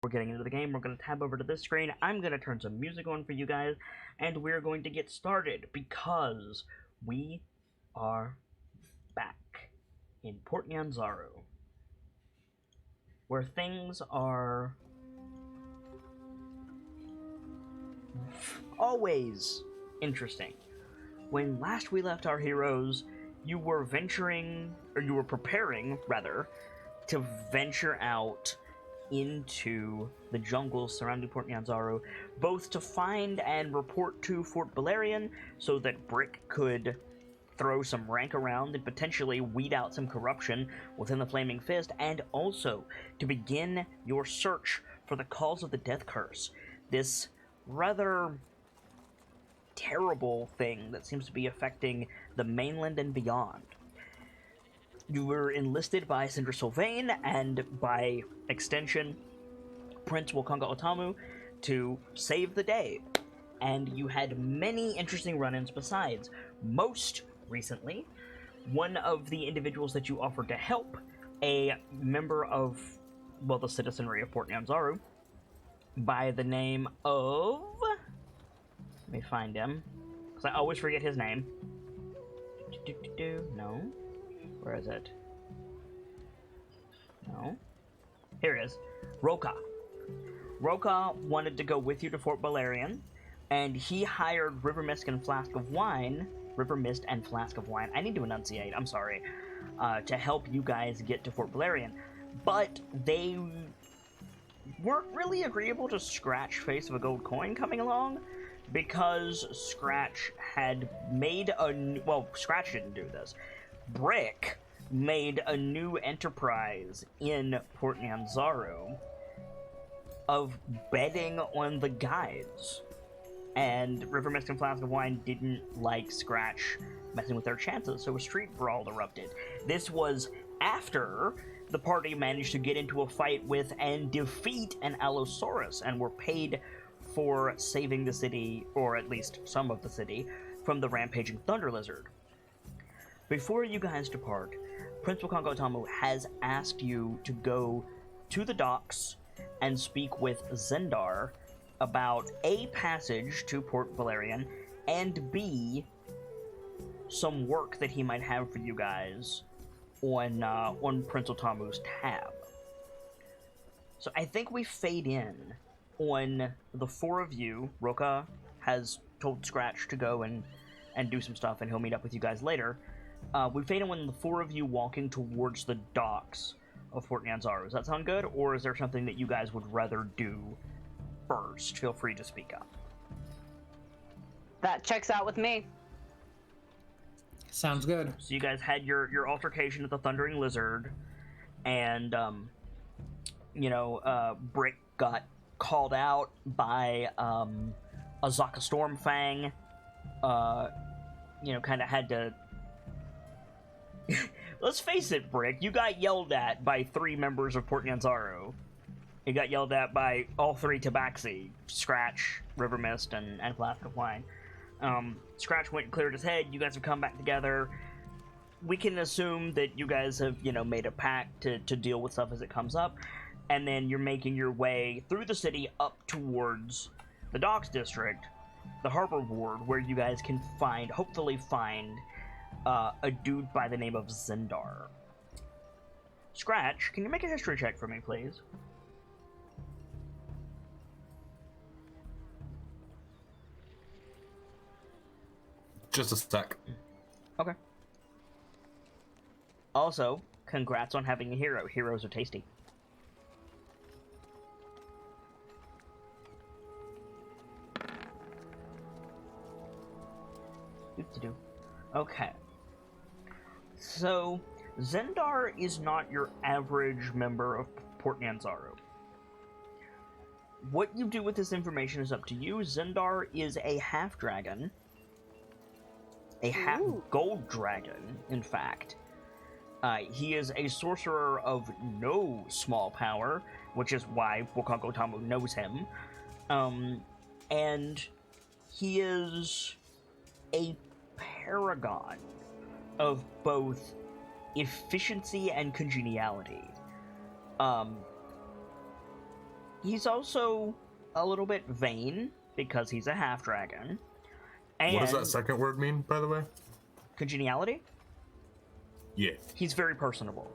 We're getting into the game. We're going to tab over to this screen. I'm going to turn some music on for you guys, and we're going to get started because we are back in Port Nyanzaru, where things are always interesting. When last we left our heroes, you were preparing, rather, to venture out into the jungles surrounding Port Nyanzaru, both to find and report to Fort Balerion so that Brick could throw some rank around and potentially weed out some corruption within the Flaming Fist, and also to begin your search for the cause of the Death Curse, this rather terrible thing that seems to be affecting the mainland and beyond. You were enlisted by Sindra Sylvain and, by extension, Prince Wakanga Otamu to save the day. And you had many interesting run-ins besides. Most recently, one of the individuals that you offered to help, a member of, well, the citizenry of Port Nyanzaru, by the name of... Let me find him, because I always forget his name. No. Where is it? No. Here it is. Roka. Roka wanted to go with you to Fort Balerion, and he hired River Mist and Flask of Wine. I need to enunciate, I'm sorry. To help you guys get to Fort Balerion. But they weren't really agreeable to Scratch Face of a Gold Coin coming along, because Scratch had made Scratch didn't do this. Brick made a new enterprise in Port Nyanzaru of betting on the guides. And River Mist and Flask of Wine didn't like Scratch messing with their chances, so a street brawl erupted. This was after the party managed to get into a fight with and defeat an Allosaurus, and were paid for saving the city, or at least some of the city, from the rampaging Thunder Lizard. Before you guys depart, Prince Wakanga Otamu has asked you to go to the docks and speak with Zendar about A, passage to Port Balerion, and B, some work that he might have for you guys on Prince Otamu's tab. So I think we fade in on the four of you. Roka has told Scratch to go and do some stuff, and he'll meet up with you guys later. We fade in on the four of you walking towards the docks of Fort Nyanzaru. Does that sound good, or is there something that you guys would rather do first? Feel free to speak up. That checks out with me. Sounds good. So you guys had your altercation at the Thundering Lizard, and Brick got called out by Azaka Stormfang. Kind of had to... Let's face it, Brick, you got yelled at by 3 members of Port Nyanzaru. You got yelled at by all 3 Tabaxi: Scratch, River Mist, and Flask of Wine. Scratch went and cleared his head. You guys have come back together. We can assume that you guys have, made a pact to deal with stuff as it comes up. And then you're making your way through the city up towards the Docks District, the Harbor Ward, where you guys can hopefully find a dude by the name of Zendar. Scratch, can you make a history check for me, please? Just a sec. Okay. Also, congrats on having a hero. Heroes are tasty. Okay. So, Zendar is not your average member of Port Nyanzaru. What you do with this information is up to you. Zendar is a half-dragon. A half-gold dragon, in fact. He is a sorcerer of no small power, which is why Wakanga Otamu knows him. And he is a paragon of both efficiency and congeniality. He's also a little bit vain because he's a half dragon. And What does that second word mean, by the way? congeniality? Yeah. He's very personable.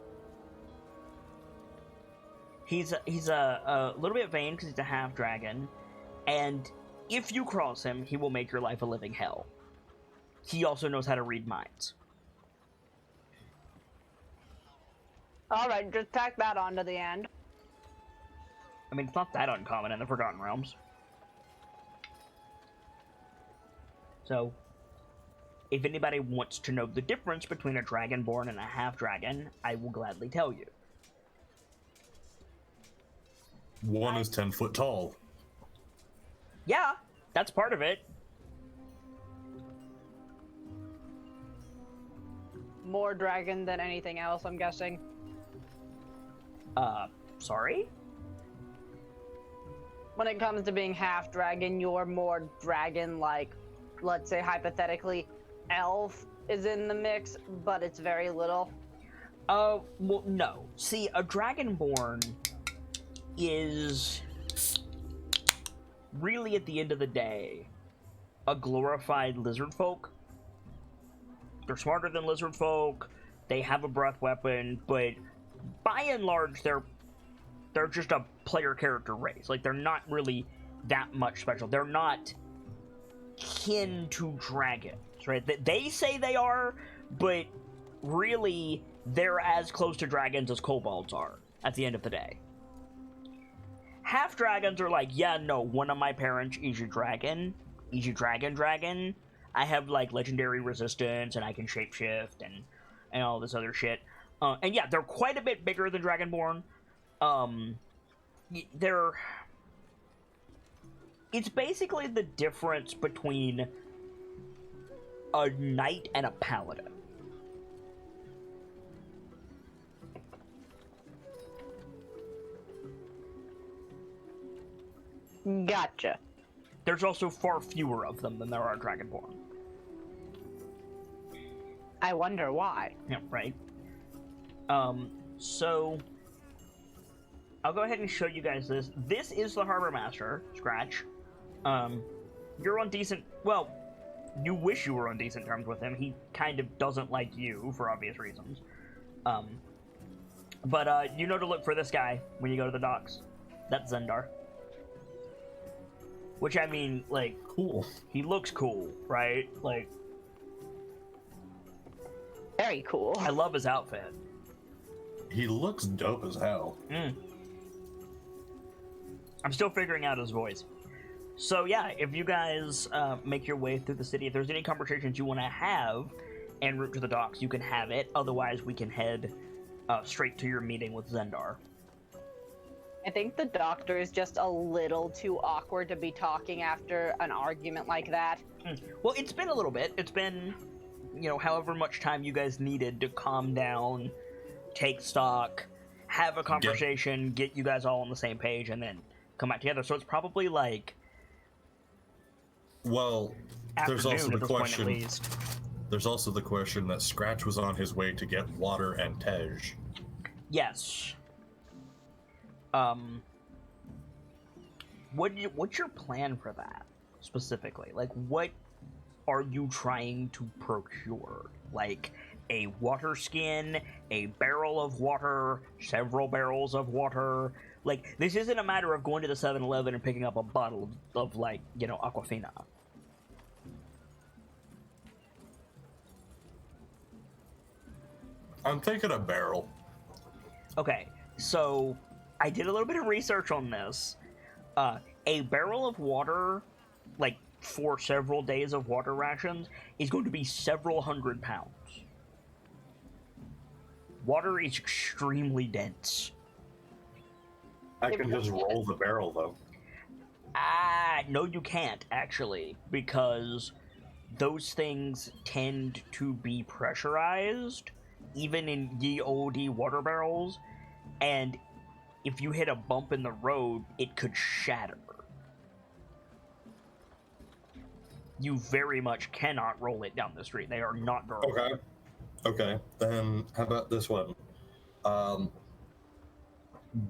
He's a little bit vain because he's a half dragon, and if you cross him, he will make your life a living hell. He also knows how to read minds. Alright, just tack that on to the end. I mean, it's not that uncommon in the Forgotten Realms. So, if anybody wants to know the difference between a dragonborn and a half-dragon, I will gladly tell you. One is 10 foot tall. Yeah, that's part of it. More dragon than anything else, I'm guessing. Sorry? When it comes to being half dragon, you're more dragon, like, let's say hypothetically, elf is in the mix, but it's very little. Well, no. See, a dragonborn is really, at the end of the day, a glorified lizard folk. They're smarter than lizard folk, they have a breath weapon, but by and large, they're just a player character race. Like, they're not really that much special. They're not kin to dragons, right? They say they are, but really, they're as close to dragons as kobolds are, at the end of the day. Half dragons are like, yeah, no, one of my parents is a dragon. He's a dragon. I have, like, legendary resistance, and I can shapeshift, and all this other shit. And yeah, they're quite a bit bigger than Dragonborn. It's basically the difference between a knight and a paladin. Gotcha. There's also far fewer of them than there are Dragonborn. I wonder why. Yeah, right. So I'll go ahead and show you guys this. This is the Harbor Master, Scratch. You're on decent... Well, you wish you were on decent terms with him. He kind of doesn't like you, for obvious reasons. But you know to look for this guy when you go to the docks. That's Zendar. Which, I mean, like... Cool. He looks cool, right? Like... Very cool. I love his outfit. He looks dope as hell. I'm still figuring out his voice. So yeah, if you guys make your way through the city, if there's any conversations you want to have en route to the docks, you can have it. Otherwise, we can head straight to your meeting with Zendar. I think the doctor is just a little too awkward to be talking after an argument like that. Well, it's been a little bit. It's been, you know, however much time you guys needed to calm down, take stock, have a conversation, get you guys all on the same page, and then come back together. So it's probably like... Well, there's also the question. Point, at least. There's also the question that Scratch was on his way to get water and Tej. Yes. What's your plan for that specifically? Like, what are you trying to procure? Like a water skin, a barrel of water, several barrels of water? Like, this isn't a matter of going to the 7-Eleven and picking up a bottle of, like, you know, Aquafina. I'm thinking a barrel. Okay, so I did a little bit of research on this. A barrel of water, like, for several days of water rations, is going to be several hundred pounds. Water is extremely dense. I can just roll the barrel, though. No, you can't, actually, because those things tend to be pressurized, even in ye olde water barrels, and if you hit a bump in the road, it could shatter. You very much cannot roll it down the street. They are not durable. Okay, then how about this one?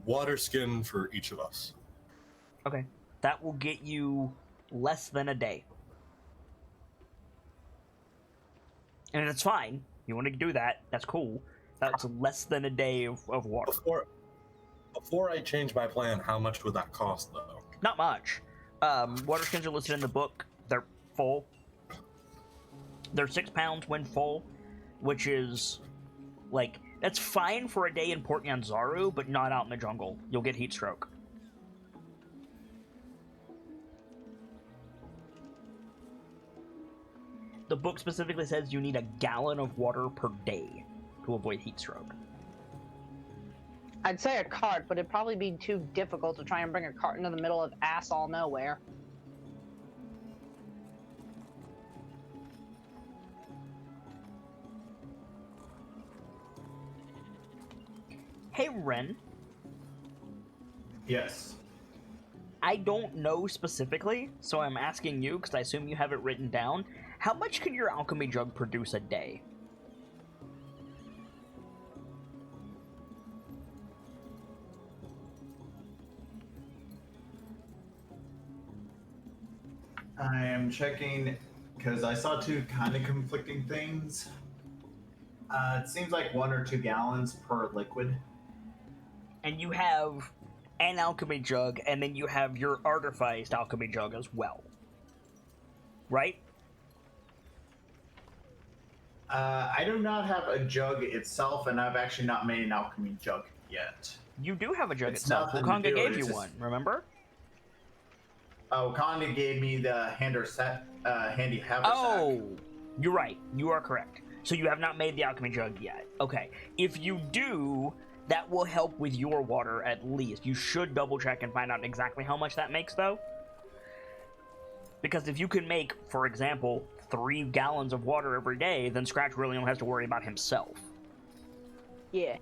Water skin for each of us. Okay. That will get you less than a day. And it's fine. You want to do that, that's cool. That's less than a day of water. Before I change my plan, how much would that cost, though? Not much. Water skins are listed in the book. They're full. They're 6 pounds when full, which is, like, that's fine for a day in Port Nyanzaru, but not out in the jungle. You'll get heat stroke. The book specifically says you need a gallon of water per day to avoid heat stroke. I'd say a cart, but it'd probably be too difficult to try and bring a cart into the middle of ass all nowhere. Hey, Ren. Yes. I don't know specifically, so I'm asking you, because I assume you have it written down. How much can your alchemy jug produce a day? I am checking because I saw two kind of conflicting things. It seems like 1 or 2 gallons per liquid. And you have an alchemy jug, and then you have your artificed alchemy jug as well. Right? I do not have a jug itself, and I've actually not made an alchemy jug yet. You do have a jug It's itself. nothing Wukanga new, gave it's you just- one, remember? Wakanda gave me the handy haversack. Oh, you're right. You are correct. So you have not made the alchemy jug yet. Okay. If you do, that will help with your water at least. You should double check and find out exactly how much that makes, though. Because if you can make, for example, 3 gallons of water every day, then Scratch really only has to worry about himself. Yeah.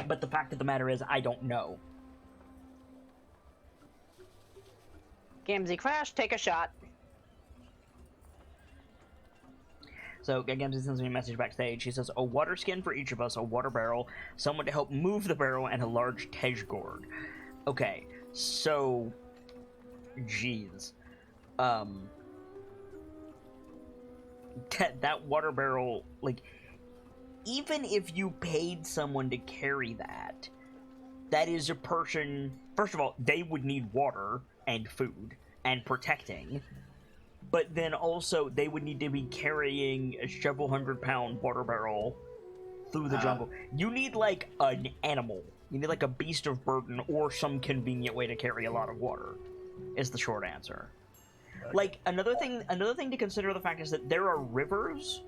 But the fact of the matter is, I don't know. Gamzee Crash, take a shot. So Gamzee sends me a message backstage. She says, a water skin for each of us, a water barrel, someone to help move the barrel, and a large tej gourd. Okay, so... Jeez. That water barrel, like... Even if you paid someone to carry that, that is a person... First of all, they would need water and food and protecting. But then also, they would need to be carrying a several 100-pound water barrel through the jungle. You need, like, an animal. You need, like, a beast of burden or some convenient way to carry a lot of water, is the short answer. Like, another thing to consider the fact is that there are rivers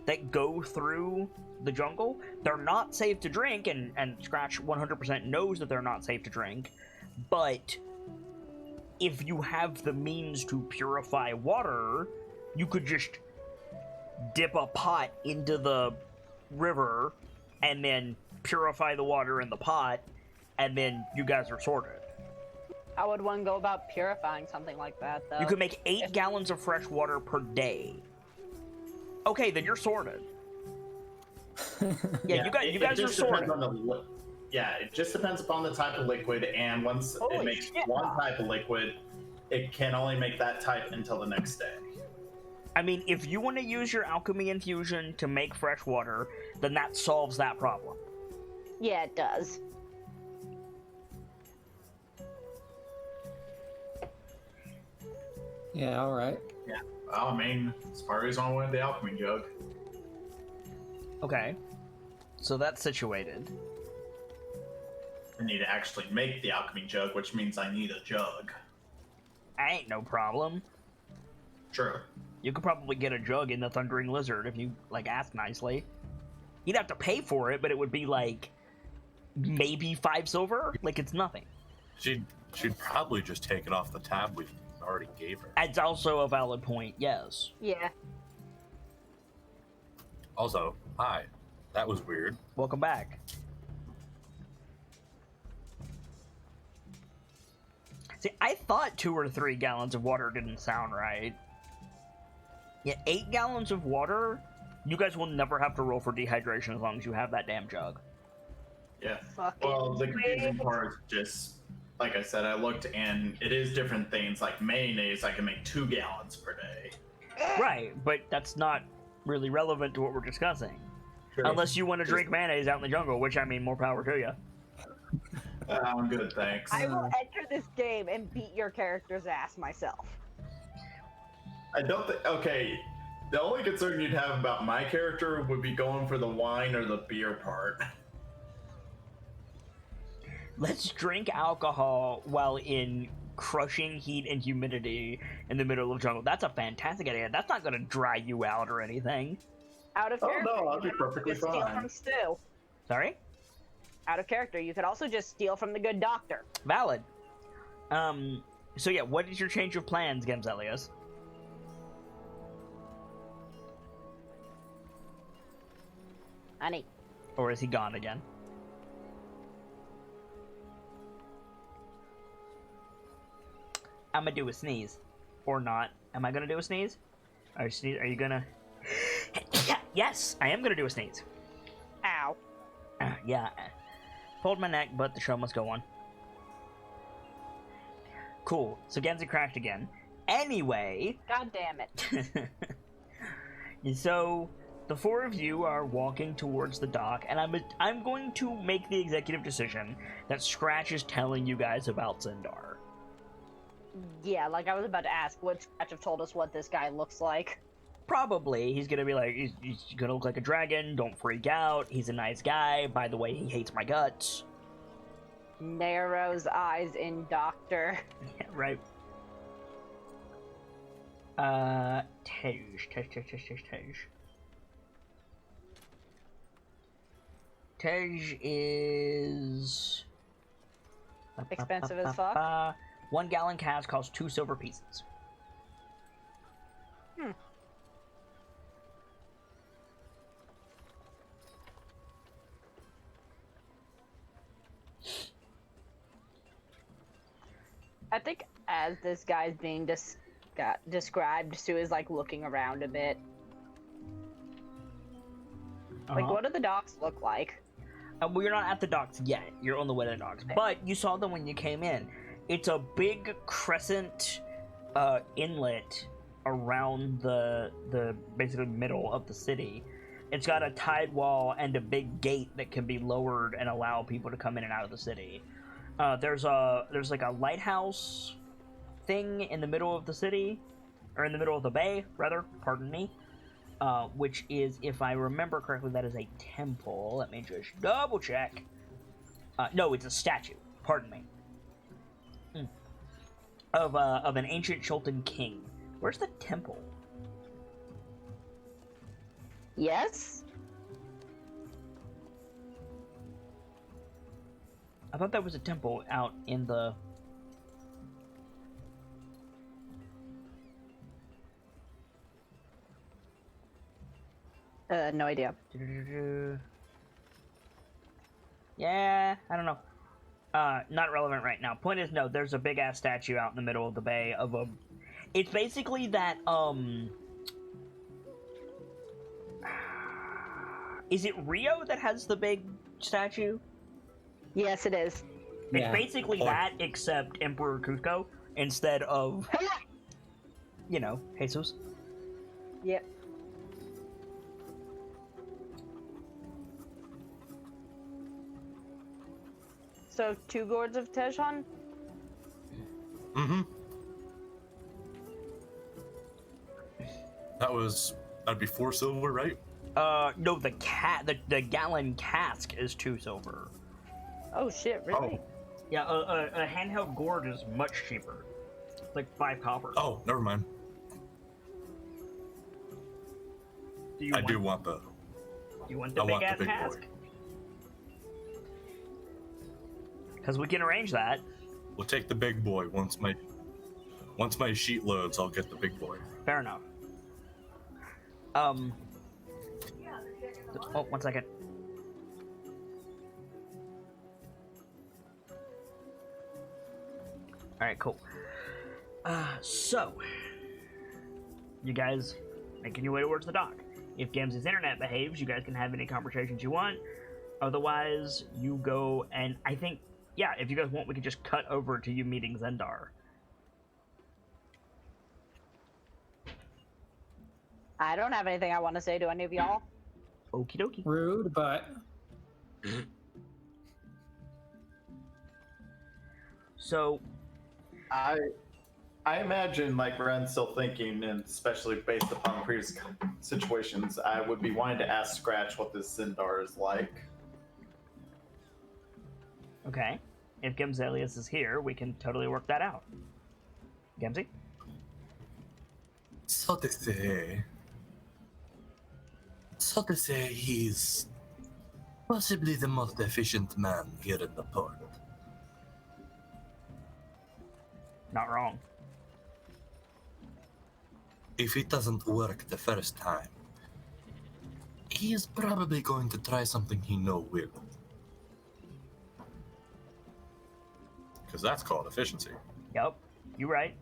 that go through the jungle. They're not safe to drink, and Scratch 100% knows that they're not safe to drink, but if you have the means to purify water, you could just dip a pot into the river and then purify the water in the pot, and then you guys are sorted. How would one go about purifying something like that, though? You could make 8 gallons of fresh water per day. Okay, then you're sorted. Yeah, you guys are sorted. It just depends upon the type of liquid, and once Holy it makes shit. one type of liquid, it can only make that type until the next day. I mean, if you want to use your alchemy infusion to make fresh water, then that solves that problem. Yeah, it does. Yeah, alright. Yeah. Well, I mean, Sparry's on with the alchemy jug. Okay. So that's situated. I need to actually make the alchemy jug, which means I need a jug. Ain't no problem. True. You could probably get a jug in the Thundering Lizard if you, like, ask nicely. You'd have to pay for it, but it would be, like, maybe 5 silver? Like, it's nothing. She'd probably just take it off the tab we already gave her. That's also a valid point, yes. Yeah. Also, hi. That was weird. Welcome back. See, I thought 2 or 3 gallons of water didn't sound right. Yeah, 8 gallons of water, you guys will never have to roll for dehydration as long as you have that damn jug. Yeah. Fucking Well, the confusing sweet. part is just, like I said, I looked and it is different things. Like mayonnaise, I can make 2 gallons per day. Right, but that's not really relevant to what we're discussing. True. Unless you want to Just- drink mayonnaise out in the jungle, which I mean, more power to you. I'm good, thanks. I will enter this game and beat your character's ass myself. I don't think. Okay, the only concern you'd have about my character would be going for the wine or the beer part. Let's drink alcohol while in crushing heat and humidity in the middle of the jungle. That's a fantastic idea. That's not going to dry you out or anything. Out of Oh, character, no, I'll you be could also perfectly just steal fine. from Stu. Sorry? Out of character, you could also just steal from the good doctor. Valid. So yeah, what is your change of plans, Gemzelius? Honey. Or is he gone again? I'm gonna do a sneeze. Or not. Am I gonna do a sneeze? Are you gonna... Yes! I am gonna do a sneeze. Ow. Yeah. Pulled my neck, but the show must go on. Cool. So Genzi crashed again. Anyway... God damn it. So, the four of you are walking towards the dock, and I'm going to make the executive decision that Scratch is telling you guys about Zendar. Yeah, like I was about to ask, would Scratch have told us what this guy looks like? Probably. He's gonna be like, he's gonna look like a dragon, don't freak out, he's a nice guy, by the way, he hates my guts. Narrows eyes in doctor. Yeah, right. Tej. Tej is... Expensive as fuck. 1 gallon cask costs 2 silver pieces. I think as this guy's being described, Sue is like looking around a bit. Like, what do the docks look like? Well, you're not at the docks yet. You're on the way to the docks. Okay. But you saw them when you came in. It's a big crescent inlet around the basically middle of the city. It's got a tide wall and a big gate that can be lowered and allow people to come in and out of the city. There's like a lighthouse thing in the middle of the city, or in the middle of the bay, rather. Pardon me. Which is, if I remember correctly, that is a temple. Let me just double check. No, it's a statue. Pardon me. Of an ancient Chultan king. Where's the temple? Yes? I thought that was a temple out in the... No idea. Yeah, I don't know. Not relevant right now. Point is, no, there's a big ass statue out in the middle of the bay of a... It's basically that, Is it Rio that has the big statue? Yes, it is. It's basically that, except Emperor Cusco, instead of, you know, Jesus. Yep. So, 2 gourds of Tejon? Mm-hmm. That'd be 4 silver, right? No, the gallon cask is 2 silver. Oh shit, really? Yeah, a handheld gourd is much cheaper. It's like 5 copper. Oh, never mind. Do you I do want the... You want the I big want the ass big cask? boy. Because we can arrange that. We'll take the big boy. Once my sheet loads, I'll get the big boy. Fair enough. Oh, 1 second. Alright, cool. So, you guys making your way towards the dock. If Gam's internet behaves, you guys can have any conversations you want. Otherwise, you go and I think, yeah, if you guys want, we can just cut over to you meeting Zendar. I don't have anything I want to say to any of y'all. Okie dokie. Rude, but So, I imagine, like Ren's still thinking, and especially based upon previous situations, I would be wanting to ask Scratch what this Sindar is like. okay. If Gemzelius is here, we can totally work that out. Gemzy? So to say, he's possibly the most efficient man here in the port. Not wrong. If it doesn't work the first time, he is probably going to try something he know will. Because that's called efficiency. Yep, you right.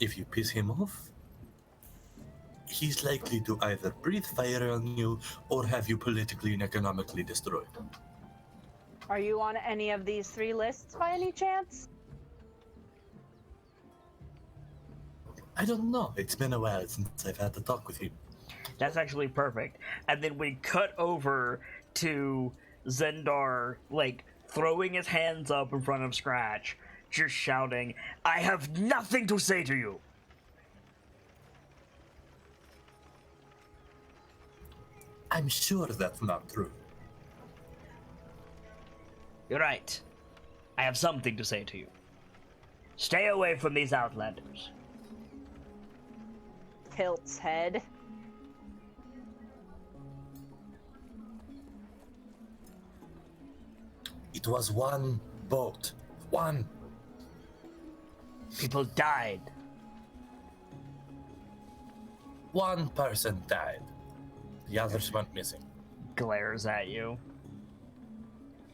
If you piss him off, he's likely to either breathe fire on you or have you politically and economically destroyed. Are you on any of these 3 lists by any chance? I don't know. It's been a while since I've had to talk with him. That's actually perfect. And then we cut over to Zendar, like, throwing his hands up in front of Scratch, just shouting, "I have nothing to say to you!" I'm sure that's not true. You're right. I have something to say to you. Stay away from these outlanders. Tilt's head. It was one boat. One. People died. One person died. The others went missing. Glares at you.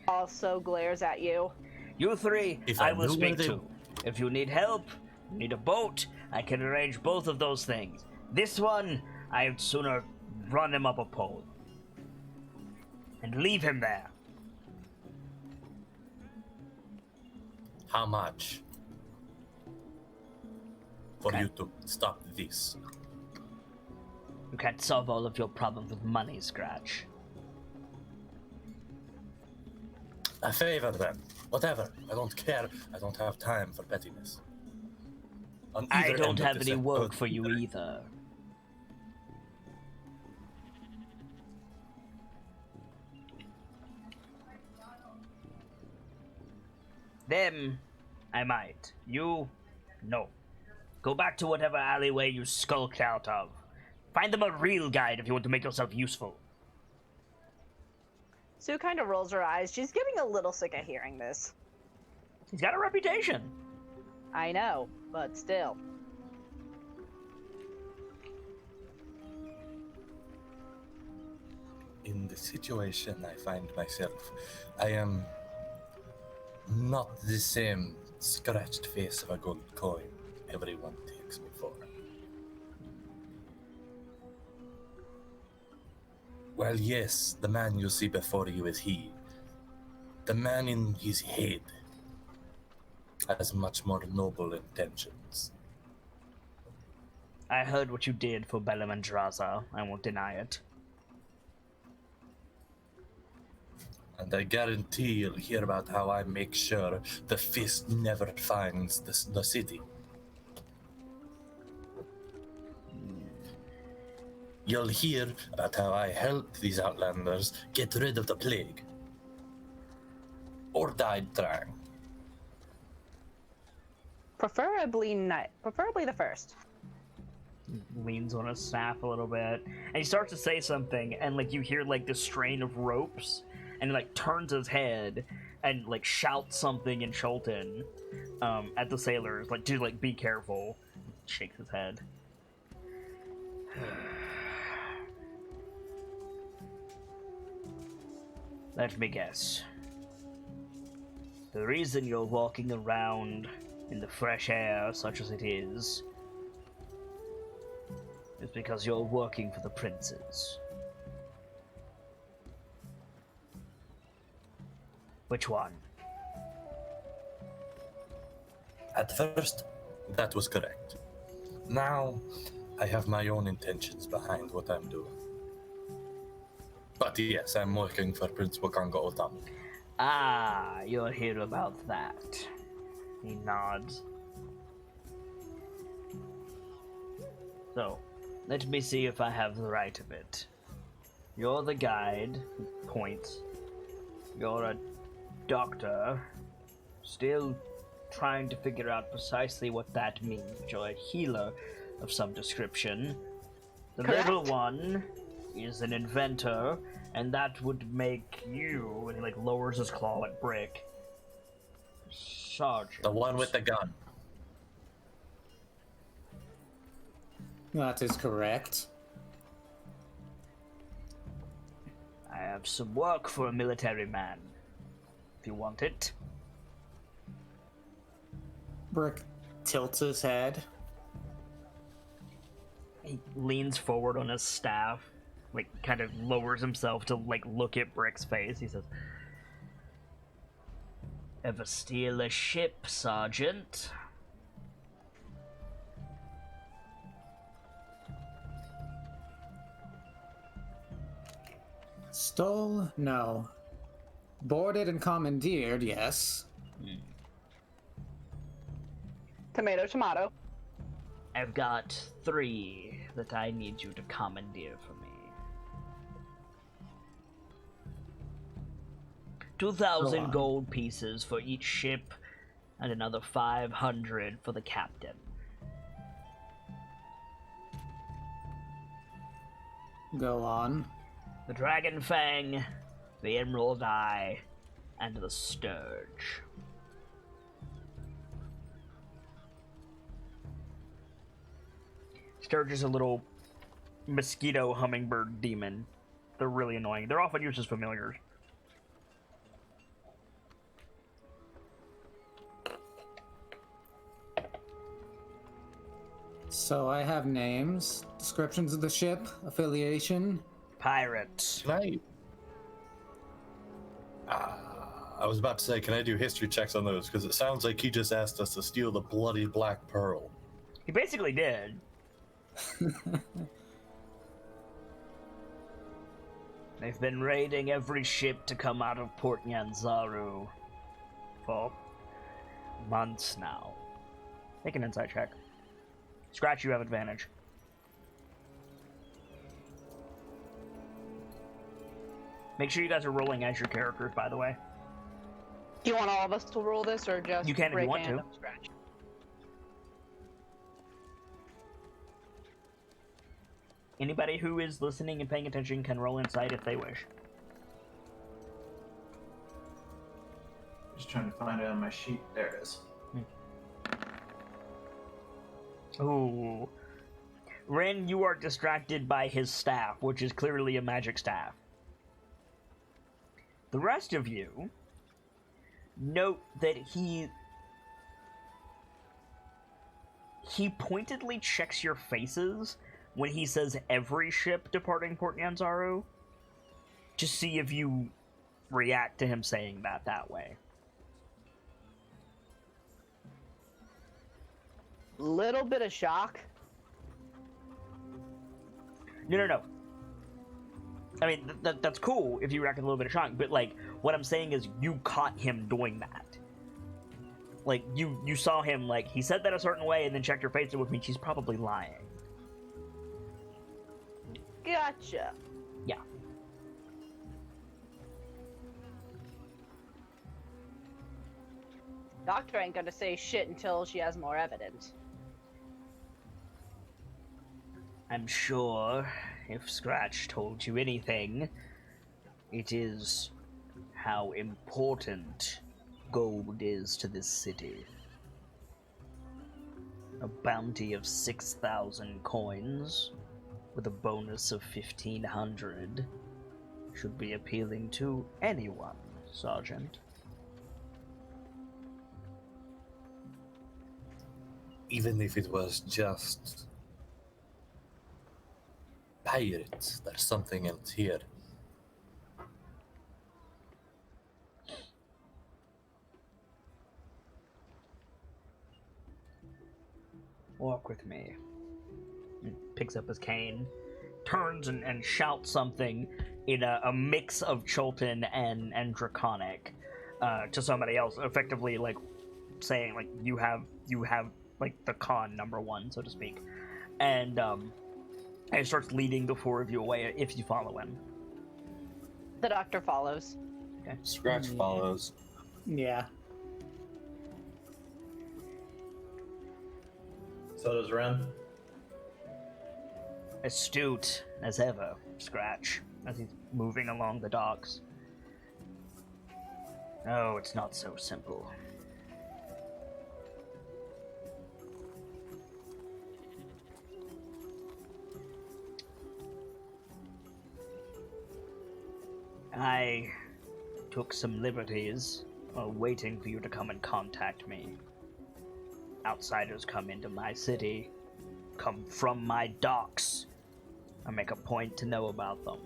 Also glares at you. You 3, If I I will knew where speak they- to. If you need help, you need a boat, I can arrange both of those things. This one, I'd sooner run him up a pole. And leave him there. How much? For Okay. you to stop this. You can't solve all of your problems with money, Scratch. A favor then. Whatever. I don't care. I don't have time for pettiness. On I either don't end of have this any work episode- for you either. Them, I might. You, no. Go back to whatever alleyway you skulked out of. Find them a real guide if you want to make yourself useful. Sue kind of rolls her eyes. She's getting a little sick of hearing this. He's got a reputation. I know, but still. In the situation I find myself, I am not the same scratched face of a gold coin everyone takes me for. Well, yes, the man you see before you is he. The man in his head has much more noble intentions. I heard what you did for Belamandraza. I won't deny it. And I guarantee you'll hear about how I make sure the fist never finds the city. You'll hear about how I helped these outlanders get rid of the plague. Or died trying. Preferably the first. Leans on his staff a little bit, and he starts to say something, and like you hear like this strain of ropes, and he like turns his head and like shouts something in Shulton at the sailors, like to like be careful. Shakes his head. Let me guess. The reason you're walking around in the fresh air, such as it is is because you're working for the princes. Which one? At first, that was correct. Now, I have my own intentions behind what I'm doing. But yes, I'm working for Prince Wakanga Otamu. Ah, you'll hear about that. He nods. So, let me see if I have the right of it. You're the guide, points. You're a doctor, still trying to figure out precisely what that means. You're a healer of some description. The Correct. little one is an inventor, and that would make you, and he like lowers his claw at Brick, Sergeant. The one with the gun. That is correct. I have some work for a military man, if you want it. Brick tilts his head. He leans forward on his staff, like kind of lowers himself to like look at Brick's face. He says, "Ever steal a ship, Sergeant?" Stole? No. Boarded and commandeered, yes. Tomato, tomato. I've got 3 that I need you to commandeer for me. 2,000 on. gold pieces for each ship, and another 500 for the captain. Go on. The Dragon Fang, the Emerald Eye, and the Sturge. Sturge is a little mosquito hummingbird demon. They're really annoying. They're often used as familiars. So I have names, descriptions of the ship, affiliation. Pirates. Can I was about to say, can I do history checks on those? Because it sounds like he just asked us to steal the bloody black pearl. He basically did. They've been raiding every ship to come out of Port Nyanzaru for months now. Make an insight check. Scratch, you have advantage. Make sure you guys are rolling as your characters, by the way. Do you want all of us to roll this, or just You can if you Rick want and to. Scratch? Anybody who is listening and paying attention can roll insight if they wish. Just trying to find it on my sheet. There it is. Ooh. Ren, you are distracted by his staff, which is clearly a magic staff. The rest of you note that he pointedly checks your faces when he says every ship departing Port Nyanzaru, to see if you react to him saying that way. Little bit of shock. No. I mean, that's cool if you react with a little bit of shock, but, like, what I'm saying is you caught him doing that. Like, you saw him, like, he said that a certain way and then checked your face, which means he's probably lying. Gotcha. Yeah. Doctor ain't gonna say shit until she has more evidence. I'm sure if Scratch told you anything, it is how important gold is to this city. A bounty of 6,000 coins, with a bonus of 1,500, should be appealing to anyone, Sergeant. Even if it was just pirates. There's something else here. Walk with me. He picks up his cane, turns and shouts something in a mix of Chultan and Draconic to somebody else, effectively like saying like you have like the con number one, so to speak, and he starts leading the four of you away if you follow him. The doctor follows. Scratch follows. Yeah. So does Ren. Astute as ever, Scratch, as he's moving along the docks. Oh, it's not so simple. I took some liberties while waiting for you to come and contact me. Outsiders come into my city, come from my docks. I make a point to know about them.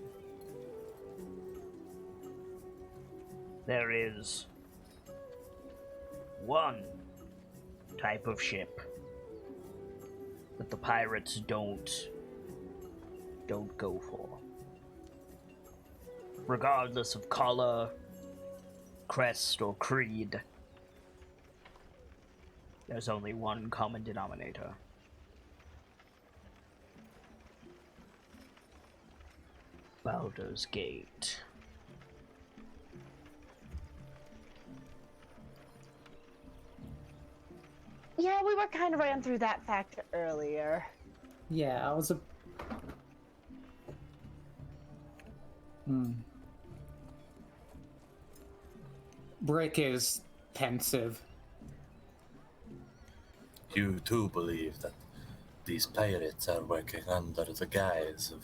There is one type of ship that the pirates don't go for. Regardless of color, crest, or creed, there's only one common denominator. Baldur's Gate. Yeah, we were kind of ran through that fact earlier. Yeah, I was a... Brick is pensive. You too believe that these pirates are working under the guise of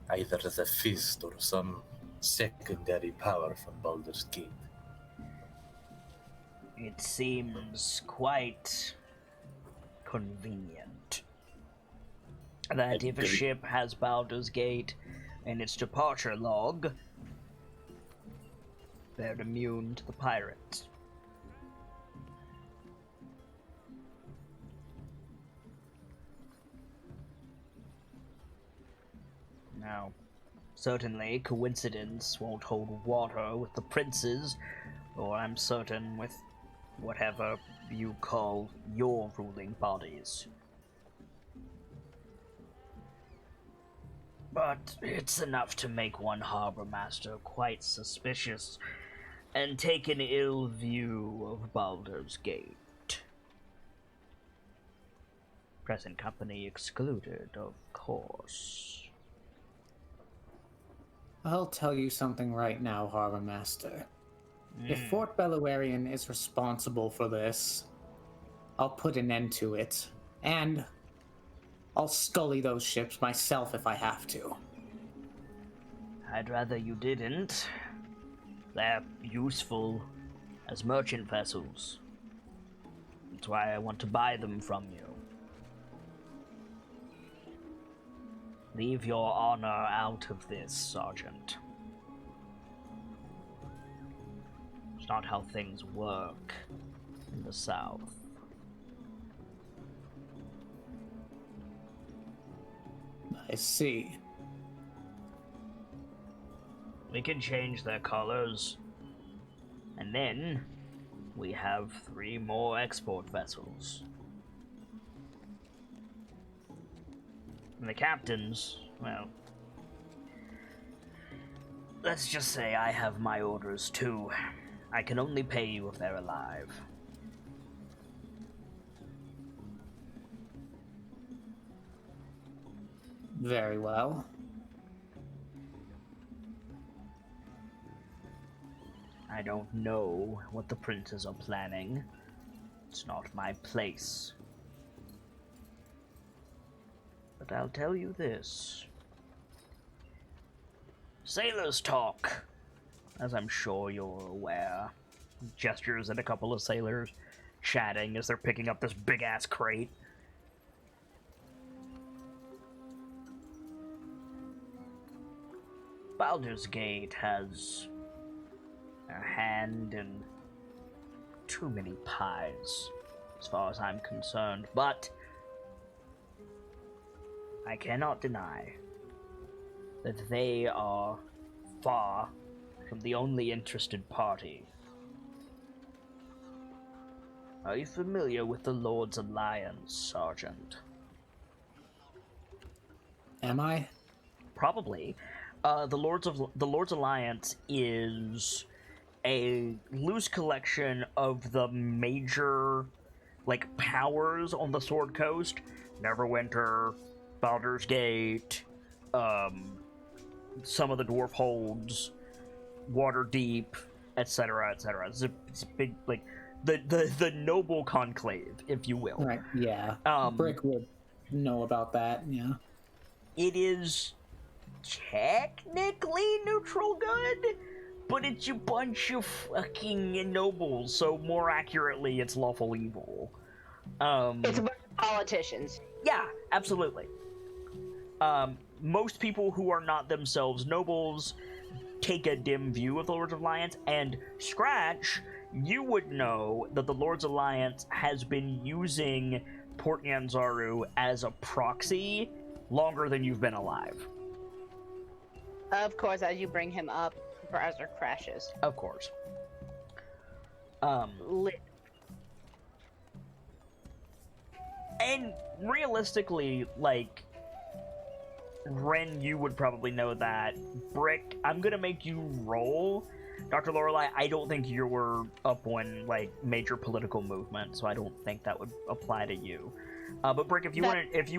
either the Fist or some secondary power from Baldur's Gate. It seems quite convenient that if a ship has Baldur's Gate in its departure log, they're immune to the pirates. Now, certainly coincidence won't hold water with the princes, or I'm certain with whatever you call your ruling bodies. But it's enough to make one harbor master quite suspicious and take an ill view of Baldur's Gate. Present company excluded, of course. I'll tell you something right now, Harbor Master. If Fort Belluarian is responsible for this, I'll put an end to it, and I'll scully those ships myself if I have to. I'd rather you didn't. They're useful as merchant vessels. That's why I want to buy them from you. Leave your honor out of this, Sergeant. It's not how things work in the South. I see. We can change their colors. And then we have 3 more export vessels. And the captains, well, let's just say I have my orders too. I can only pay you if they're alive. Very well. I don't know what the princes are planning. It's not my place. But I'll tell you this. Sailors talk, as I'm sure you're aware. Gestures at a couple of sailors, chatting as they're picking up this big-ass crate. Baldur's Gate has a hand in too many pies, as far as I'm concerned, but I cannot deny that they are far from the only interested party. Are you familiar with the Lord's Alliance, Sergeant? Am I? Probably. The Lord's Alliance is a loose collection of the major, like, powers on the Sword Coast. Neverwinter, Baldur's Gate, some of the Dwarf Holds, Waterdeep, etc., etc. It's a big, like, the noble conclave, if you will. Right, yeah. Um, Brick would know about that, yeah. It is technically neutral good, but it's a bunch of fucking nobles, so more accurately, it's lawful evil. It's a bunch of politicians. Yeah, absolutely. Most people who are not themselves nobles take a dim view of the Lord's Alliance, and Scratch, you would know that the Lord's Alliance has been using Port Nyanzaru as a proxy longer than you've been alive. Of course, as you bring him up, browser crashes. Of course. Lit. And realistically, like, Ren, you would probably know that. Brick, I'm gonna make you roll. Dr. Lorelei, I don't think you were up on, like, major political movement, so I don't think that would apply to you. But Brick, if you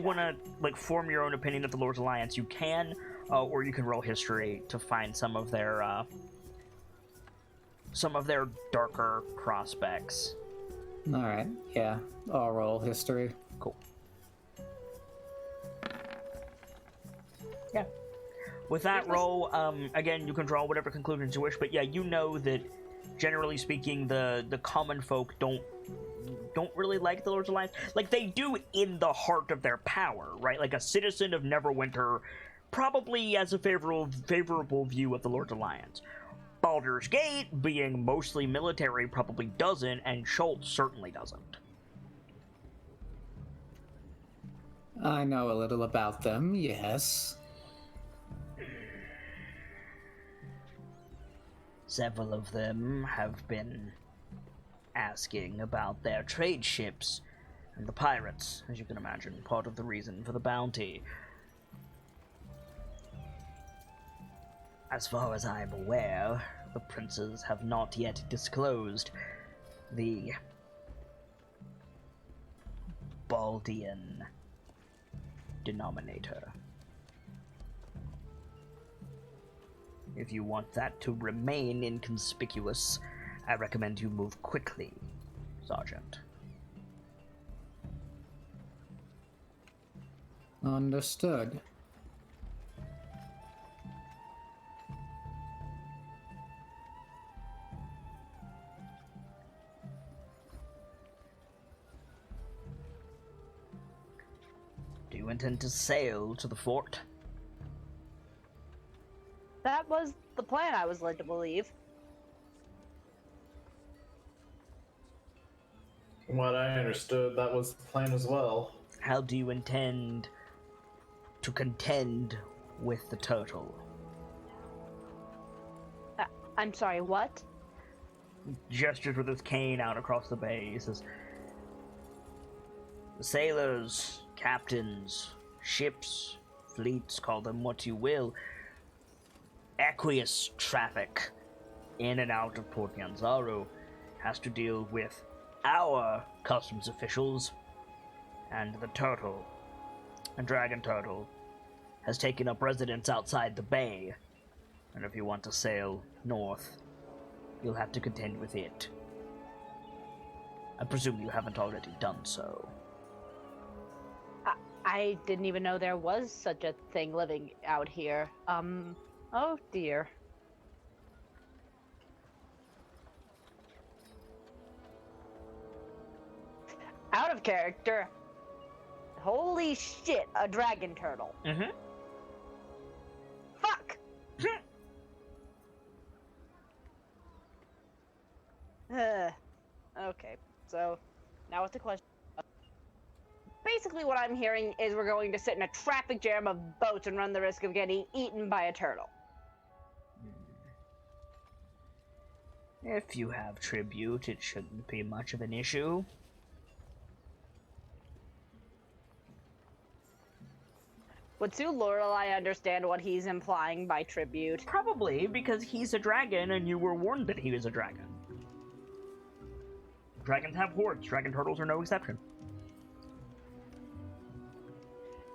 wanna like form your own opinion of the Lord's Alliance, you can, or you can roll history to find some of their darker prospects. All right, yeah. I'll roll history. Cool. Yeah. With that roll, again, you can draw whatever conclusions you wish, but yeah, you know that, generally speaking, the common folk don't really like the Lord's Alliance. Like, they do in the heart of their power, right? Like, a citizen of Neverwinter probably has a favorable view of the Lord's Alliance. Baldur's Gate, being mostly military, probably doesn't, and Schultz certainly doesn't. I know a little about them, yes. Several of them have been asking about their trade ships and the pirates, as you can imagine, part of the reason for the bounty. As far as I'm aware, the princes have not yet disclosed the Baldian denominator. If you want that to remain inconspicuous, I recommend you move quickly, Sergeant. Understood. Do you intend to sail to the fort? That was the plan, I was led to believe. From what I understood, that was the plan as well. How do you intend to contend with the turtle? I'm sorry, what? Gestures with his cane out across the bay. He says, "The sailors, captains, ships, fleets, call them what you will, aqueous traffic in and out of Port Nyanzaru has to deal with our customs officials, and the turtle, a dragon turtle, has taken up residence outside the bay, and if you want to sail north, you'll have to contend with it. I presume you haven't already done so." I didn't even know there was such a thing living out here. Oh dear. Out of character. Holy shit, a dragon turtle. Mm-hmm. Fuck! So, now with the question. Basically, what I'm hearing is we're going to sit in a traffic jam of boats and run the risk of getting eaten by a turtle. If you have tribute, it shouldn't be much of an issue. Would Sue Lorelei understand what he's implying by tribute? Probably, because he's a dragon and you were warned that he was a dragon. Dragons have hordes. Dragon turtles are no exception.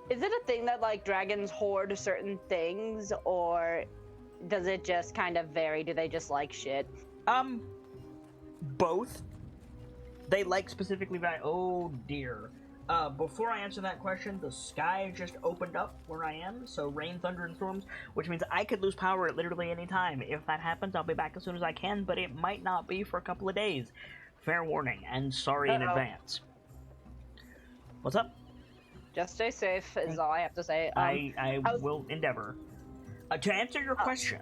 Is it a thing that, like, dragons hoard certain things, or does it just kind of vary? Do they just like shit? Both. They like specifically oh dear. Before I answer that question, the sky just opened up where I am, so rain, thunder, and storms, which means I could lose power at literally any time. If that happens, I'll be back as soon as I can, but it might not be for a couple of days. Fair warning, and sorry in advance. What's up? Just stay safe is all I have to say. I will endeavor. To answer your question,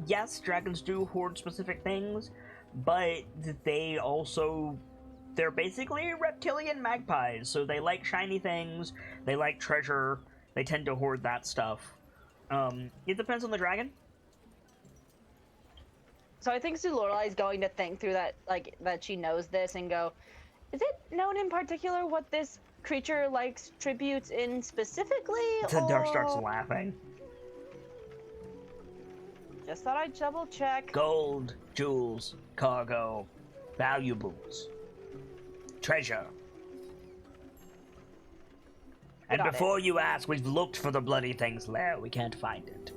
yes, dragons do hoard specific things, but they're basically reptilian magpies, so they like shiny things, they like treasure, they tend to hoard that stuff. It depends on the dragon. So I think Sue Lorelei is going to think through that, like, that she knows this and go, is it known in particular what this creature likes tributes in specifically? Tendar starts laughing. Just thought I'd double check. Gold, jewels, cargo, valuables, treasure. And Got before you ask, we've looked for the bloody thing's lair. We can't find it.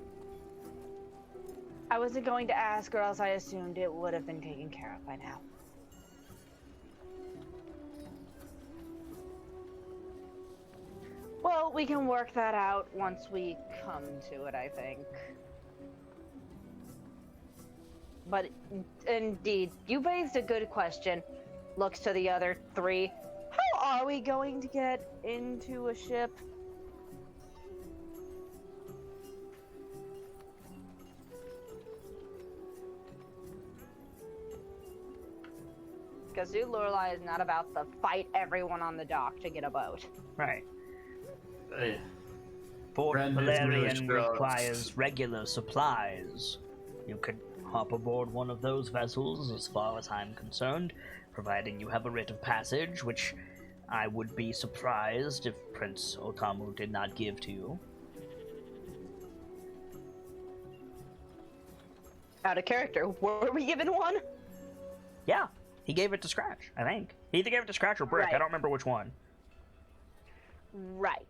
I wasn't going to ask, or else I assumed it would have been taken care of by now. Well, we can work that out once we come to it, I think. But indeed, you raised a good question. Looks to the other three. How are we going to get into a ship? Because Sue Lorelei is not about to fight everyone on the dock to get a boat. Right. Hey, Fort Ren is Valerian really strong. requires regular supplies. You could hop aboard one of those vessels as far as I'm concerned, providing you have a writ of passage, which I would be surprised if Prince Otamu did not give to you. Out of character, were we given one? Yeah, he gave it to Scratch, I think. He either gave it to Scratch or Brick, Right. I don't remember which one. Right.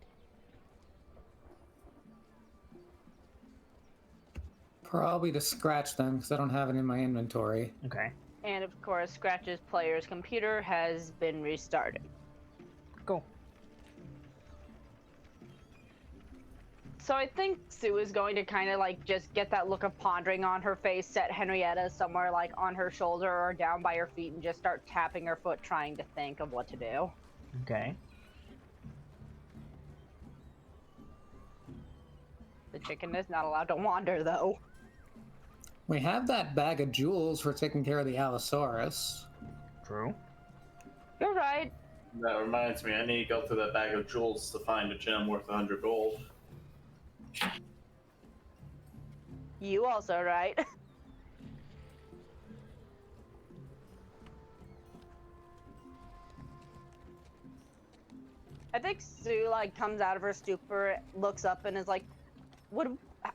Probably to scratch them because I don't have it in my inventory. Okay, And of course, Scratch's player's computer has been restarted. cool. So I think Sue is going to kind of like just get that look of pondering on her face, set Henrietta somewhere like on her shoulder or down by her feet, and just start tapping her foot trying to think of what to do. Okay. The chicken is not allowed to wander though. We have that bag of jewels for taking care of the Allosaurus. True. You're right. that reminds me, I need to go through that bag of jewels to find a gem worth 100 gold. You also right. I think Sue like comes out of her stupor, looks up, and is like,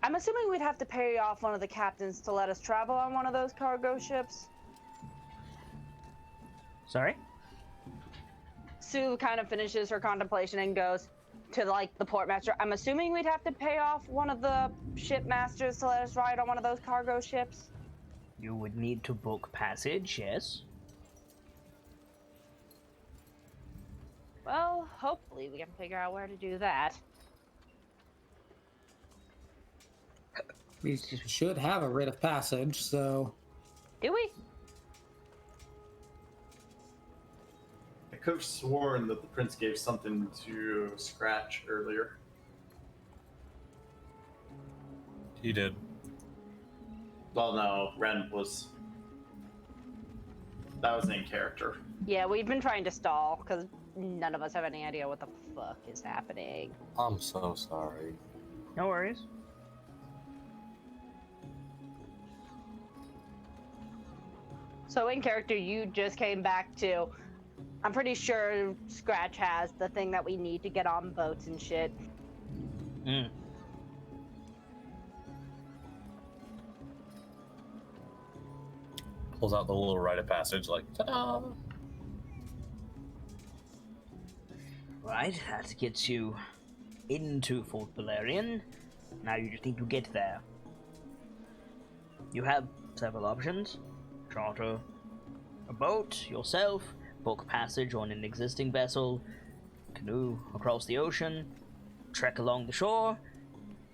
I'm assuming we'd have to pay off one of the captains to let us travel on one of those cargo ships." Sorry? Sue kind of finishes her contemplation and goes to like the portmaster. "I'm assuming we'd have to pay off one of the shipmasters to let us ride on one of those cargo ships." You would need to book passage, yes? Well, hopefully we can figure out where to do that. We should have a writ of passage, so Do we? I could have sworn that the prince gave something to Scratch earlier. He did. Well, no, Ren was. That was in character. Yeah, we've been trying to stall because none of us have any idea what the fuck is happening. I'm so sorry. No worries. So in character, you just came back to. I'm pretty sure Scratch has the thing that we need to get on boats and shit. Mm. Pulls out the little rite of passage, like, ta-da! Right, that gets you into Fort Valerian. Now you just need to get there. You have several options. Charter a boat yourself, book passage on an existing vessel, canoe across the ocean, trek along the shore,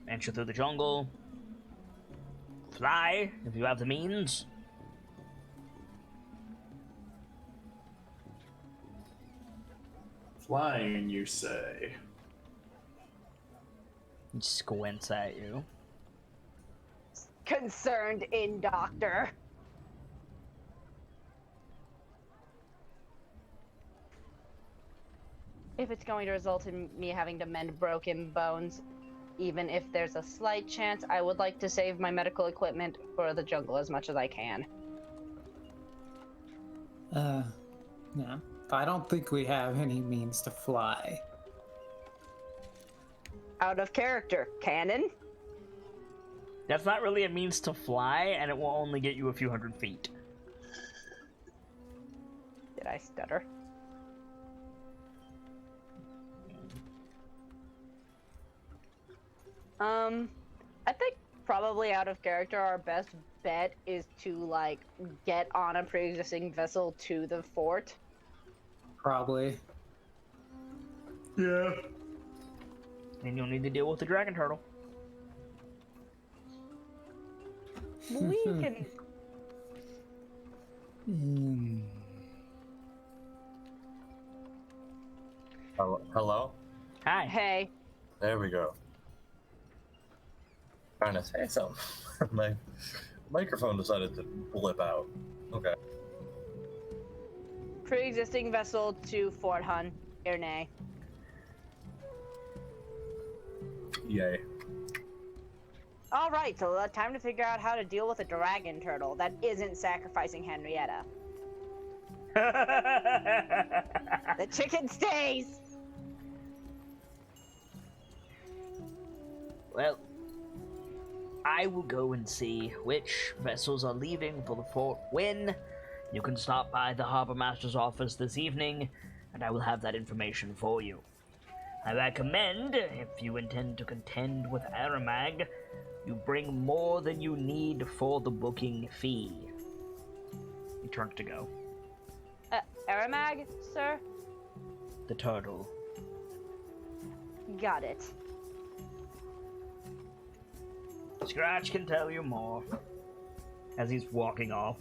venture through the jungle, fly if you have the means. Flying, you say? He squints at you. Concerned in doctor. If it's going to result in me having to mend broken bones, even if there's a slight chance, I would like to save my medical equipment for the jungle as much as I can. Yeah. I don't think we have any means to fly. Out of character, canon? That's not really a means to fly, and it will only get you a few hundred feet. Did I stutter? I think probably out of character, our best bet is to, like, get on a pre-existing vessel to the fort. Probably. Yeah. And you'll need to deal with the dragon turtle. We can... Hello? Hi. Hey, There we go. Trying to say something. My microphone decided to blip out. Okay. pre-existing vessel to Fort Hun, Irnay. Yay. Alright, so time to figure out how to deal with a dragon turtle that isn't sacrificing Henrietta. The chicken stays! Well, I will go and see which vessels are leaving for the fort when. You can stop by the harbor master's office this evening, and I will have that information for you. I recommend, if you intend to contend with Aramag, you bring more than you need for the booking fee. He turns to go. Aramag, sir? The turtle. Got it. Scratch can tell you more. As he's walking off.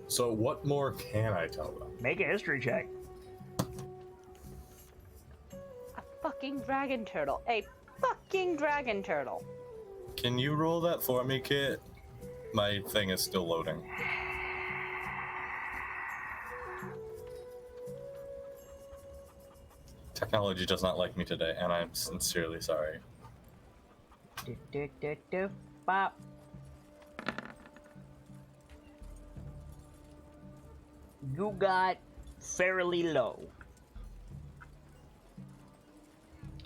So what more can I tell them? Make a history check. A fucking dragon turtle. A fucking dragon turtle. Can you roll that for me, Kit? My thing is still loading. Technology does not like me today, and I'm sincerely sorry. Bop. You got fairly low.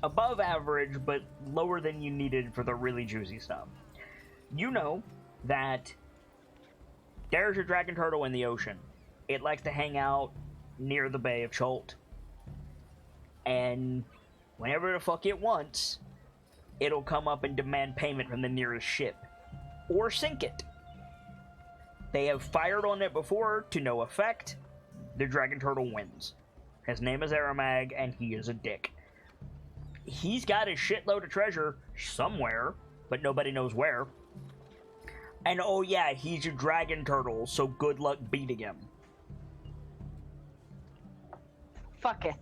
Above average, but lower than you needed for the really juicy stuff. You know that there's a dragon turtle in the ocean. It likes to hang out near the Bay of Cholt. And whenever the fuck it wants, it'll come up and demand payment from the nearest ship. Or sink it. They have fired on it before to no effect. The dragon turtle wins. His name is Aramag, and he is a dick. He's got a shitload of treasure somewhere, but nobody knows where. And oh yeah, he's a dragon turtle, so good luck beating him. Fucketh.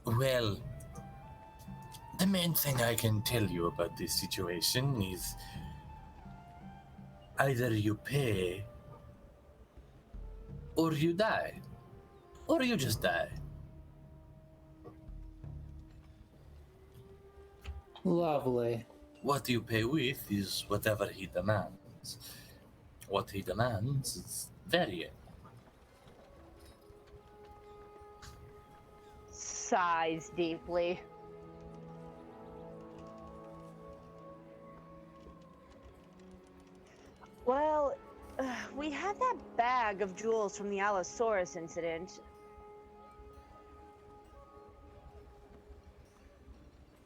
Well, the main thing I can tell you about this situation is either you pay, or you die, or you just die. Lovely. What you pay with is whatever he demands. What he demands is varying. Sighs deeply. Well, we have that bag of jewels from the Allosaurus incident.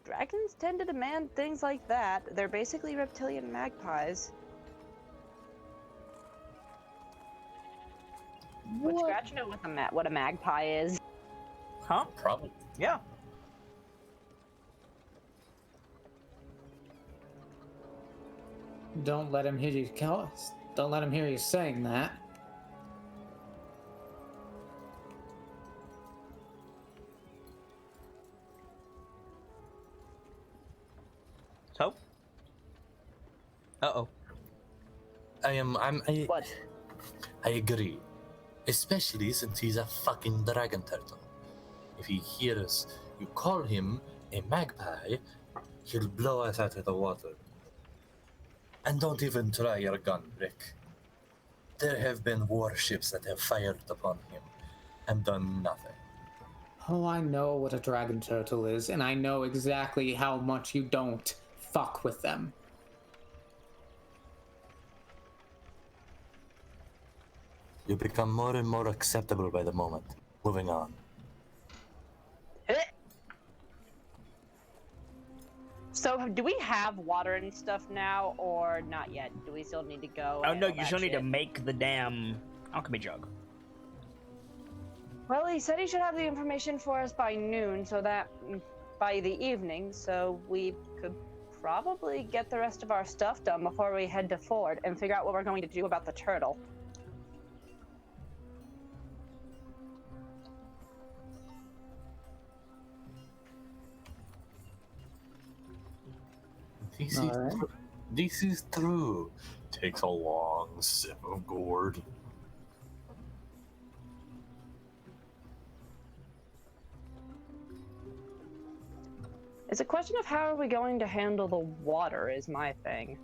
Dragons tend to demand things like that. They're basically reptilian magpies. Would Scratch know what a magpie is? Huh? Probably. Yeah. Don't let him hear you. Don't let him hear you saying that. So? Uh-oh. What? I agree. Especially since he's a fucking dragon turtle. If he hears you call him a magpie, he'll blow us out of the water. And don't even try your gun, Rick. There have been warships that have fired upon him and done nothing. Oh, I know what a dragon turtle is, and I know exactly how much you don't fuck with them. You become more and more acceptable by the moment. Moving on. So, do we have water and stuff now, or not yet? Do we still need to go? Oh and no, handle you still that need to shit? make the damn alchemy jug. Well, he said he should have the information for us by noon, so that by the evening, so we could probably get the rest of our stuff done before we head to Ford and figure out what we're going to do about the turtle. Alright. This is true. Takes a long sip of gourd. It's a question of how are we going to handle the water is my thing.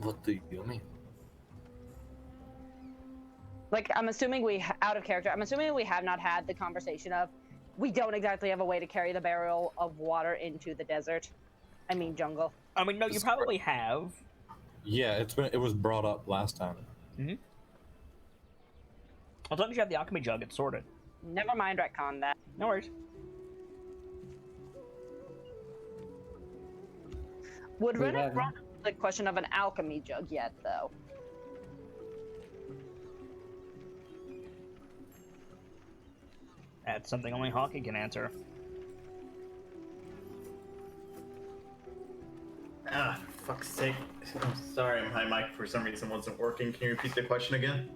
What do you mean? Like, I'm assuming out of character, I'm assuming we have not had the conversation of, we don't exactly have a way to carry the barrel of water into the desert. I mean, jungle. I mean, no, you probably have. Yeah, it was brought up last time. Mm-hmm. As long as you have the alchemy jug, it's sorted. Never mind retcon that. No worries. Would We Ren have haven't. brought up the question of an alchemy jug yet, though? That's something only Hockey can answer. Ah, fuck's sake. I'm sorry, my mic for some reason wasn't working. Can you repeat the question again?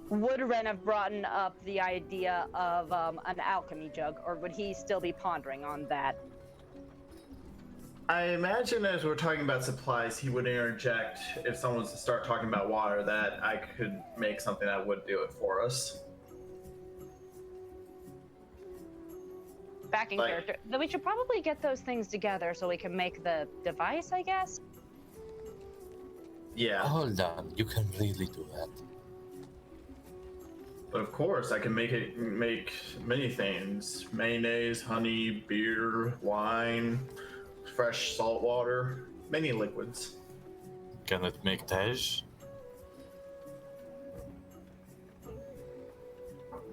Would Ren have brought up the idea of an alchemy jug, or would he still be pondering on that? I imagine as we're talking about supplies, he would interject if someone was to start talking about water that I could make something that would do it for us. Back in character. Then we should probably get those things together so we can make the device, I guess? Yeah, Hold on, you can really do that. but of course I can make many things: mayonnaise, honey, beer, wine, fresh salt water, many liquids. Can it make Tej?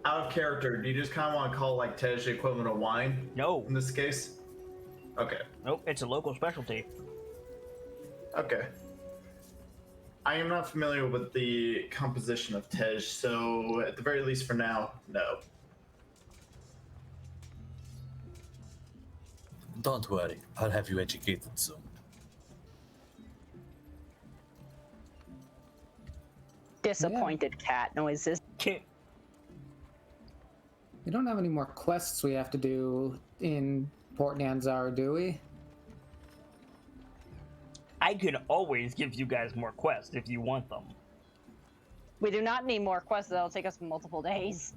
Out of character, do you just kind of want to call like Tej the equivalent of wine No. in this case? Okay. Nope, it's a local specialty. Okay. I am not familiar with the composition of Tej, so at the very least for now, no. Don't worry, I'll have you educated soon. Disappointed cat noises. We don't have any more quests we have to do in Port Nanzar, do we? I can always give you guys more quests if you want them. We do not need more quests. That'll take us multiple days.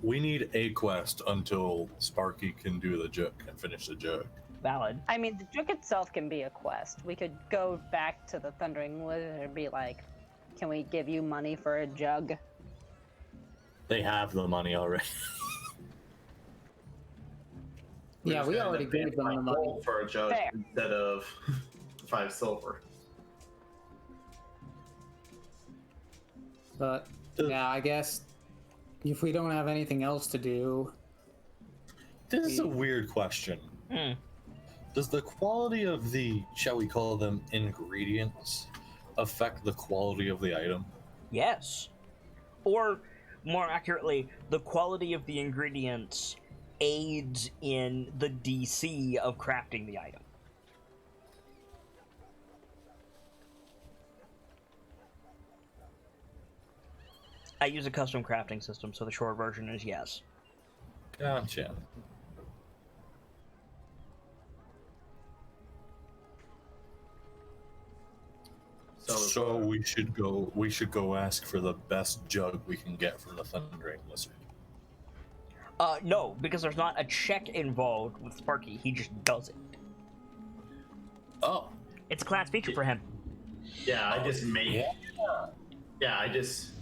We need a quest until Sparky can do the jug and finish the jug. Valid. I mean, the jug itself can be a quest. We could go back to the Thundering Lizard and be like, can we give you money for a jug? They have the money already. We're Yeah, just we gonna already end up paying gave them the 5 money. gold for a jug Fair. instead of 5 silver. But yeah, I guess if we don't have anything else to do, This is a weird question. Hmm. Does the quality of the, shall we call them, ingredients affect the quality of the item? Yes. Or, more accurately, the quality of the ingredients aids in the DC of crafting the item. I use a custom crafting system, so the short version is yes. Gotcha. So we should go ask for the best jug we can get from the Thundering Lizard. No, because there's not a check involved with Sparky. He just does it. Oh. It's a class feature for him. Yeah, I just make. Yeah, I just.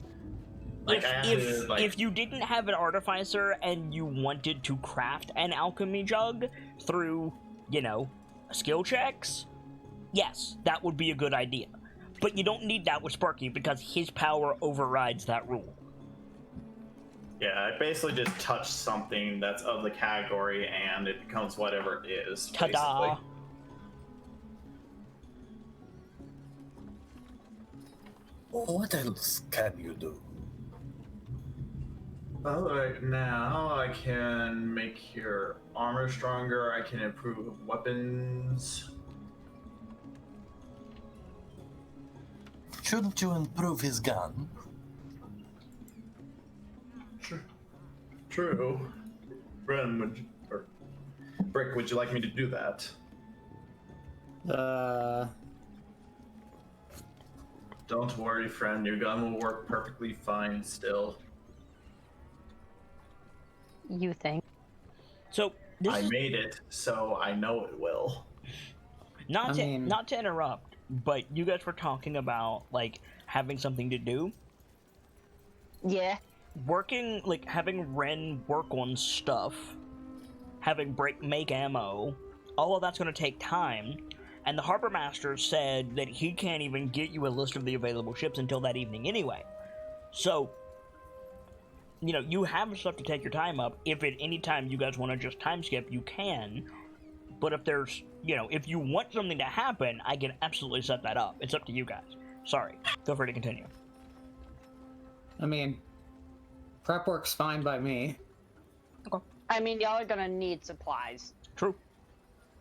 Like, I have If to, like, if you didn't have an artificer and you wanted to craft an alchemy jug through, skill checks, yes, that would be a good idea. But you don't need that with Sparky because his power overrides that rule. Yeah, I basically just touch something that's of the category and it becomes whatever it is. Ta-da! Basically. What else can you do? Well, right now I can make your armor stronger. I can improve weapons. Shouldn't you improve his gun? True. Bren, or Brick, would you like me to do that? Don't worry, friend. Your gun will work perfectly fine still. You think? So this I is made it, so I know it will. not I to interrupt, but you guys were talking about having something to do. Yeah. Working, having Ren work on stuff, having Brick make ammo, all of that's going to take time. And the harbor master said that he can't even get you a list of the available ships until that evening anyway. So, you have stuff to take your time up. If at any time you guys want to just time skip, you can. But if there's, if you want something to happen, I can absolutely set that up. It's up to you guys. Sorry. Feel free to continue. I mean, prep works fine by me. I mean, y'all are gonna need supplies. True.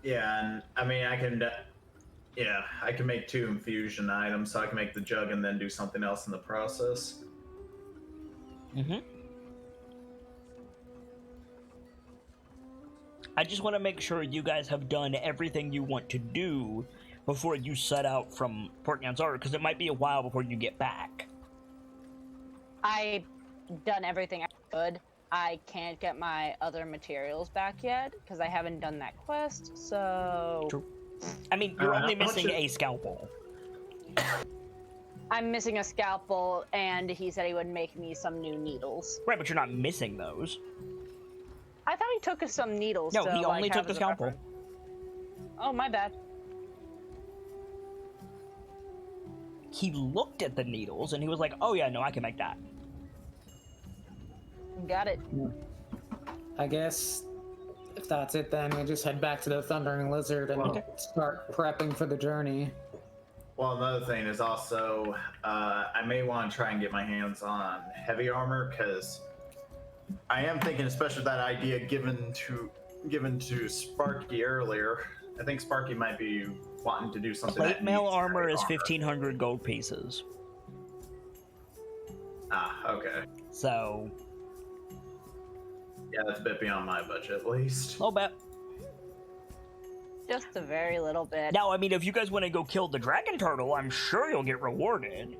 Yeah, and I mean, I can make 2 infusion items, so I can make the jug and then do something else in the process. Mm-hmm. I just want to make sure you guys have done everything you want to do before you set out from Port Nyanzar, because it might be a while before you get back. I've done everything I could. I can't get my other materials back yet because I haven't done that quest, so... True. I mean, you're only how much missing is- a scalpel. I'm missing a scalpel, and he said he would make me some new needles. Right, but you're not missing those. I thought he took us some needles. No, to, he only have took the as a scalpel. reference. Oh, my bad. He looked at the needles and he was like, oh yeah, no, I can make that. Got it. I guess if that's it, then we just head back to the Thundering Lizard and start prepping for the journey. Well, another thing is also, I may want to try and get my hands on heavy armor, because I am thinking, especially that idea given to Sparky earlier. I think Sparky might be wanting to do something. Plate that mail needs armor heavy is 1,500 gold pieces. Ah, okay. So, Yeah, that's a bit beyond my budget, at least. I'll bet. Just a very little bit. Now, I mean, if you guys want to go kill the dragon turtle, I'm sure you'll get rewarded.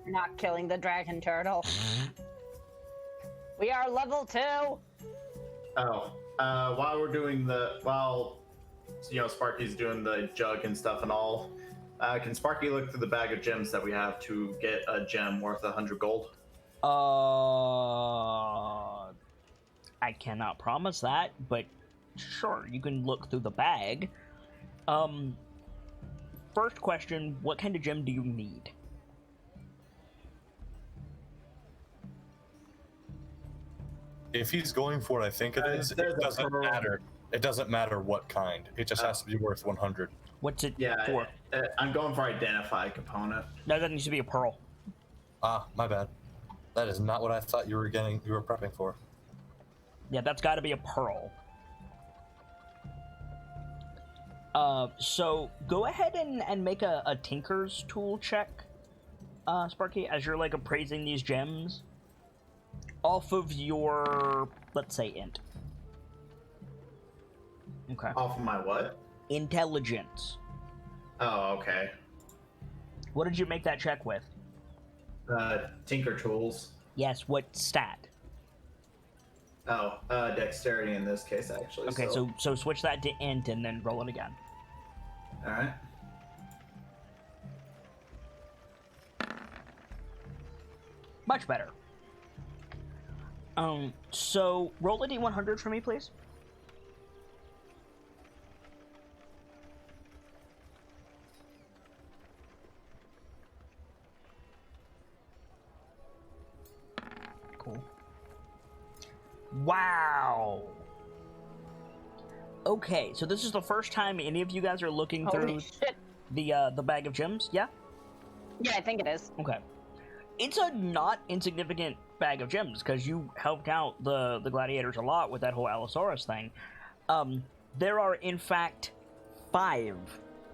Not killing the dragon turtle. We are level 2. Oh, while Sparky's doing the jug and stuff and all, can Sparky look through the bag of gems that we have to get a gem worth 100 gold? I cannot promise that, but sure, you can look through the bag. First question, what kind of gem do you need? If he's going for what I think it is, it doesn't matter. It doesn't matter what kind. It just has to be worth 100. What's it Yeah, for? I'm going for identify component. No, that needs to be a pearl. Ah, my bad. That is not what I thought you were prepping for. Yeah, that's got to be a pearl. So go ahead and make a Tinker's Tool check, Sparky, as you're like appraising these gems off of your, let's say, int. Okay. Off of my what? Intelligence. Oh, okay. What did you make that check with? Tinker tools. Yes, what stat? Oh, dexterity in this case, actually. Okay, so switch that to int and then roll it again. All right. Much better. So roll a d100 for me, please. Cool. Wow. Okay, so this is the first time any of you guys are looking Holy through shit. the bag of gems, yeah? Yeah, I think it is. Okay. It's a not insignificant bag of gems, because you helped out the gladiators a lot with that whole Allosaurus thing. There are, in fact, 5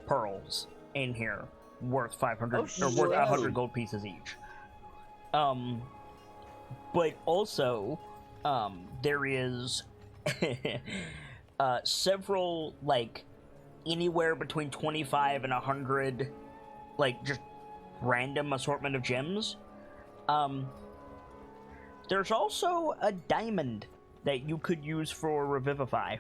pearls in here, worth 500, or worth 100 gold pieces each. But also, there is several, like, anywhere between 25 and 100, like, just random assortment of gems. There's also a diamond that you could use for Revivify.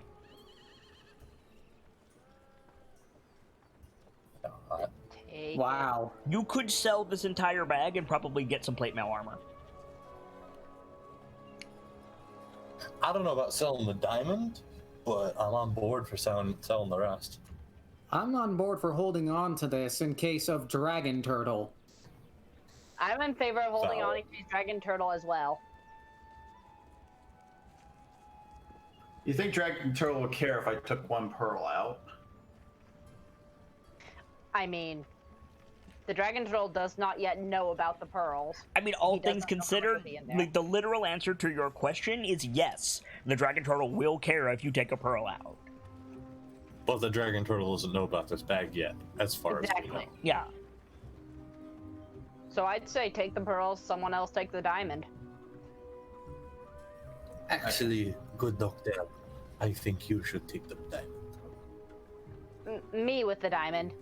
Take Wow. You could sell this entire bag and probably get some plate mail armor. I don't know about selling the diamond, but I'm on board for selling the rest. I'm on board for holding on to this in case of dragon turtle. I'm in favor of holding Valid. on to dragon turtle as well. You think Dragon Turtle would care if I took one pearl out? I mean, the dragon turtle does not yet know about the pearls. I mean, all He does things not know how much considered, will be in there. like, the literal answer to your question is yes. The dragon turtle will care if you take a pearl out. But the dragon turtle doesn't know about this bag yet, as far as we Exactly. know. Yeah. So I'd say take the pearls, someone else take the diamond. Actually, good doctor, I think you should take the diamond. Me with the diamond.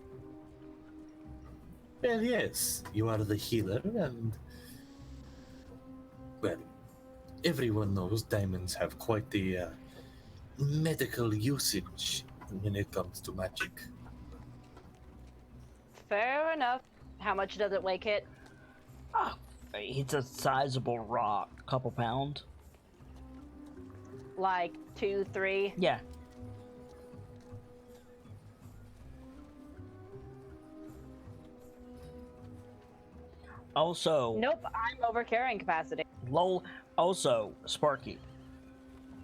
Well, yes, you are the healer, and well, everyone knows diamonds have quite the medical usage when it comes to magic. Fair enough. How much does it weigh, Kit? It's a sizable rock, a couple pounds. Like 2, 3? Yeah. Also, Nope, I'm over carrying capacity. lol. Also, Sparky,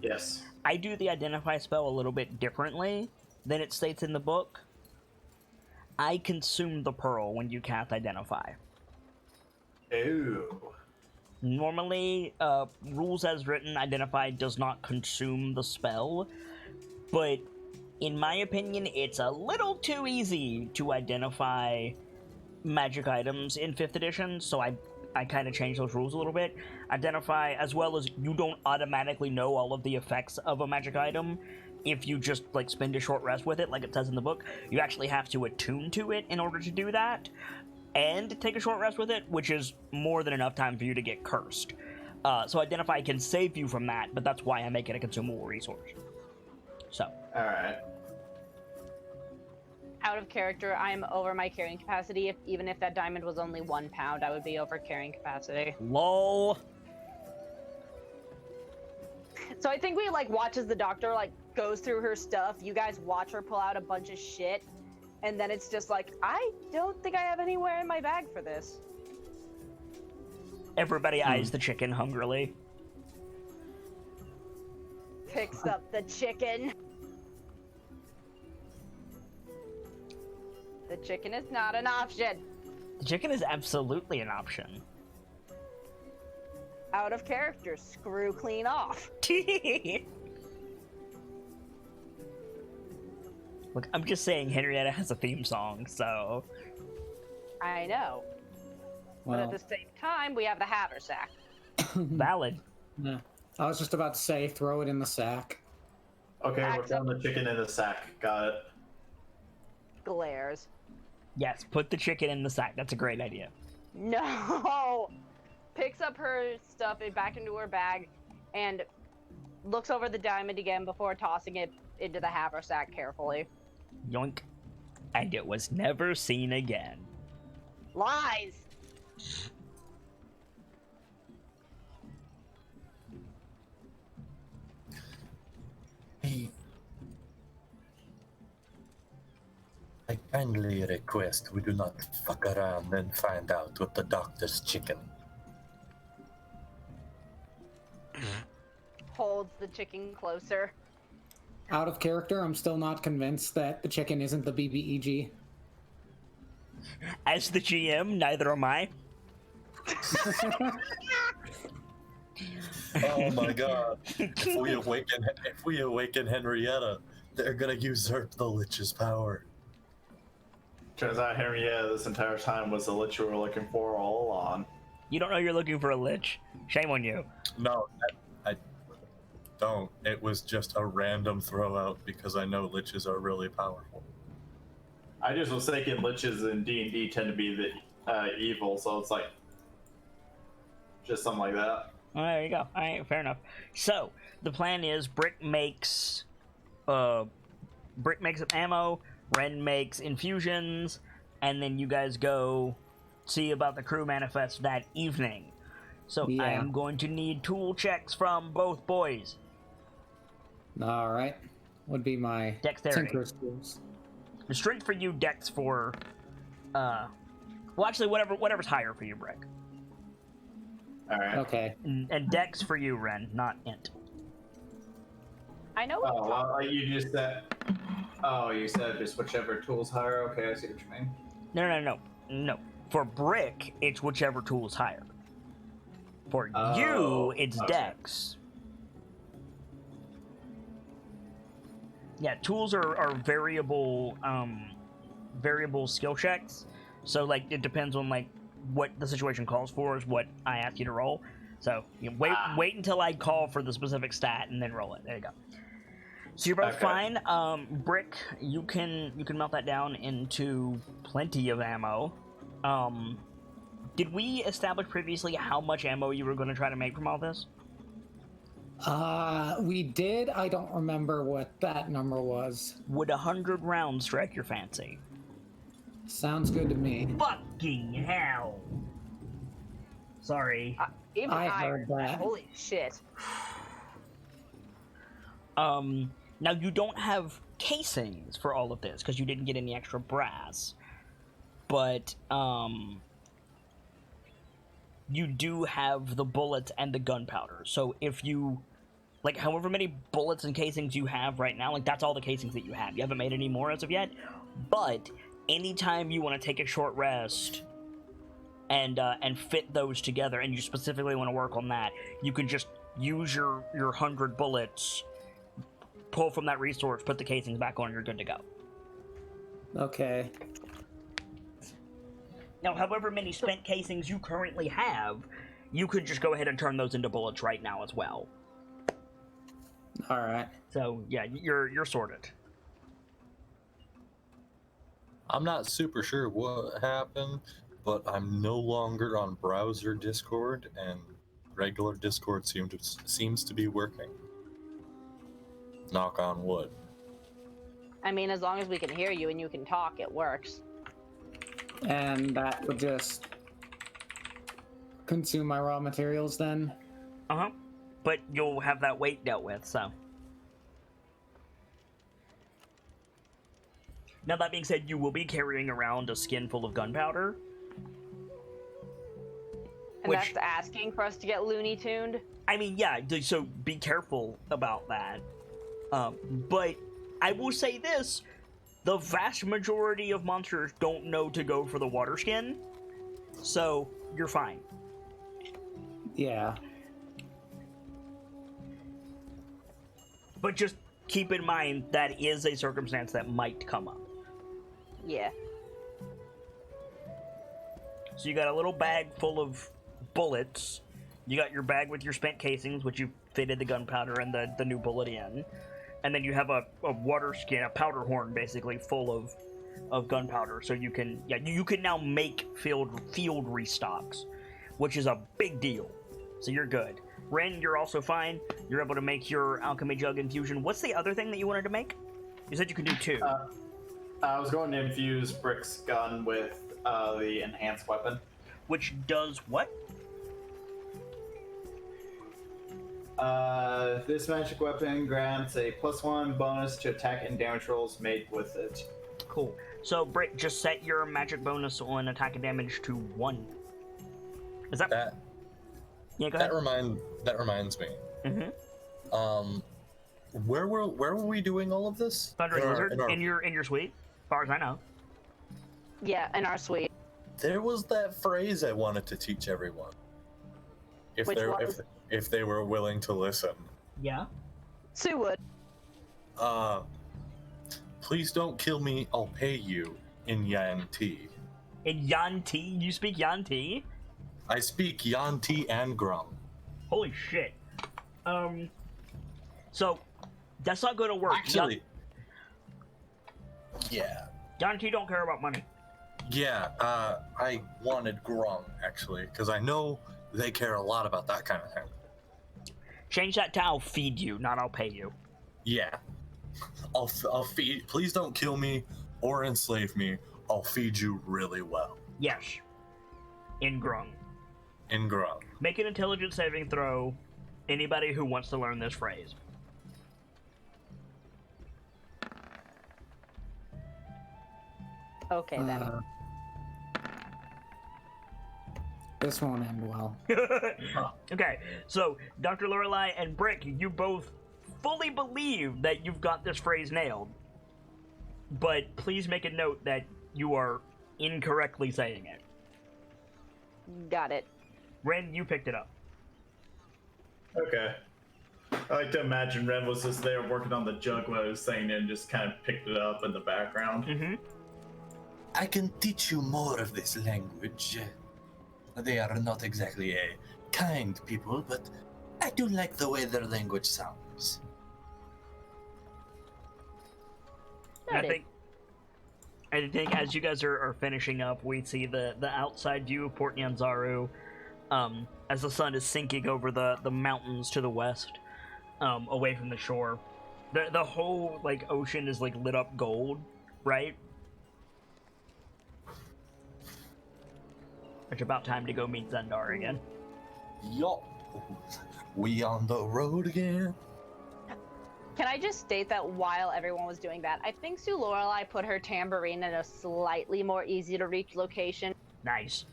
Yes. I do the identify spell a little bit differently than it states in the book. I consume the pearl when you cast identify. Ooh. Normally, rules as written, identify does not consume the spell, but in my opinion, it's a little too easy to identify magic items in 5th edition, so I kind of changed those rules a little bit. Identify, as well as you don't automatically know all of the effects of a magic item, if you just like spend a short rest with it, like it says in the book. You actually have to attune to it in order to do that, and take a short rest with it, which is more than enough time for you to get cursed. So Identify can save you from that, but that's why I make it a consumable resource. So. All right. Out of character, I'm over my carrying capacity. Even if that diamond was only 1 pound, I would be over carrying capacity. LOL. So I think we like watch as the doctor like goes through her stuff. You guys watch her pull out a bunch of shit, and then it's just like, I don't think I have anywhere in my bag for this. Everybody eyes the chicken hungrily. Picks up the chicken. The chicken is not an option. The chicken is absolutely an option. Out of character, screw clean off. Look, I'm just saying Henrietta has a theme song, so... I know. Well, But at the same time, we have the haversack. Valid. yeah. I was just about to say, throw it in the sack. Okay, we're Accept- throwing the chicken in the sack. Got it. Glares. Yes, put the chicken in the sack. That's a great idea. No! Picks up her stuff back into her bag and looks over the diamond again before tossing it into the haversack carefully. Yoink. And it was never seen again. Lies! I kindly request we do not fuck around and find out with the doctor's chicken. Holds the chicken closer. Out of character, I'm still not convinced that the chicken isn't the BBEG. As the GM, neither am I. Oh my god. If we awaken Henrietta, they're gonna usurp the Lich's power. Turns out Henrietta this entire time was the lich you were looking for all along. You don't know you're looking for a lich. Shame on you. No, I don't. It was just a random throw out because I know liches are really powerful. I just was thinking liches in D&D tend to be the evil, so it's like just something like that. Well, there you go. All right, fair enough. So the plan is Brick makes up ammo, Ren makes infusions, and then you guys go see about the crew manifest that evening. So I Yeah. am going to need tool checks from both boys. All right. Would be my Dexterity. tinker skills. The strength for you, dex for, well, actually, whatever's higher for you, Brick. All right. Okay. And dex for you, Ren, not int. I know what Oh, well, you just said. Oh, you said just whichever tool's higher. Okay, I see what you mean. No. For Brick, it's whichever tool's higher. For Oh, you, it's okay. dex. Yeah, tools are variable skill checks. So like it depends on like what the situation calls for is what I ask you to roll. So you know, wait until I call for the specific stat and then roll it. There you go. So you're both Okay. fine. Brick, you can melt that down into plenty of ammo. Did we establish previously how much ammo you were going to try to make from all this? We did. I don't remember what that number was. Would 100 rounds strike your fancy? Sounds good to me. Fucking hell! Sorry. even I higher. heard that. Holy shit. Now you don't have casings for all of this because you didn't get any extra brass, but you do have the bullets and the gunpowder. So if you, like, however many bullets and casings you have right now, like, that's all the casings that you have. You haven't made any more as of yet, but anytime you want to take a short rest and fit those together, and you specifically want to work on that, you can just use your 100 bullets, pull from that resource, put the casings back on, you're good to go. Okay. Now, however many spent casings you currently have, you could just go ahead and turn those into bullets right now as well. All right. So yeah, you're sorted. I'm not super sure what happened, but I'm no longer on browser Discord, and regular Discord seems to be working. Knock on wood. I mean, as long as we can hear you and you can talk, it works. And that would just consume my raw materials then? Uh-huh. But you'll have that weight dealt with, so. Now that being said, you will be carrying around a skin full of gunpowder. And that's asking for us to get Looney Tuned? I mean, yeah, so be careful about that. But I will say this, the vast majority of monsters don't know to go for the water skin, so you're fine. Yeah. But just keep in mind that is a circumstance that might come up. Yeah. So you got a little bag full of bullets. You got your bag with your spent casings, which you fitted the gunpowder and the new bullet in. And then you have a water skin, a powder horn, basically, full of gunpowder. So you can now make field restocks, which is a big deal. So you're good. Ren, you're also fine. You're able to make your alchemy jug infusion. What's the other thing that you wanted to make? You said you could do 2. I was going to infuse Brick's gun with the enhanced weapon. Which does what? This magic weapon grants a +1 bonus to attack and damage rolls made with it. Cool. So, Brick, just set your magic bonus on attack and damage to 1. Is that... Yeah, go ahead. That reminds me. Mm-hmm. Where were we doing all of this? Thundering Lizard, in your suite, as far as I know. Yeah, in our suite. There was that phrase I wanted to teach everyone. If they were willing to listen. Yeah. Sue would. Please don't kill me, I'll pay you in Yanti. In Yanti? You speak Yanti? I speak Yanti and Grum. Holy shit. So, that's not gonna work. Actually, yeah. Yanti don't care about money. Yeah, I wanted Grum, actually, because I know they care a lot about that kind of thing. Change that to I'll feed you, not I'll pay you. Yeah. I'll feed... Please don't kill me or enslave me. I'll feed you really well. Yes. In Grung. In Grum. Make an intelligence saving throw, anybody who wants to learn this phrase. Okay, then. This won't end well. Okay, so Dr. Lorelei and Brick, you both fully believe that you've got this phrase nailed, but please make a note that you are incorrectly saying it. Got it. Ren, you picked it up. Okay. I like to imagine Ren was just there working on the jug while I was saying it and just kind of picked it up in the background. Mm-hmm. I can teach you more of this language. They are not exactly a kind people, but I do like the way their language sounds. I think as you guys are finishing up, we see the outside view of Port Nyanzaru, as the sun is sinking over the mountains to the west, away from the shore. The whole ocean is lit up gold, right? It's about time to go meet Zendar again. Yup. We on the road again. Can I just state that while everyone was doing that, I think Sue Lorelei put her tambourine in a slightly more easy to reach location. Nice.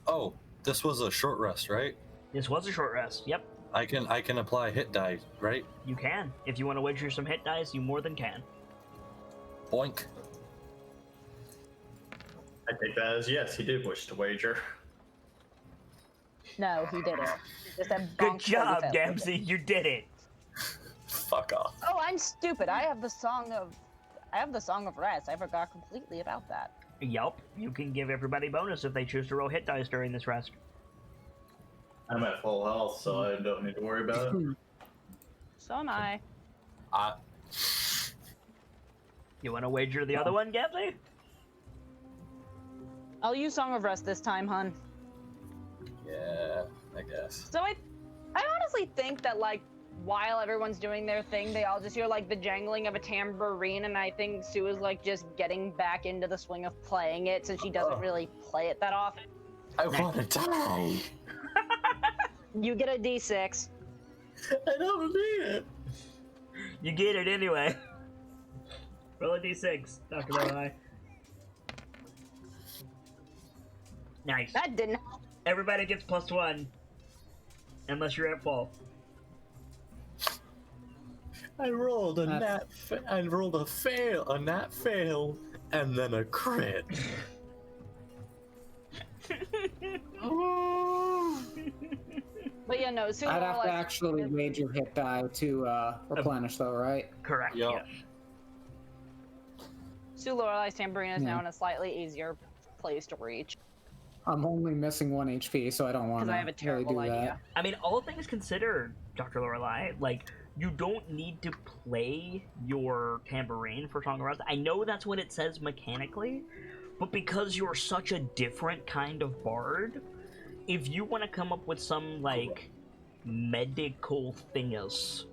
Oh, this was a short rest, right? This was a short rest. Yep. I can apply hit die, right? You can. If you want to wager some hit dice, you more than can. Boink. I take that as yes, he did wish to wager. No, he didn't. He just said Good bonk job, 47. Dempsey. You did it. Fuck off. Oh, I'm stupid. I have the song of rest. I forgot completely about that. Yup. You can give everybody bonus if they choose to roll hit dice during this rest. I'm at full health, so I don't need to worry about it. So am I. You want to wager the other one, Gabby? I'll use Song of Rest this time, hun. Yeah, I guess. So I honestly think that, like, while everyone's doing their thing, they all just hear, like, the jangling of a tambourine, and I think Sue is, like, just getting back into the swing of playing it, since she doesn't really play it that often. I want to die. You get a D6. I don't need it. You get it anyway. Roll a d6, Dr. Lorelai. Nice. That didn't help. Everybody gets +1. Unless you're at full. I rolled a nat. I rolled a nat fail, and then a crit. But yeah, no, Sue I'd have to Lorelai- actually wager hit die to replenish, though, right? Correct, Yep. yes. Sue Lorelai's tambourine is Yeah. now in a slightly easier place to reach. I'm only missing 1 HP, so I don't want Because to I have a really terrible do idea. that. I mean, all things considered, Dr. Lorelai, like, you don't need to play your tambourine for Song of Rest. I know that's what it says mechanically, but because you're such a different kind of bard, if you want to come up with some, like, medical thingus,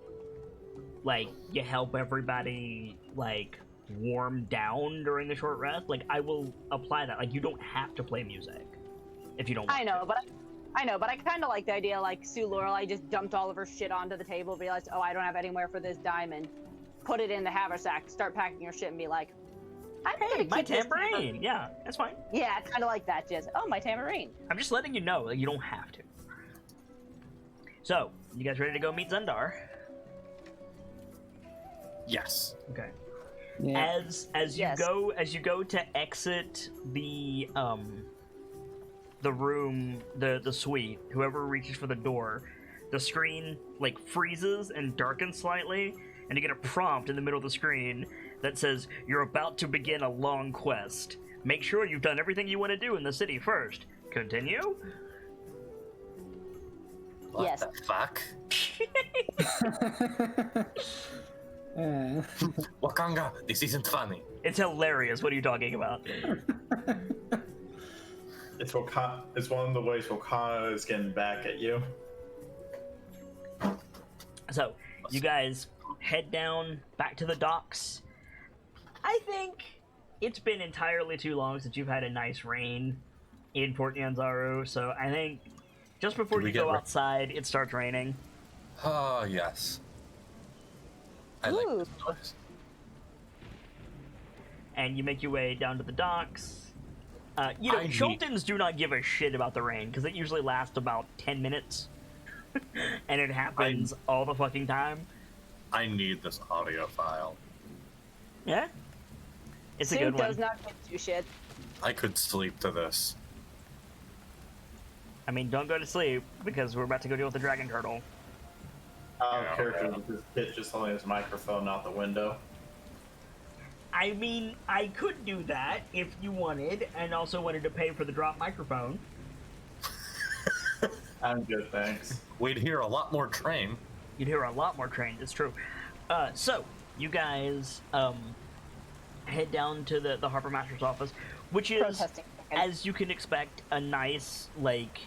like, you help everybody, like, warm down during the short rest, like, I will apply that. Like, you don't have to play music if you don't want I know, to. but I kind of like the idea, like, Sue Lorelai just dumped all of her shit onto the table, realized, oh, I don't have anywhere for this diamond, put it in the haversack, start packing her shit, and be like, I'm gonna Hey, my keep this tambourine! Yeah, that's fine. Yeah, kind of like that, just, oh, my tambourine. I'm just letting you know, like, you don't have to. So, you guys ready to go meet Zundar? Yes. Okay. Yeah. As Yes. you go to exit the room, the suite, whoever reaches for the door, the screen like freezes and darkens slightly, and you get a prompt in the middle of the screen that says you're about to begin a long quest. Make sure you've done everything you want to do in the city first. Continue. What Yes. the fuck? Wakanga, this isn't funny. It's hilarious. What are you talking about? It's one of the ways Wakana is getting back at you. So, you guys head down back to the docks. I think it's been entirely too long since you've had a nice rain in Port Nyanzaru, so I think just before Did we you get go ra- outside, it starts raining. Oh, yes. I Ooh. like this place. And you make your way down to the docks. You know, I need- Schultons do not give a shit about the rain, because it usually lasts about 10 minutes. And it happens all the fucking time. I need this audio file. Yeah? It's a Sue good one. does not give two shit. I could sleep to this. I mean, don't go to sleep, because we're about to go deal with the dragon turtle. Our Yeah, character okay. with this bitch just holding his microphone out the window. I mean, I could do that if you wanted, and also wanted to pay for the drop microphone. I'm good, thanks. We'd hear a lot more train. You'd hear a lot more trains, it's true. So, you guys head down to the Harbor Master's office, which is, Protesting. as you can expect, a nice, like,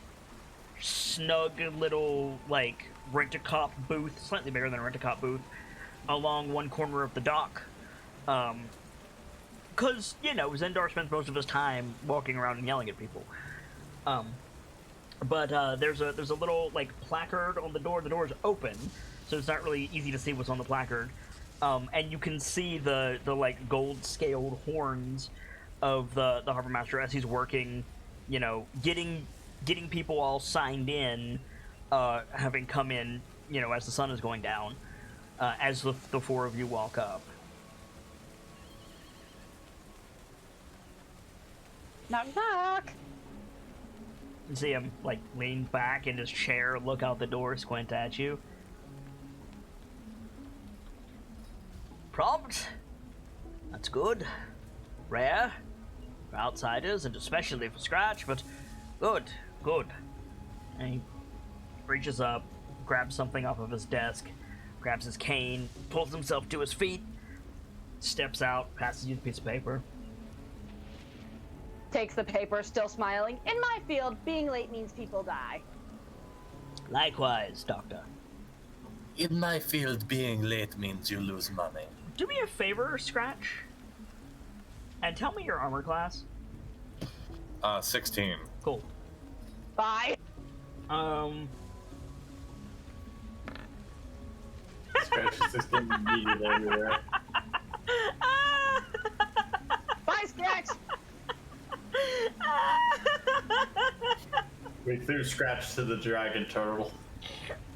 snug little, like, rent-a-cop booth, slightly bigger than a rent-a-cop booth, along one corner of the dock. Because, you know, Zendar spends most of his time walking around and yelling at people. But there's a little, like, placard on the door. The door is open, so it's not really easy to see what's on the placard. And you can see the like, gold-scaled horns of the Harbor Master as he's working, you know, getting people all signed in, having come in, you know, as the sun is going down, as the four of you walk up. Knock, knock. You see him, like, lean back in his chair, look out the door, squint at you. Prompt? That's good. Rare. For outsiders, and especially for Scratch, but good, good. And he reaches up, grabs something off of his desk, grabs his cane, pulls himself to his feet, steps out, passes you the piece of paper. Takes the paper, still smiling. In my field, being late means people die. Likewise, Doctor. In my field, being late means you lose money. Do me a favor, Scratch, and tell me your armor class. 16. Cool. Bye. Scratch is just getting yeeted everywhere. Bye, Scratch. We threw Scratch to the dragon turtle.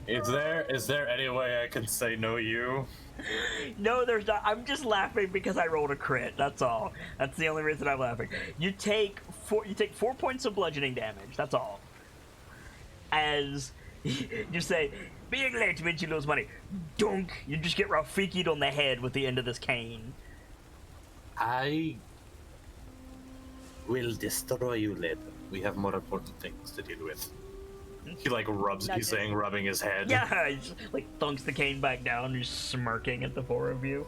Is there any way I can say no you? No, there's not. I'm just laughing because I rolled a crit. That's all. That's the only reason I'm laughing. You take 4 points of bludgeoning damage. That's all. As you say, being late means you lose money. Dunk! You just get Rafiki'd on the head with the end of this cane. I will destroy you later. We have more important things to deal with. He like rubs. Nudges. He's saying rubbing his head. Yeah, he just, like thunks the cane back down, just smirking at the four of you.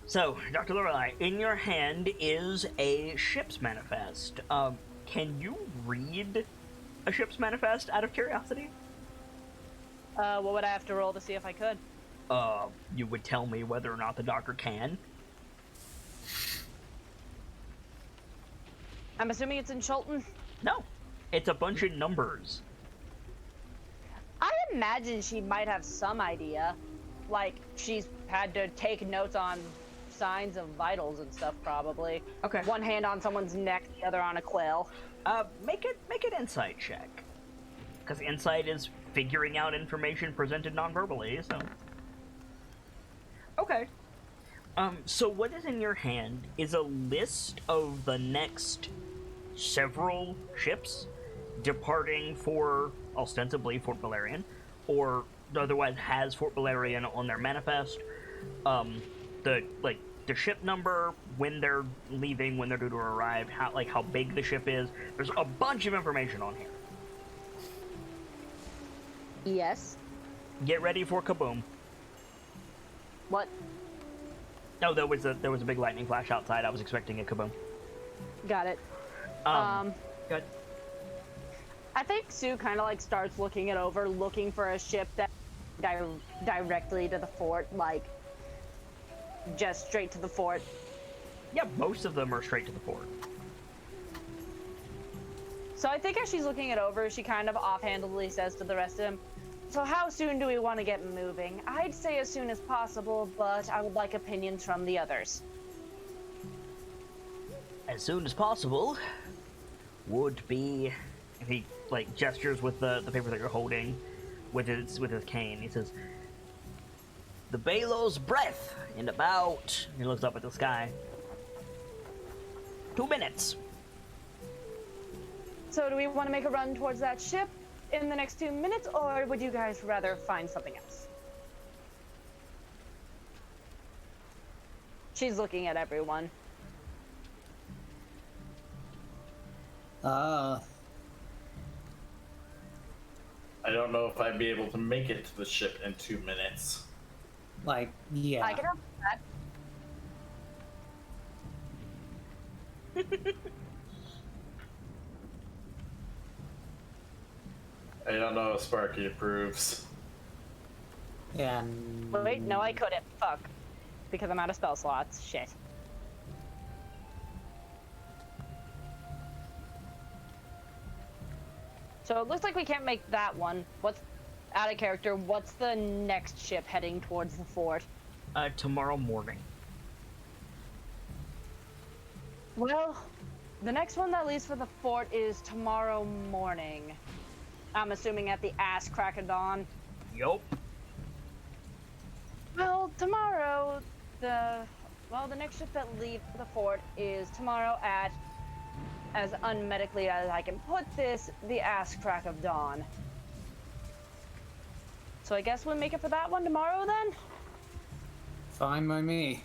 So, Dr. Lorelei, in your hand is a ship's manifest. Can you read a ship's manifest out of curiosity? What would I have to roll to see if I could? You would tell me whether or not the doctor can. I'm assuming it's in Chulton. No. It's a bunch of numbers. I imagine she might have some idea. Like, she's had to take notes on signs of vitals and stuff, probably. Okay. One hand on someone's neck, the other on a quill. Make an insight check. Because insight is figuring out information presented non-verbally, so... Okay. So what is in your hand is a list of the next several ships departing for, ostensibly, Fort Valerian, or otherwise has Fort Valerian on their manifest. The ship number, when they're leaving, when they're due to arrive, how big the ship is. There's a bunch of information on here. Yes. Get ready for kaboom. What? No, there was a big lightning flash outside. I was expecting a kaboom. Got it. Good. I think Sue kind of like starts looking it over, looking for a ship that directly to the fort, like just straight to the fort. Yeah, most of them are straight to the fort. So I think as she's looking it over, she kind of offhandedly says to the rest of them, "So how soon do we want to get moving? I'd say as soon as possible, but I would like opinions from the others." As soon as possible would be, if he like gestures with the paper that you're holding with his cane. He says, "The Balos' breath in about," he looks up at the sky, 2 minutes. So do we want to make a run towards that ship in the next 2 minutes, or would you guys rather find something else? She's looking at everyone. I don't know if I'd be able to make it to the ship in 2 minutes. Like, yeah. I can help with that. I don't know if Sparky approves. And Wait, no, I couldn't. Fuck. Because I'm out of spell slots. Shit. So it looks like we can't make that one. What's out of character? What's the next ship heading towards the fort? Tomorrow morning. Well, the next one that leaves for the fort is tomorrow morning. I'm assuming at the ass crack of dawn. Yup. Well, tomorrow, the next ship that leaves the fort is tomorrow at, as unmedically as I can put this, the ass crack of dawn. So I guess we'll make it for that one tomorrow then? fine by me.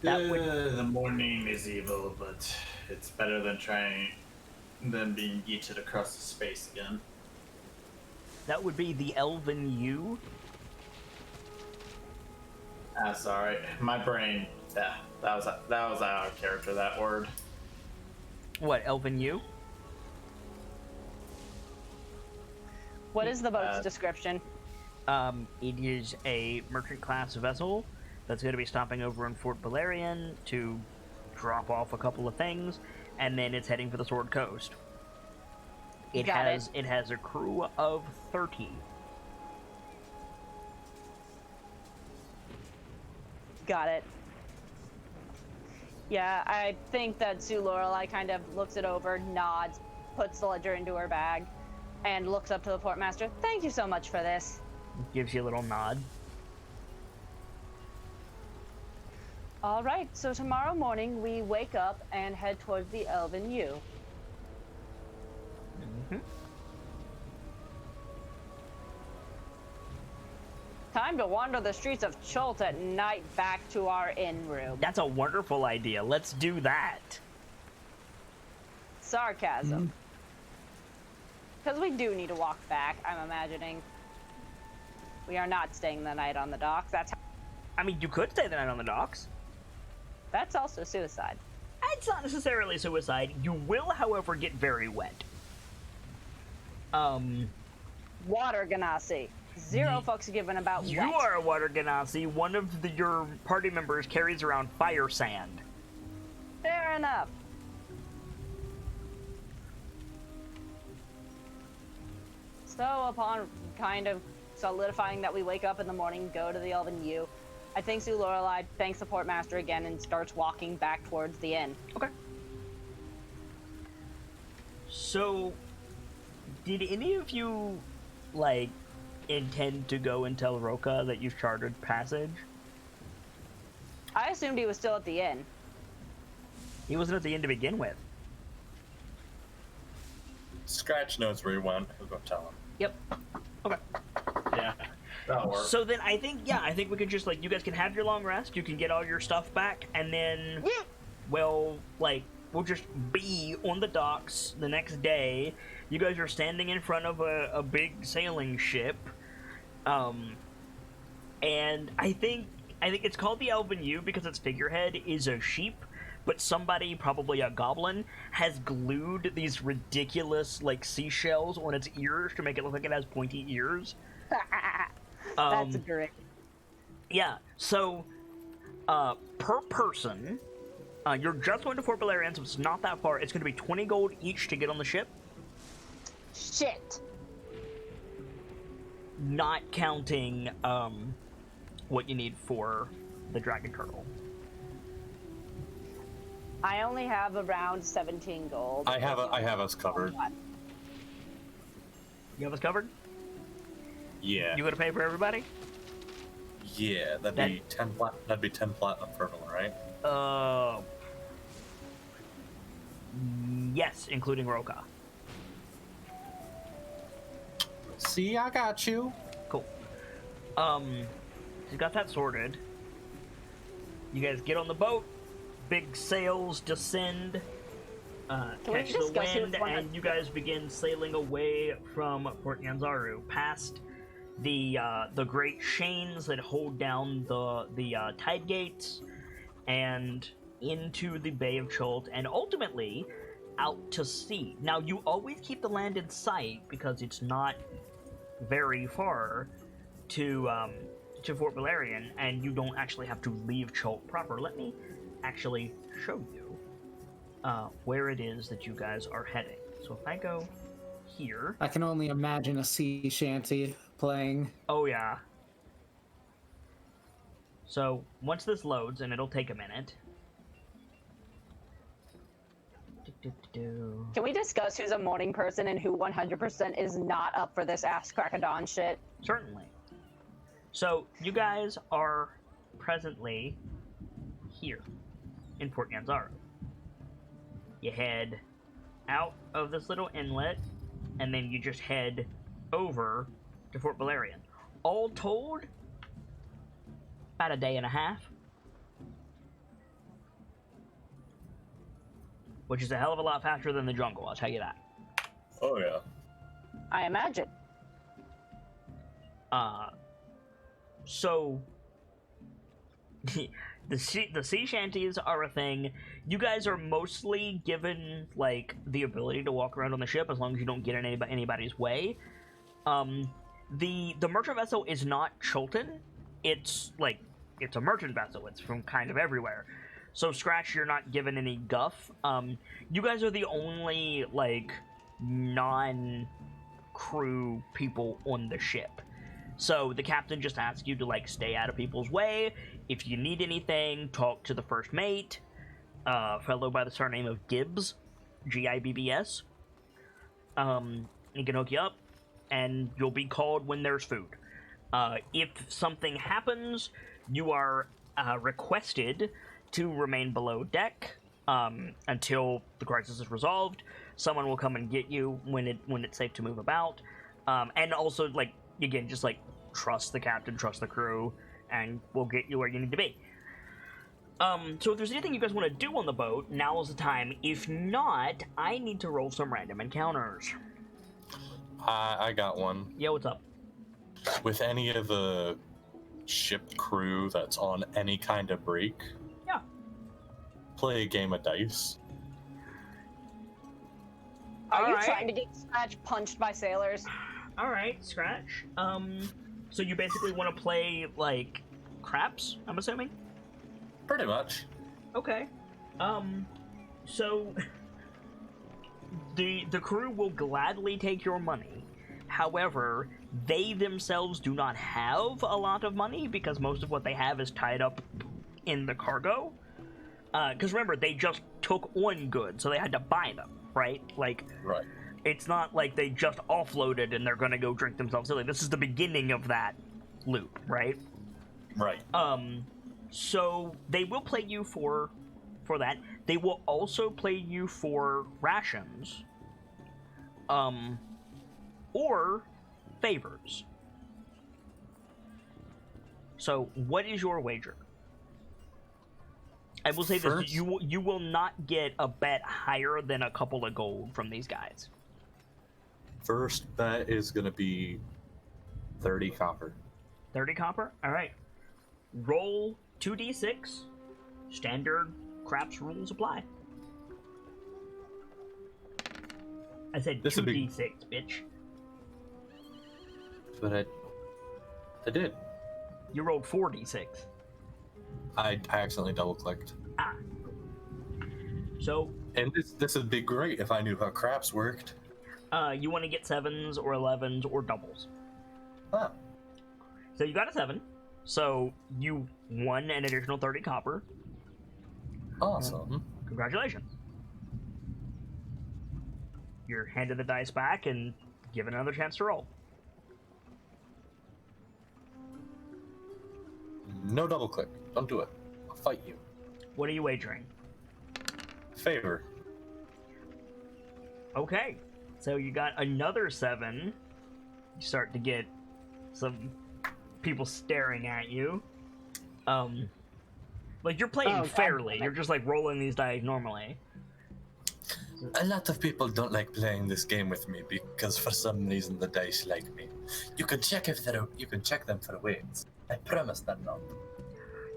That would- The morning is is evil, but it's better than being yeeted across the space again. That would be the Elven U. That's alright. My brain, that was out of character, that word. What, Elven U? What is the boat's description? It is a merchant class vessel that's going to be stopping over in Fort Valerian to drop off a couple of things, and then it's heading for the Sword Coast. It has a crew of 30. Got it. Yeah, I think that Sue Lorelei kind of looks it over, nods, puts the ledger into her bag, and looks up to the portmaster. Thank you so much for this. Gives you a little nod. All right, so tomorrow morning we wake up and head towards the Elven U. Mm-hmm. Time to wander the streets of Cholt at night back to our inn room. That's a wonderful idea. Let's do that. Sarcasm. Because we do need to walk back, I'm imagining. We are not staying the night on the docks. I mean, you could stay the night on the docks. That's also suicide. It's not necessarily suicide. You will, however, get very wet. Water Ganassi. Zero fucks given about You wet. are a water ganassi. One of your party members carries around fire sand. Fair enough. So upon kind of solidifying that we wake up in the morning, go to the Elven U, I think Sue Lorelei thanks the portmaster again and starts walking back towards the inn. Okay. So, did any of you, like, intend to go and tell Roka that you've chartered passage? I assumed he was still at the inn. He wasn't at the inn to begin with. Scratch knows where he went. I'll go tell him. Yep. Okay. Yeah, that'll work. So then I think we could just, like, you guys can have your long rest, you can get all your stuff back, and then, we'll just be on the docks the next day. You guys are standing in front of a big sailing ship. And I think it's called the Elven U because its figurehead is a sheep, but somebody, probably a goblin, has glued these ridiculous, like, seashells on its ears to make it look like it has pointy ears. That's great. Yeah, so, per person, you're just going to Fort Valerian, so it's not that far. It's going to be 20 gold each to get on the ship. Shit. Not counting, what you need for the dragon turtle. I only have around 17 gold. I have us covered. You have us covered? Yeah. You gonna pay for everybody? Yeah, that'd be 10 platinum for everyone, right? Yes, including Roka. See, I got you. Cool. You got that sorted. You guys get on the boat. Big sails descend, catch the wind, and you guys begin sailing away from Port Yanzaru, past the great chains that hold down the tide gates, and into the Bay of Cholt, and ultimately out to sea. Now, you always keep the land in sight because it's not very far to Fort Valerian, and you don't actually have to leave Cholt proper. Let me actually show you where it is that you guys are heading. So if I go here... I can only imagine a sea shanty playing. Oh, yeah. So, once this loads, and it'll take a minute... Can we discuss who's a morning person and who 100% is not up for this ass crack of dawn shit? Certainly. So, you guys are presently here in Port Yanzaru. You head out of this little inlet, and then you just head over to Fort Valerian. All told, about a day and a half. which is a hell of a lot faster than the jungle, I'll tell you that. Oh yeah. I imagine. So the sea shanties are a thing. You guys are mostly given like the ability to walk around on the ship as long as you don't get in anybody's way. The merchant vessel is not Chilton. It's a merchant vessel. It's from kind of everywhere. So Scratch, you're not given any guff. You guys are the only like non-crew people on the ship. So the captain just asks you to like stay out of people's way. If you need anything, talk to the first mate, fellow by the surname of Gibbs, Gibbs. He can hook you up, and you'll be called when there's food. If something happens, you are requested to remain below deck until the crisis is resolved. Someone will come and get you when it's safe to move about, and also like again, just like trust the captain, trust the crew, and we'll get you where you need to be. So if there's anything you guys want to do on the boat, now is the time. If not, I need to roll some random encounters. I got one. Yeah, what's up? With any of the ship crew that's on any kind of break, Yeah. play a game of dice. Are you Alright. trying to get Scratch punched by sailors? Alright, Scratch. So you basically want to play, like, craps, I'm assuming? Pretty much. Okay. So the crew will gladly take your money. However, they themselves do not have a lot of money because most of what they have is tied up in the cargo. Because remember, they just took on goods, so they had to buy them, right? Like, Right. it's not like they just offloaded and they're gonna go drink themselves silly. This is the beginning of that loop, right? Right. So they will play you for that. They will also play you for rations, or favors. So what is your wager? I will say this: First- you will not get a bet higher than a couple of gold from these guys. First bet is gonna be 30 copper. 30 copper? Alright. Roll 2d6. Standard craps rules apply. I said This would be- 2d6, bitch. But I did. You rolled 4d6. I accidentally double clicked. Ah. So, And this would be great if I knew how craps worked. you want to get 7s or 11s or doubles. Huh. So you got a 7. So you won an additional 30 copper. Awesome. Congratulations. You're handed the dice back and given another chance to roll. No double click. Don't do it. I'll fight you. What are you wagering? Favor. Okay. So you got another 7. You start to get some people staring at you. Like you're playing Oh, fairly. God. You're just like rolling these dice normally. A lot of people don't like playing this game with me because for some reason the dice like me. You can check them for weights. I promise they're not.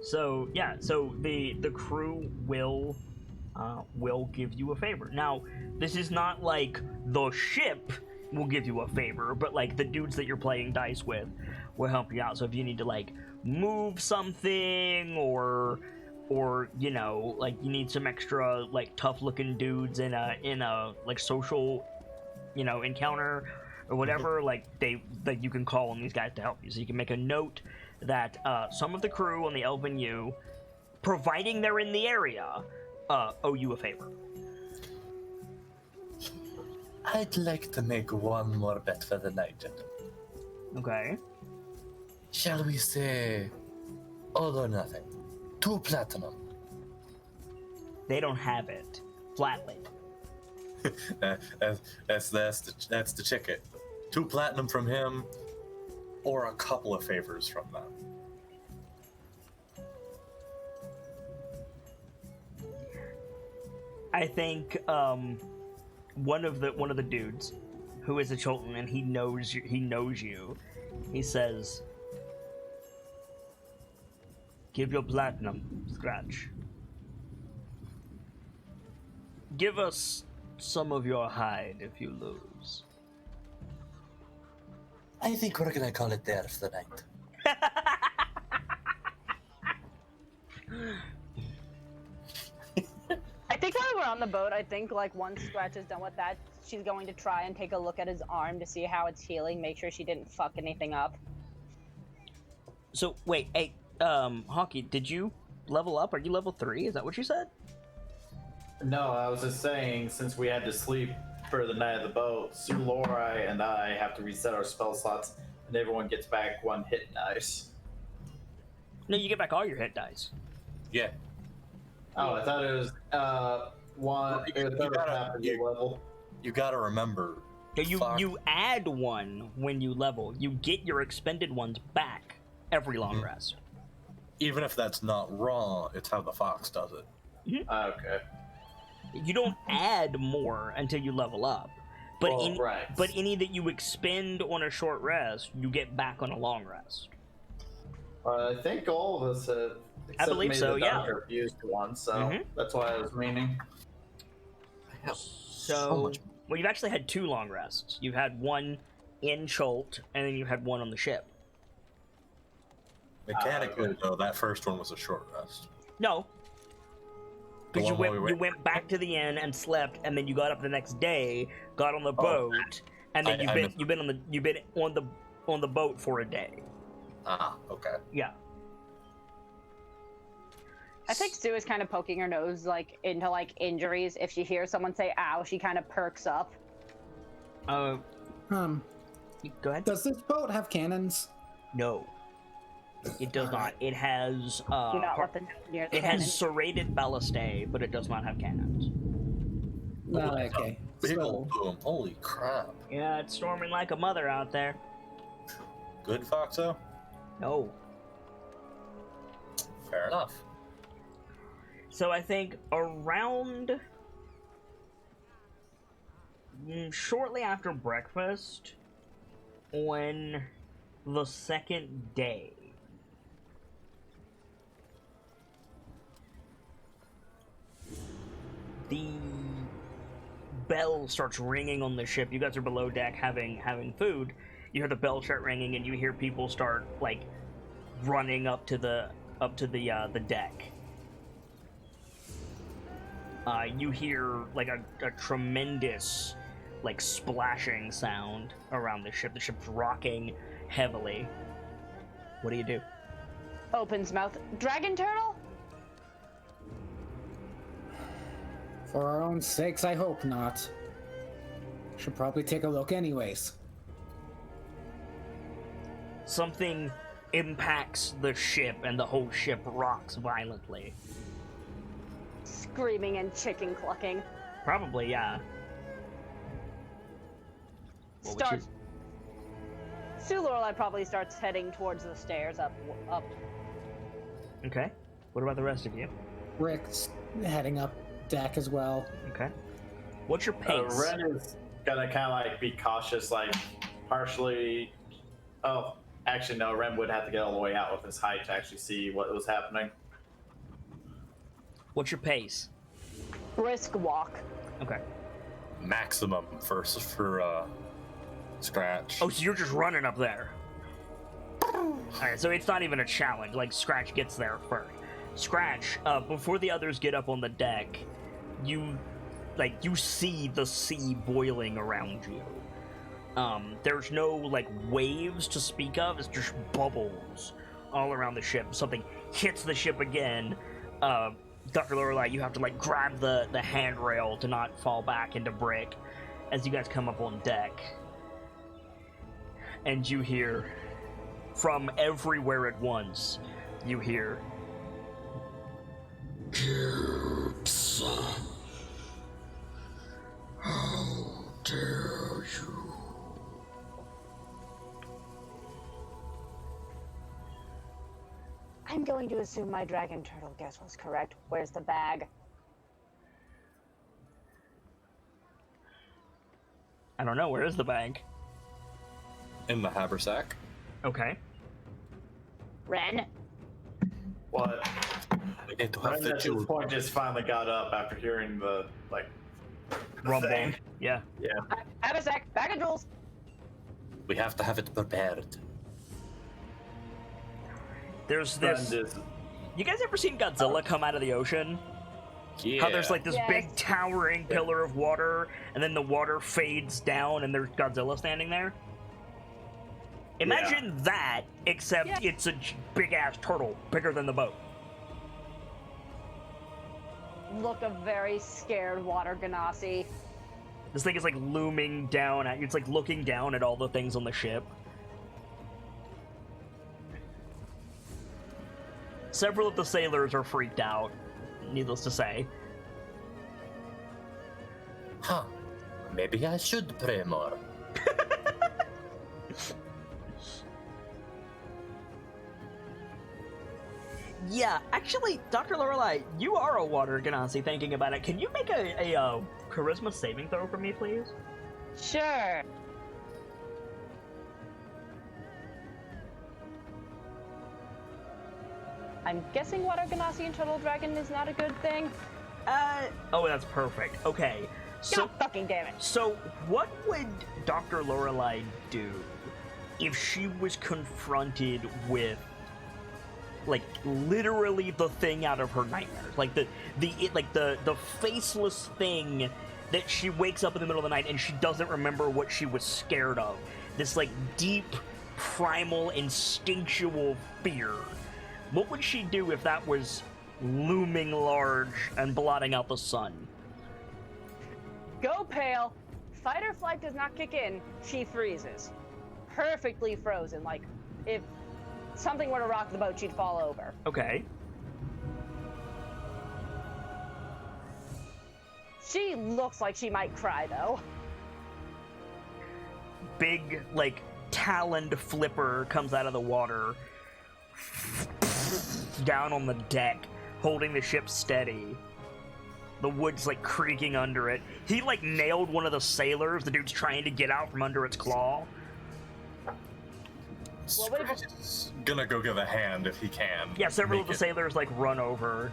So yeah, so the crew will give you a favor. Now, this is not like the ship will give you a favor, but like the dudes that you're playing dice with will help you out. So if you need to like move something or you know, like you need some extra like tough looking dudes in a like social, you know, encounter or whatever, like you can call on these guys to help you. So you can make a note that some of the crew on the Elven U, providing they're in the area, owe you a favor. I'd like to make one more bet for the night, gentlemen. Okay. Shall we say all or nothing? 2 platinum. They don't have it. Flatly. That's the ticket. 2 platinum from him, or a couple of favors from them. I think one of the dudes who is a Cholton and he knows you. He says, "Give your platinum, Scratch. Give us some of your hide if you lose." I think we're gonna call it there for the night. I think while we're on the boat, I think like once Scratch is done with that, she's going to try and take a look at his arm to see how it's healing, make sure she didn't fuck anything up. So wait, hey, Hockey, did you level up? Are you level 3? Is that what you said? No, I was just saying, since we had to sleep for the night of the boat, Sue Lorai and I have to reset our spell slots, and everyone gets back 1 hit dice. No, you get back all your hit dice. Yeah. Oh, I thought it was one. You gotta- Half of your level. You gotta remember. Yeah, you add 1 when you level. You get your expended ones back every long rest. Even if that's not wrong, it's how the fox does it. Okay. You don't add more until you level up. But Well, right. but any that you expend on a short rest, you get back on a long rest. I think all of us have. I believe maybe so, the yeah. doctor used one, so Mhm. that's why I was meaning. I have So, much. well, you've actually had 2 long rests. You've had 1 in Cholt, and then you had 1 on the ship. Mechanically, okay. though, that first one was a short rest. No. Because The one where we you went back to the inn and slept, and then you got up the next day, got on the boat, and then you've been on the boat for a day. Ah, okay. Yeah. I think Sue is kind of poking her nose like into like injuries. If she hears someone say "ow," she kind of perks up. Go ahead. Does this boat have cannons? No. It does not. It has Do not let them near the it cannon. has serrated balustae, but it does not have cannons. No, okay. Big So, old boom. Holy crap. Yeah, it's storming like a mother out there. Good, Foxo? No. Fair enough. So I think around shortly after breakfast on the second day, the bell starts ringing on the ship. You guys are below deck having food. You hear the bell start ringing, and you hear people start like running up to the deck. You hear like a tremendous like splashing sound around the ship. The ship's rocking heavily. What do you do? Opens mouth. Dragon turtle? for our own sakes, I hope not. Should probably take a look anyways. Something impacts the ship and the whole ship rocks violently. Screaming and chicken clucking. Probably, yeah. What would you- Starts. Sue Lorelei probably starts heading towards the stairs up. Okay. What about the rest of you? Rick's heading up deck as well. Okay. What's your pace? Ren is gonna kind of like be cautious, like partially. Oh, actually, no. Ren would have to get all the way out with his height to actually see what was happening. What's your pace? Brisk walk. Okay. Maximum for Scratch. Oh, so you're just running up there. Alright, so it's not even a challenge. Like, Scratch gets there first. Scratch, before the others get up on the deck, you see the sea boiling around you. There's no, like, waves to speak of. It's just bubbles all around the ship. Something hits the ship again. Dr. Lorelei, you have to, like, grab the handrail to not fall back into brick as you guys come up on deck. And you hear, from everywhere at once, you hear, "Gibbs, how dare you?" I'm going to assume my dragon turtle guess was correct. Where's the bag? I don't know. Where is the bag? In the haversack. Okay. Ren. What? We need to Ren have the at this jewel. point just finally got up after hearing the Rumble. thing. Yeah. Yeah. Have a sec. Bag of jewels. We have to have it prepared. There's Ren this. just You guys ever seen Godzilla come out of the ocean? Yeah. How there's like this Yes. big towering pillar of water, and then the water fades down, and there's Godzilla standing there? Imagine that, except Yeah. it's a big ass turtle, bigger than the boat. Look a very scared water Ganassi. This thing is like looming down at you. It's like looking down at all the things on the ship. Several of the sailors are freaked out, needless to say. Huh. Maybe I should pray more. Yeah, actually, Dr. Lorelei, you are a water Ganassi thinking about it. Can you make a charisma saving throw for me, please? Sure. I'm guessing water Ganassi and turtle dragon is not a good thing. Oh, that's perfect. Okay, so God fucking damn it. So, what would Dr. Lorelei do if she was confronted with, like, literally the thing out of her nightmares? Like the faceless thing that she wakes up in the middle of the night and she doesn't remember what she was scared of. This, like, deep, primal, instinctual fear. What would she do if that was looming large and blotting out the sun? Go pale. Fight or flight does not kick in. She freezes. Perfectly frozen. Like, if something were to rock the boat, she'd fall over. Okay. She looks like she might cry, though. Big, like, taloned flipper comes out of the water, down on the deck, holding the ship steady. The wood's, like, creaking under it. He, like, nailed one of the sailors. The dude's trying to get out from under its claw. Scratch is gonna go give a hand if he can. Yeah, several of Make the it. sailors, like, run over.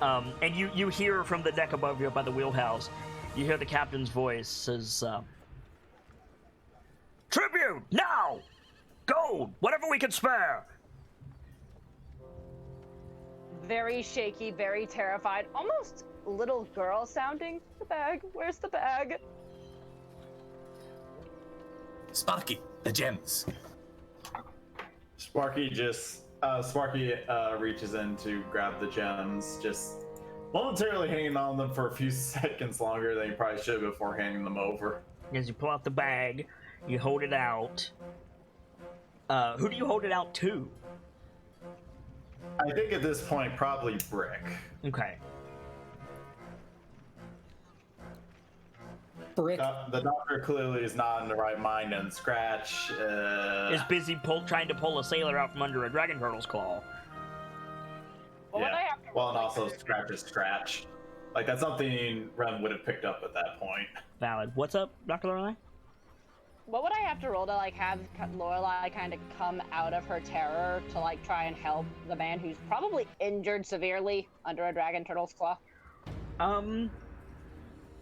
And you hear from the deck above you, up by the wheelhouse, you hear the captain's voice says, "Tribute, now! Gold, whatever we can spare!" Very shaky, very terrified, almost little girl sounding. The bag, where's the bag? Sparky, the gems. Sparky reaches in to grab the gems, just momentarily hanging on them for a few seconds longer than he probably should before handing them over. As you pull out the bag, you hold it out. Who do you hold it out to? I think at this point, probably Brick. Okay. Brick. The doctor clearly is not in the right mind, and Scratch Is busy trying to pull a sailor out from under a dragon turtle's claw. What would I have to Well, and roll? also Scratch is Scratch. Like, that's something Ren would have picked up at that point. Valid. What's up, Dr. Lorelei? What would I have to roll to, like, have Lorelei kind of come out of her terror to, like, try and help the man who's probably injured severely under a dragon turtle's claw?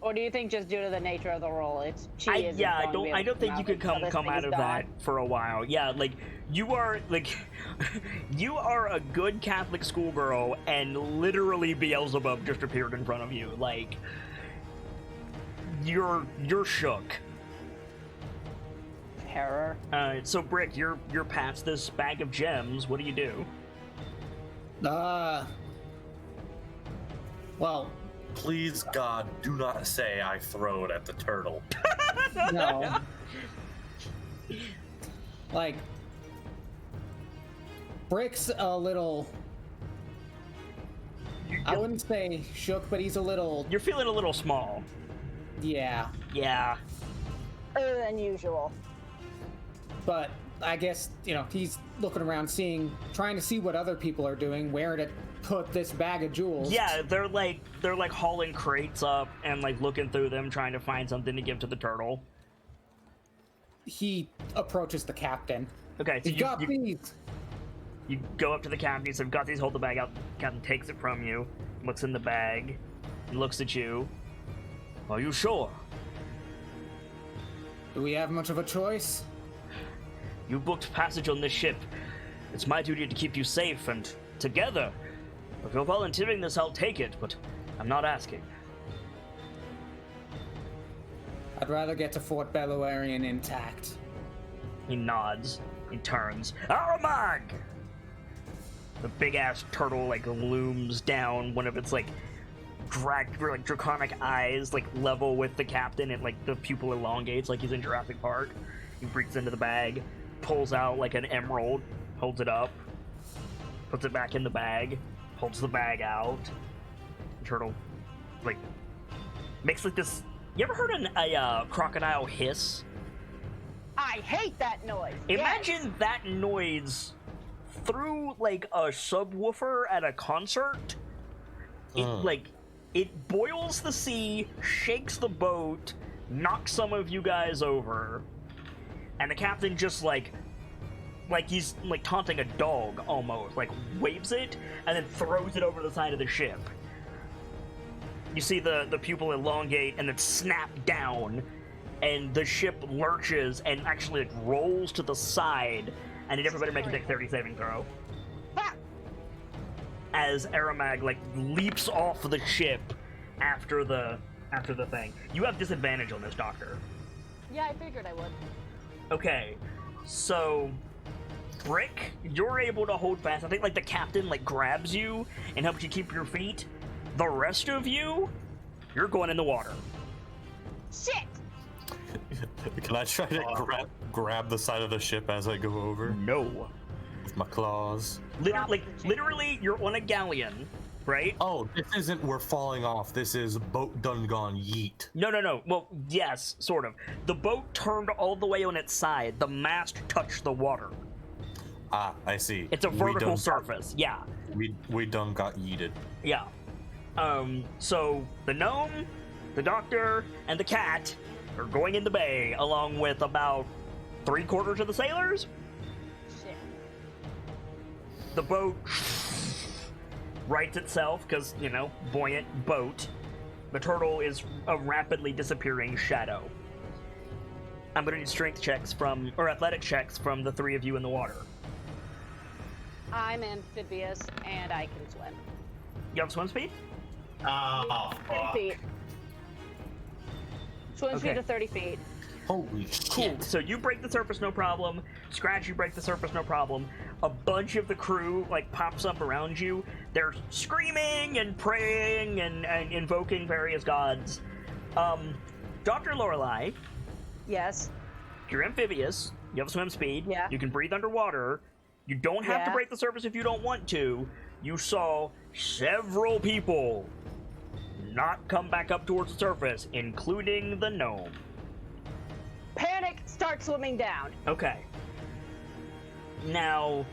Or do you think just due to the nature of the role, I I don't think you could come out of that for a while. Yeah, like you are you are a good Catholic schoolgirl, and literally Beelzebub just appeared in front of you. Like you're shook. Terror. So Brick, you're past this bag of gems. What do you do? Well, Please, God, do not say I throw it at the turtle. no. Like, Brick's a little. I wouldn't say shook, but he's a little. You're feeling a little small. Yeah. Yeah. Other than usual. But I guess, he's looking around trying to see what other people are doing, where to put this bag of jewels. Yeah, they're like hauling crates up and like looking through them, trying to find something to give to the turtle. He approaches the captain. Okay, so these. You go up to the captain, you say, I've got these, hold the bag out. The captain takes it from you, looks in the bag, and looks at you. Are you sure? Do we have much of a choice? You booked passage on this ship. It's my duty to keep you safe and together. If you're volunteering this, I'll take it, but I'm not asking. I'd rather get to Fort Belluarian intact. He nods. He turns. Aramag! The big-ass turtle, like, looms down. One of its, like, draconic eyes, like, level with the captain, and, like, the pupil elongates like he's in Jurassic Park. He breaks into the bag, pulls out, like, an emerald, holds it up, puts it back in the bag, holds the bag out. The turtle, like, makes, like, this... You ever heard a crocodile hiss? I hate that noise. Imagine that noise through like a subwoofer at a concert. It boils the sea, shakes the boat, knocks some of you guys over, and the captain just like he's like taunting a dog almost, like waves it and then throws it over the side of the ship. You see the pupil elongate and then snap down, and the ship lurches and actually like rolls to the side. I need everybody to make a dexterity saving throw. As Aramag like leaps off the ship after the thing. You have disadvantage on this, Doctor. Yeah, I figured I would. Okay, so Brick, you're able to hold fast. I think like the captain like grabs you and helps you keep your feet. The rest of you, you're going in the water. Shit! Can I try to grab the side of the ship as I go over? No. With my claws? Literally, you're on a galleon, right? Oh, this isn't we're falling off. This is boat done gone yeet. No. Well, yes, sort of. The boat turned all the way on its side. The mast touched the water. Ah, I see. It's a vertical surface, yeah. We done got yeeted. Yeah. So the gnome, the doctor, and the cat are going in the bay, along with about 3/4 of the sailors. Shit. The boat rights itself, because, buoyant boat. The turtle is a rapidly disappearing shadow. I'm gonna need strength checks or athletic checks from the three of you in the water. I'm amphibious, and I can swim. You have swim speed? Oh, 30 fuck. feet. Swim speed Okay. to 30 feet. Holy Cool. shit. So you break the surface, no problem. Scratch, you break the surface, no problem. A bunch of the crew pops up around you. They're screaming and praying and invoking various gods. Dr. Lorelei, Yes. you're amphibious. You have swim speed. Yeah. You can breathe underwater. You don't have to Yeah. break the surface if you don't want to. You saw several people not come back up towards the surface, including the gnome. Panic, start swimming down. Okay. Now,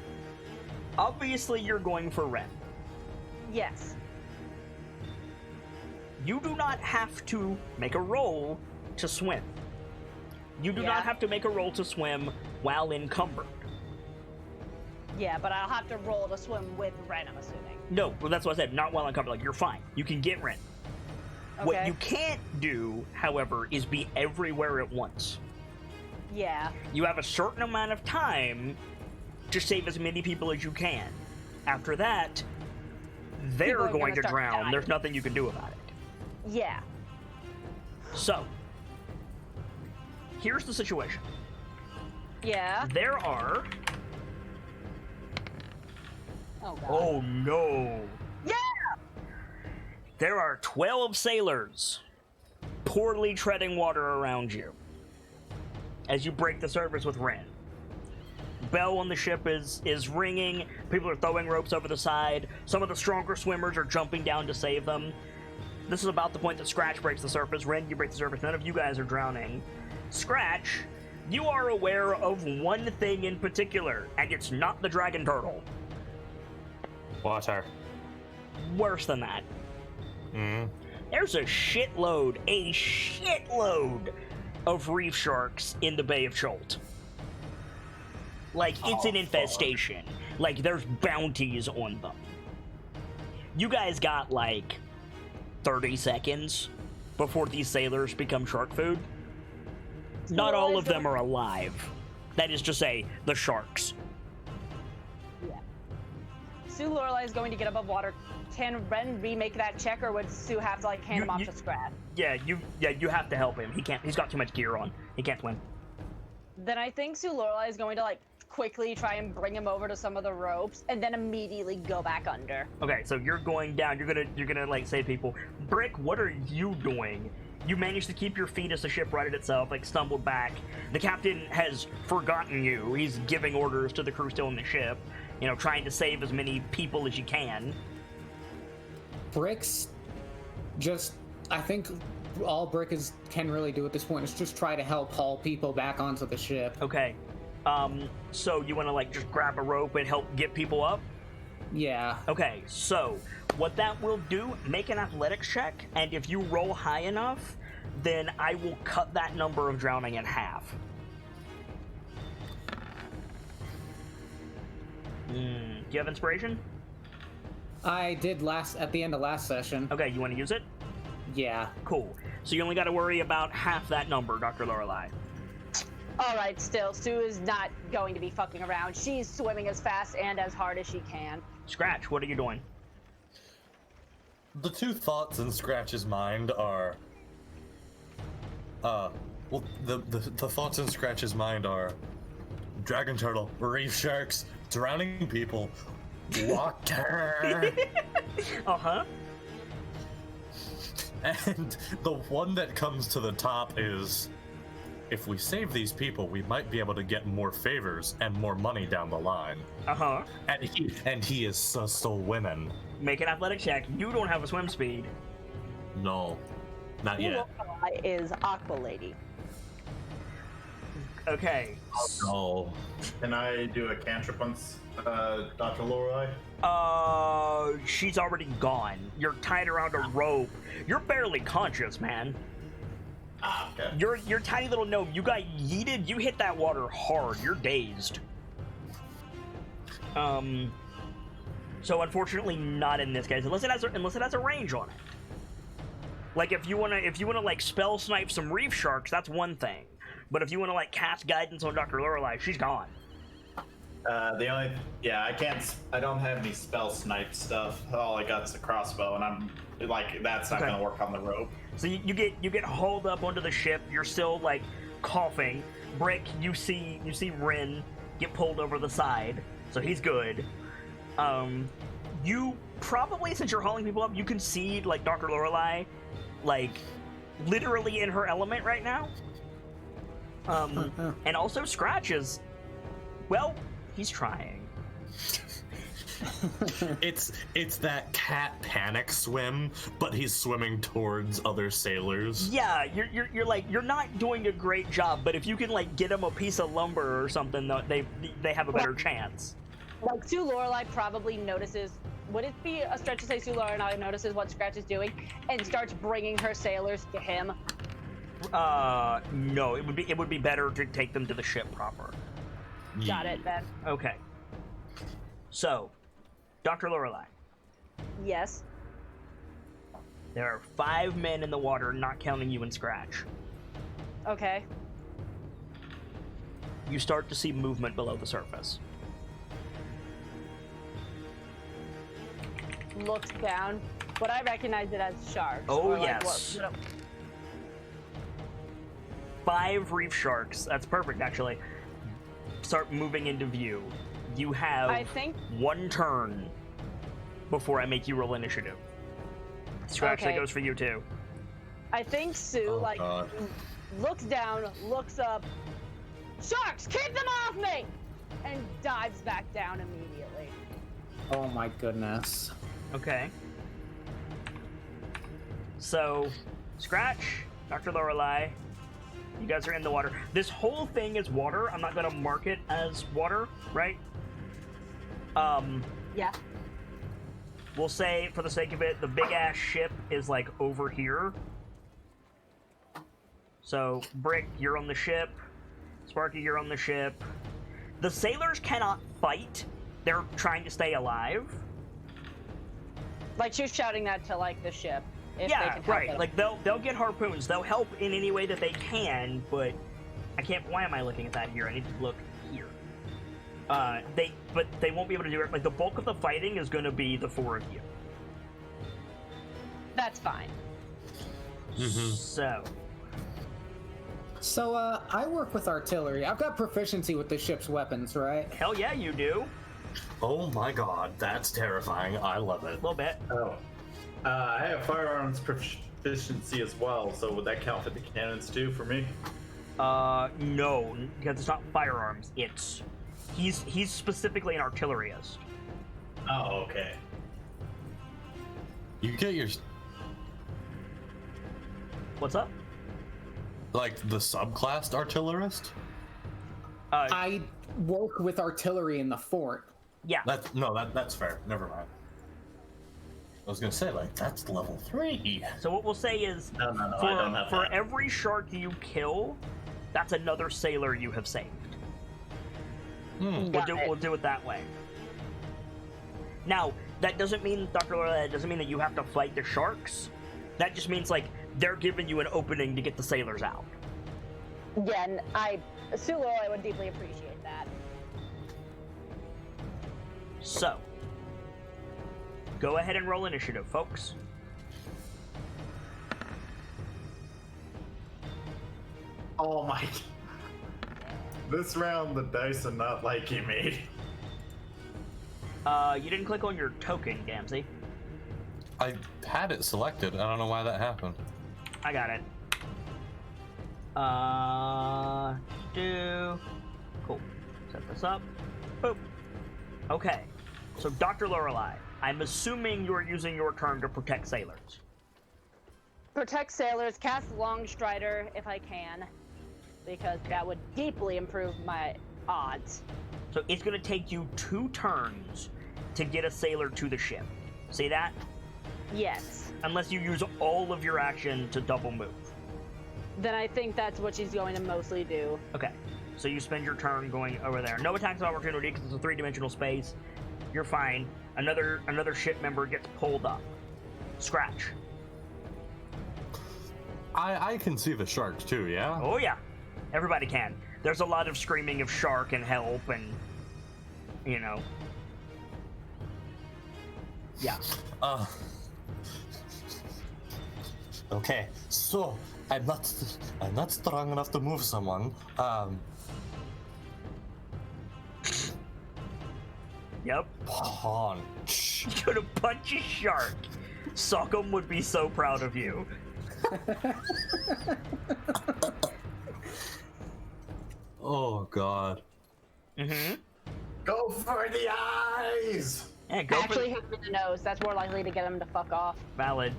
obviously you're going for Ren. Yes. You do not have to make a roll to swim. You do Yeah. not have to make a roll to swim while encumbered. Yeah, but I'll have to roll to swim with Ren, I'm assuming. No, well, that's what I said, not while encumbered. You're fine. You can get Ren. What Okay. you can't do, however, is be everywhere at once. Yeah. You have a certain amount of time to save as many people as you can. After that, they're People are going gonna to start drown. dying. There's nothing you can do about it. Yeah. So, here's the situation. Yeah. There are... Oh, God. Oh, no. Yeah! There are 12 sailors poorly treading water around you as you break the surface with Ren. Bell on the ship is ringing. People are throwing ropes over the side. Some of the stronger swimmers are jumping down to save them. This is about the point that Scratch breaks the surface. Ren, you break the surface. None of you guys are drowning. Scratch, You are aware of one thing in particular, and it's not the dragon turtle. Water. Worse than that. Mm. There's a shitload of reef sharks in the Bay of Cholt. Like, it's an infestation. Like, there's bounties on them. You guys got, like, 30 seconds before these sailors become shark food. Not all of them are alive. That is to say, the sharks. Yeah. Sue Lorelei is going to get above water. Can Ren remake that check, or would Sue have to like hand him off to Scrat? Yeah, you have to help him. He can't. He's got too much gear on. He can't swim. Then I think Sue Lorelei is going to like quickly try and bring him over to some of the ropes, and then immediately go back under. Okay, so you're going down. You're gonna like save people. Brick, what are you doing? You managed to keep your feet as the ship righted itself, like stumbled back. The captain has forgotten you. He's giving orders to the crew still in the ship. You know, trying to save as many people as you can. Brick's just, I think all Brick can really do at this point is just try to help haul people back onto the ship. Okay. So you want to like just grab a rope and help get people up? Yeah. Okay, so what that will do, make an athletics check, and if you roll high enough, then I will cut that number of drowning in half. Do you have inspiration? I did at the end of last session. Okay, you want to use it? Yeah. Cool. So you only got to worry about half that number, Dr. Lorelei. All right, still, Sue is not going to be fucking around. She's swimming as fast and as hard as she can. Scratch, what are you doing? The two thoughts in Scratch's mind are... well, the thoughts in Scratch's mind are... Dragon turtle, reef sharks, drowning people, water. Uh-huh. And the one that comes to the top is... If we save these people, we might be able to get more favors and more money down the line. Uh-huh. And he is so women. Make an athletic check. You don't have a swim speed. No, not yet. Lorelei is Aqua Lady. Okay. Oh, Can I do a cantrip once, Dr. Lorelei? She's already gone. You're tied around a rope. You're barely conscious, man. Ah, okay. Your tiny little gnome, you got yeeted. You hit that water hard. You're dazed. So unfortunately, not in this case, unless it has a range on it. Like if you wanna like spell snipe some reef sharks, that's one thing. But if you wanna like cast guidance on Dr. Lorelei, she's gone. I don't have any spell snipe stuff. All I got is a crossbow, and I'm like, that's not gonna work on the rope. So you get hauled up onto the ship. You're still like coughing. Brick, you see Rin get pulled over the side, so he's good. You probably, since you're hauling people up, you can see like Dr. Lorelei, like literally in her element right now. And also Scratch is, well, he's trying. It's that cat panic swim, but he's swimming towards other sailors. Yeah, you're like, you're not doing a great job, but if you can like get them a piece of lumber or something, they have a better chance. Like Sue Lorelei probably notices. Would it be a stretch to say Sue Lorelei notices what Scratch is doing and starts bringing her sailors to him? No, it would be better to take them to the ship proper. Got it, then. Okay. So, Dr. Lorelei, Yes. there are 5 men in the water, not counting you and Scratch. Okay. You start to see movement below the surface. Looks down. Would I recognize it as sharks? Oh, or, like, yes. what- 5 reef sharks. That's perfect, actually. Start moving into view. You have I think 1 turn before I make you roll initiative. Scratch, that Okay. goes for you too. I think Sue God. looks down, looks up. Sharks, keep them off me! And dives back down immediately. Oh my goodness. Okay. So, Scratch, Dr. Lorelei, You guys are in the water. This whole thing is water. I'm not gonna mark it as water, right? Yeah. We'll say, for the sake of it, the big-ass ship is, like, over here. So, Brick, you're on the ship. Sparky, you're on the ship. The sailors cannot fight. They're trying to stay alive. Like, she's shouting that to, like, the ship. If they Yeah, can help right. it. Like, they'll get harpoons. They'll help in any way that they can, but I can't... Why am I looking at that here? I need to look here. But they won't be able to do it. Like, the bulk of the fighting is going to be the four of you. That's fine. So, I work with artillery. I've got proficiency with the ship's weapons, right? Hell yeah, you do. Oh my god, that's terrifying. I love it. A little bit. Oh. I have firearms proficiency as well, so would that count for the cannons too for me? No, because it's not firearms. It's... He's specifically an artillerist. Oh, okay. You get your... What's up? Like, the subclassed artillerist? I work with artillery in the fort. Yeah. That's fair. Never mind. I was gonna say, like, that's level 3. So what we'll say is, No, I don't have for that. every shark you kill, that's another sailor you have saved. Got it. We'll do it that way. Now, that doesn't mean, Dr. Laura, that doesn't mean that you have to fight the sharks. That just means, like, they're giving you an opening to get the sailors out. Yeah, and Sulo, I would deeply appreciate that. So, go ahead and roll initiative, folks. Oh my. This round, the dice are not liking me. You didn't click on your token, Gamzee. I had it selected. I don't know why that happened. I got it. Cool. Set this up. Boop. Okay. So, Dr. Lorelei, I'm assuming you're using your turn to protect sailors. Protect sailors, cast Longstrider if I can, because that would deeply improve my odds. So it's going to take you 2 turns to get a sailor to the ship. See that? Yes. Unless you use all of your action to double move. Then I think that's what she's going to mostly do. Okay. So you spend your turn going over there. No attacks of opportunity because it's a 3-dimensional space. You're fine. Another ship member gets pulled up. Scratch. I can see the sharks too, yeah? Oh yeah. Everybody can. There's a lot of screaming of shark and help and, you know. Yeah. Okay, so I'm not strong enough to move someone. Yep. Punch. You're gonna punch a shark. Sockham would be so proud of you. Oh god. Mm-hmm. Go for the eyes! Yeah, go Actually, for hit him in the nose. That's more likely to get him to fuck off. valid.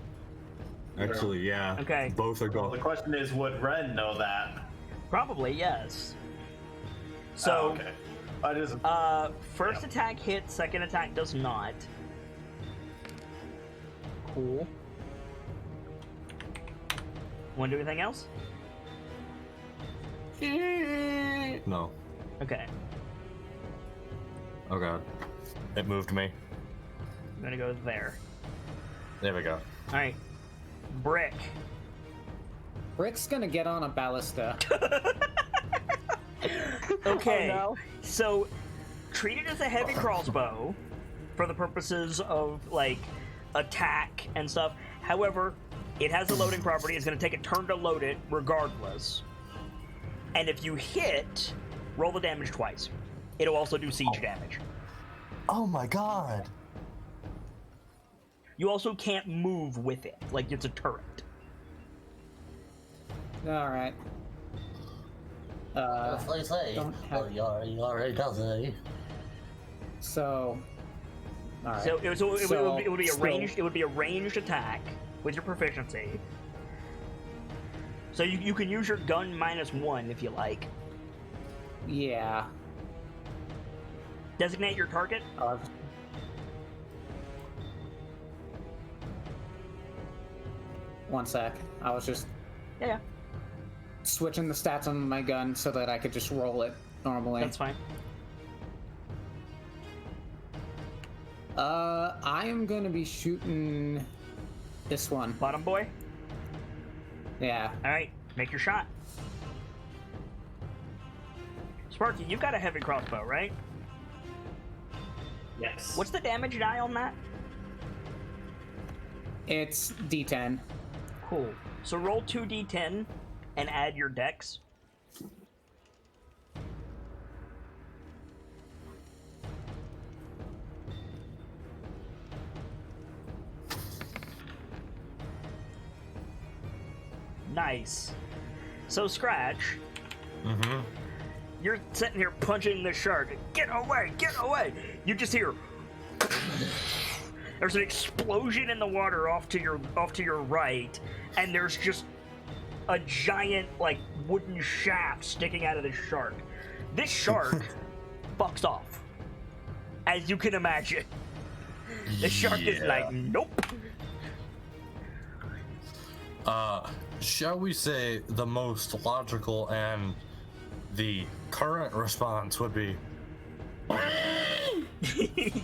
Actually, yeah. Okay. Both are Well, the going. question is, would Ren know that? Probably, yes. So, Oh, okay. I just. first attack hits, second attack does not. Cool. Want to do anything else? No. Okay. Oh god. It moved me. I'm gonna go there. There we go. Alright. Brick. Brick's gonna get on a ballista. Okay. Oh, no. So, treat it as a heavy crossbow for the purposes of, like, attack and stuff. However, it has a loading property. It's going to take a turn to load it regardless. And if you hit, roll the damage twice. It'll also do siege damage. Oh my god. You also can't move with it. Like, it's a turret. Alright. As they say, don't have- you already does it. So. Alright. So, it would be a still- ranged. It would be a ranged attack with your proficiency. So you can use your gun -1 if you like. Yeah. Designate your target. One sec. I was just Yeah, switching the stats on my gun so that I could just roll it normally. that's fine. I am gonna be shooting this one. Bottom boy. Yeah. All right, make your shot. Sparky, you've got a heavy crossbow, right? Yes. What's the damage die on that? It's D10. Cool. So roll 2d10 and add your dex. Nice. So Scratch, you're sitting here punching the shark. Get away! Get away! You just hear there's an explosion in the water off to your right, and there's just a giant like wooden shaft sticking out of the shark. This shark fucks off, as you can imagine. The shark is like, nope. Shall we say the most logical and the current response would be,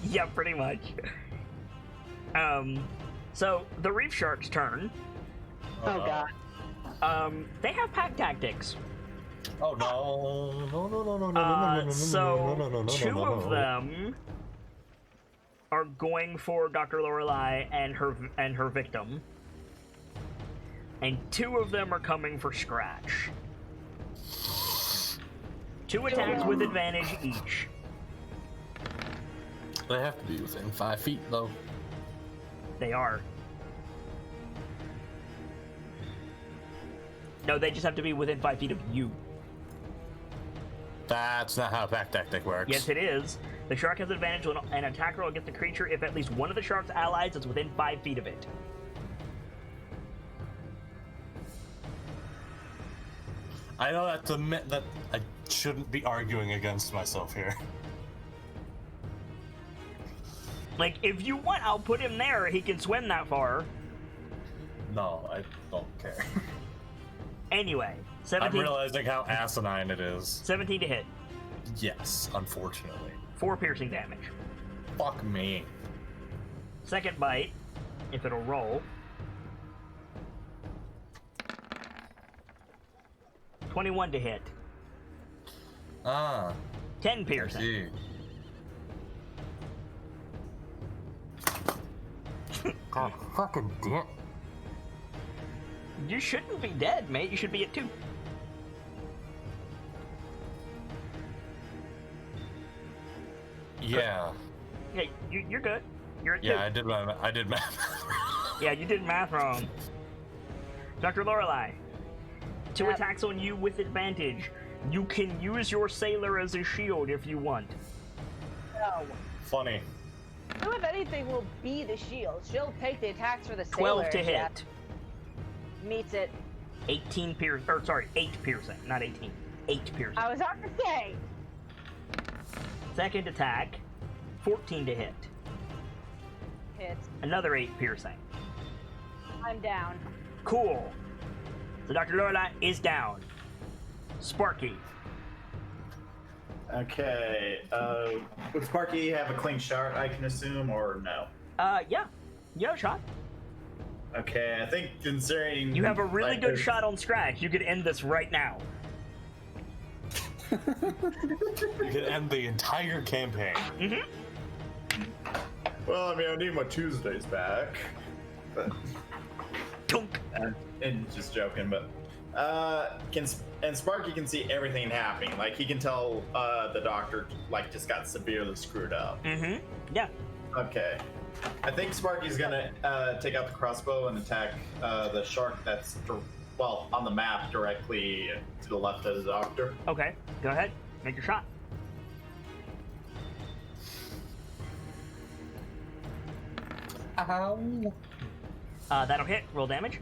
Yeah, pretty much. So the reef shark's turn. Oh god. They have pack tactics. oh no, So two of them are going for Dr. Lorelei and her victim, and two of them are coming for Scratch. 2 attacks with advantage each. They have to be within 5 feet though. They are. No, they just have to be within 5 feet of you. That's not how pack tactic works. Yes, it is. The shark has advantage when an attack roll against the creature if at least one of the shark's allies is within 5 feet of it. I know that to admit that I shouldn't be arguing against myself here. Like, if you want, I'll put him there. He can swim that far. No, I don't care. Anyway, I'm 17, realizing how asinine it is. 17 to hit. Yes, unfortunately. 4 piercing damage. Fuck me. Second bite, if it'll roll. 21 to hit. 10 I piercing. see. God fucking damn. You shouldn't be dead, mate. You should be at 2. Yeah. Okay, you're good. You're at 2. Yeah, I did math. Yeah, you did math wrong. Dr. Lorelei, 2 Yep. attacks on you with advantage. You can use your sailor as a shield if you want. No. Funny. Who, if anything, will be the shield? She'll take the attacks for the 12 sailor. to hit. Yeah. Meets it. 18 piercing, or sorry, 8 piercing, not 18. 8 piercing. I was about to say. Second attack, 14 to hit. Hits. Another 8 piercing. I'm down. Cool. So Dr. Lorelei is down. Sparky. Okay. Would Sparky have a clean shot, I can assume, or no? Yeah. You have a shot. Okay, I think considering You have a really like, good there's- shot on Scratch. You could end this right now. You could end the entire campaign. Well, I mean, I need my Tuesdays back. But Tunk. and just joking, but and Sparky can see everything happening. Like he can tell the doctor like just got severely screwed up. Yeah. Okay. I think Sparky's gonna take out the crossbow and attack the shark that's on the map directly to the left of the doctor. Okay. Go ahead. Make your shot. Ow. That'll hit. Roll damage.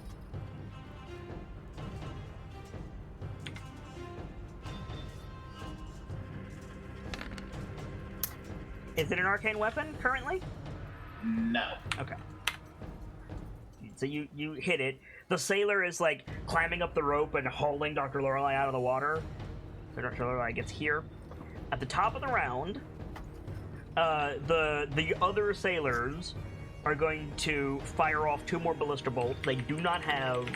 Is it an arcane weapon currently? No. Okay. So you hit it. The sailor is like climbing up the rope and hauling Dr. Lorelei out of the water. So Dr. Lorelei gets here. At the top of the round, the other sailors are going to fire off 2 more ballista bolts. They do not have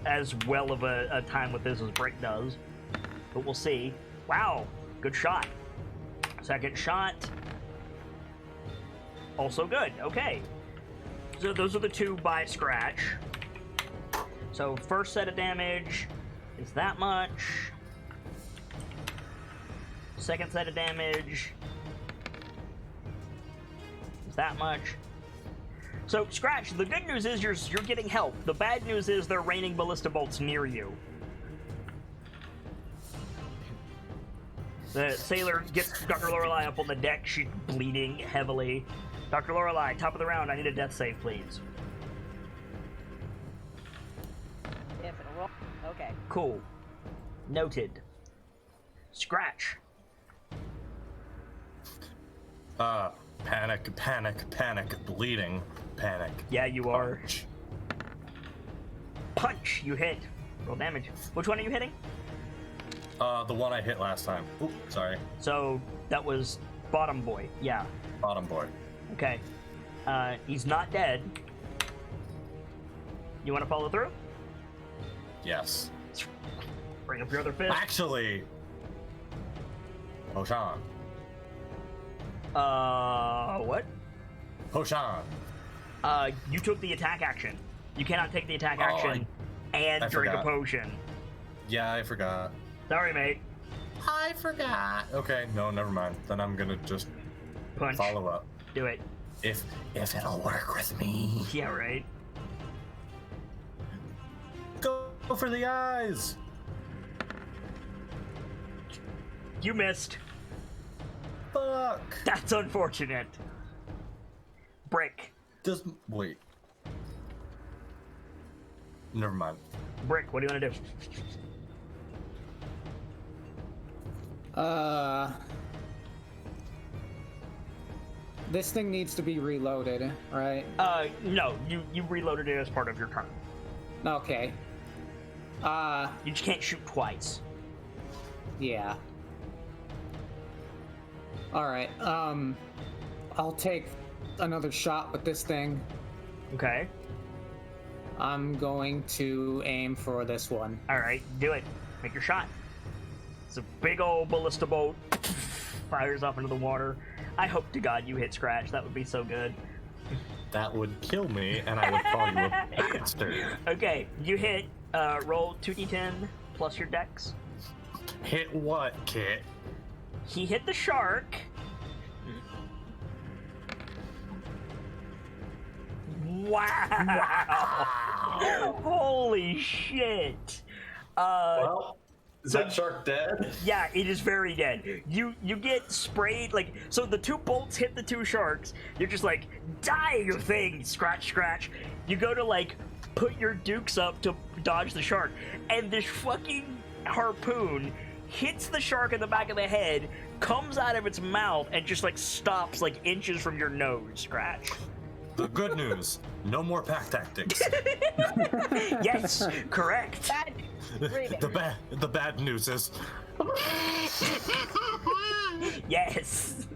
as well of a time with this as Brick does, but we'll see. Wow, good shot. Second shot, also good. Okay, so those are the 2 by scratch. So first set of damage is that much. Second set of damage is that much. So, Scratch, the good news is you're getting help. The bad news is they're raining ballista bolts near you. The sailor gets Dr. Lorelei up on the deck. She's bleeding heavily. Dr. Lorelei, top of the round, I need a death save, please. If it'll roll. Okay. Cool. Noted. Scratch. Panic, bleeding, panic. Yeah, you are. Punch. Punch! You hit. Roll damage. Which one are you hitting? The one I hit last time. Oop, sorry. So, that was Bottom Boy. Yeah. Bottom board. Okay. He's not dead. You want to follow through? Yes. Bring up your other fist. Actually, Hoshan. What? Hoshan. You took the attack action. You cannot take the attack Oh, action and I drink forgot. a potion. Yeah, I forgot. Sorry, mate. I forgot. Okay, no, never mind. Then I'm gonna just Punch. follow up. Do it. If it'll work with me. Yeah, right. Go for the eyes. You missed. Fuck. That's unfortunate. Brick. Wait. Never mind. Brick, what do you want to do? This thing needs to be reloaded, right? No. You reloaded it as part of your turn. Okay. You just can't shoot twice. Yeah. Alright, I'll take another shot with this thing. Okay. I'm going to aim for this one. Alright, do it. Make your shot. It's a big old ballista bolt. Fires off into the water. I hope to God you hit Scratch. That would be so good. That would kill me, and I would call you a bastard. Okay, you hit. Roll 2d10 plus your dex. Hit what, Kit? He hit the shark. Wow! Holy shit! Well, is so- that shark dead? Yeah, it is very dead. You get sprayed, like, so the 2 bolts hit the 2 sharks. You're just like, die, you thing! Scratch, scratch. You go to, like, put your dukes up to dodge the shark, and this fucking harpoon hits the shark in the back of the head, comes out of its mouth, and just, like, stops, like, inches from your nose, Scratch. The good news, no more pack tactics. Yes, correct. Bad reading. The bad news is Yes.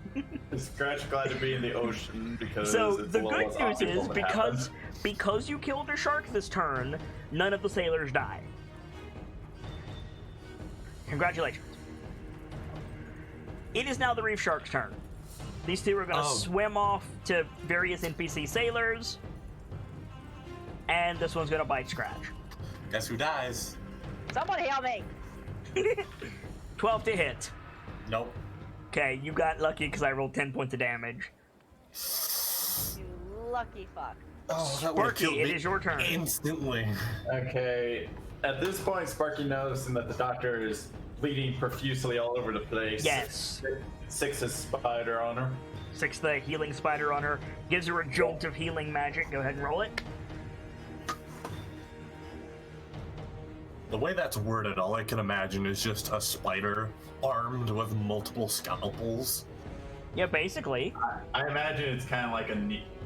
Scratch glad to be in the ocean because So it's the the good lowest news obstacle is to happen. because you killed a shark this turn, none of the sailors die. Congratulations. It is now the reef shark's turn. These 2 are going to swim off to various NPC sailors, and this one's going to bite Scratch. guess who dies? Somebody help me! 12 to hit. Nope. Okay, you got lucky because I rolled 10 points of damage. You lucky fuck. Oh, that would've killed it is your turn. instantly. Okay, at this point, Sparky noticing that the doctor is bleeding profusely all over the place. Yes. 6 is spider on her. 6 the healing spider on her. Gives her a jolt of healing magic. Go ahead and roll it. The way that's worded, all I can imagine is just a spider armed with multiple scalpels. Yeah, basically. I imagine it's kind of like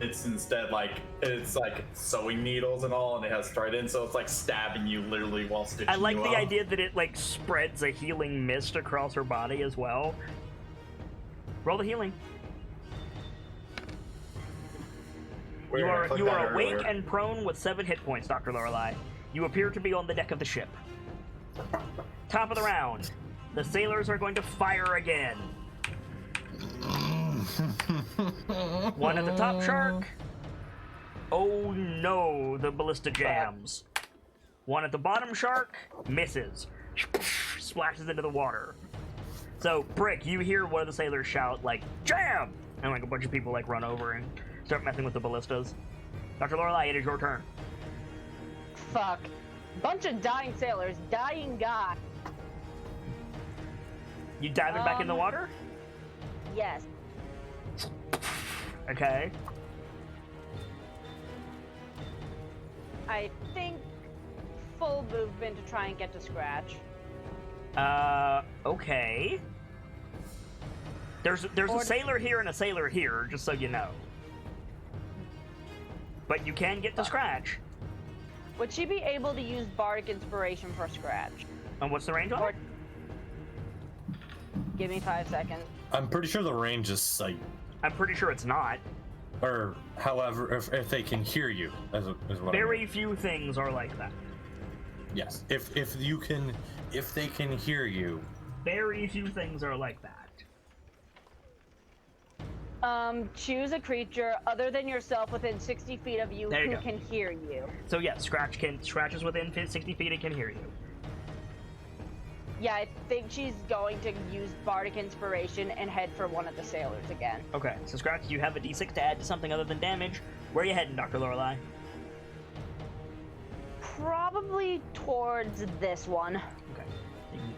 it's instead like it's like sewing needles and all, and it has trident, so it's like stabbing you literally while stitching I like you the up. idea that it like spreads a healing mist across her body as well. Roll the healing. You are awake and prone with 7 hit points, Dr. Lorelei. You appear to be on the deck of the ship. Top of the round. The sailors are going to fire again. One at the top shark. Oh no, the ballista jams. One at the bottom shark misses. Splashes into the water. So, Brick, you hear one of the sailors shout, like, jam! And like a bunch of people like run over and start messing with the ballistas. Dr. Lorelei, it is your turn. Fuck. Bunch of dying sailors, dying guy. You diving back in the water? Yes. Okay. I think full movement to try and get to Scratch. Okay. There's a sailor here and a sailor here, just so you know. But you can get to Scratch. Would she be able to use Bardic Inspiration for Scratch? And what's the range on it? Give me 5 seconds. I'm pretty sure the range is sight. I'm pretty sure it's not. Or, however, if they can hear you, is what Very I mean. few things are like that. Yes, if they can hear you. Very few things are like that. Choose a creature other than yourself within 60 feet of you There you who go. can hear you. So yeah, Scratch is within 60 feet and can hear you. Yeah, I think she's going to use Bardic Inspiration and head for one of the sailors again. Okay, so Scratch, you have a d6 to add to something other than damage. Where are you heading, Dr. Lorelei? Probably towards this one. Okay.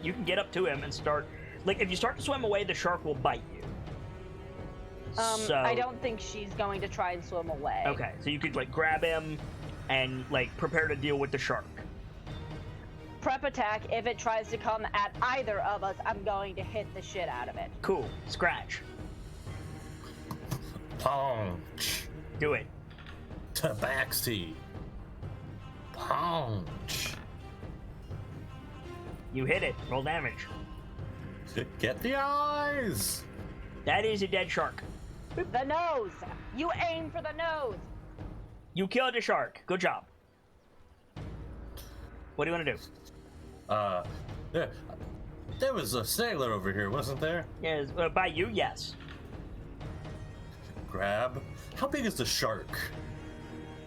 You can get up to him and start... Like, if you start to swim away, the shark will bite you. So... I don't think she's going to try and swim away. Okay, so you could, like, grab him and, like, prepare to deal with the shark. Prep attack. If it tries to come at either of us, I'm going to hit the shit out of it. Cool. Scratch. Punch. Do it. Tabaxi. Punch. You hit it. Roll damage. Get the eyes. That is a dead shark. The nose! You aim for the nose! You killed a shark. Good job. What do you want to do? There was a sailor over here, wasn't there? Yes, by you, yes. Grab. How big is the shark?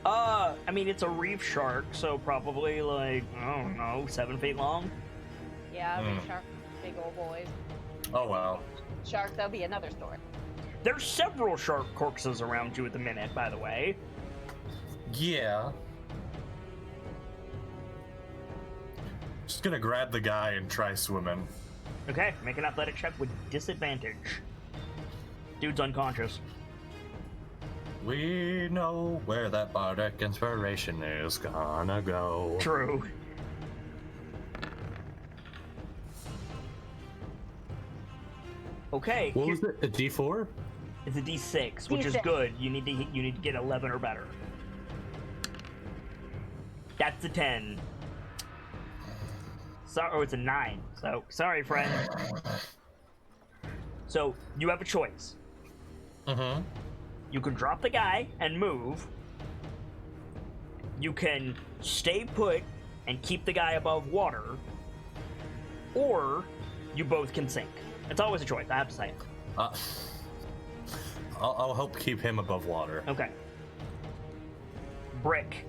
I mean, it's a reef shark, so probably like, I don't know, 7 feet long. Yeah, reef shark, big old boys. Oh well. Shark, that'll be another story. There's several shark corpses around you at the minute, by the way. Yeah. Just gonna grab the guy and try swimming. Okay, make an athletic check with disadvantage. Dude's unconscious. We know where that bardic inspiration is gonna go. True. Okay. What was it? A D4? It's a D6, which is D6. good. You need to get 11 or better. That's a 10. Oh, it's a 9. So, sorry, friend. So, you have a choice. Mm-hmm. You can drop the guy and move. You can stay put and keep the guy above water. Or, you both can sink. It's always a choice, I have to say it. I'll help keep him above water. Okay. Brick.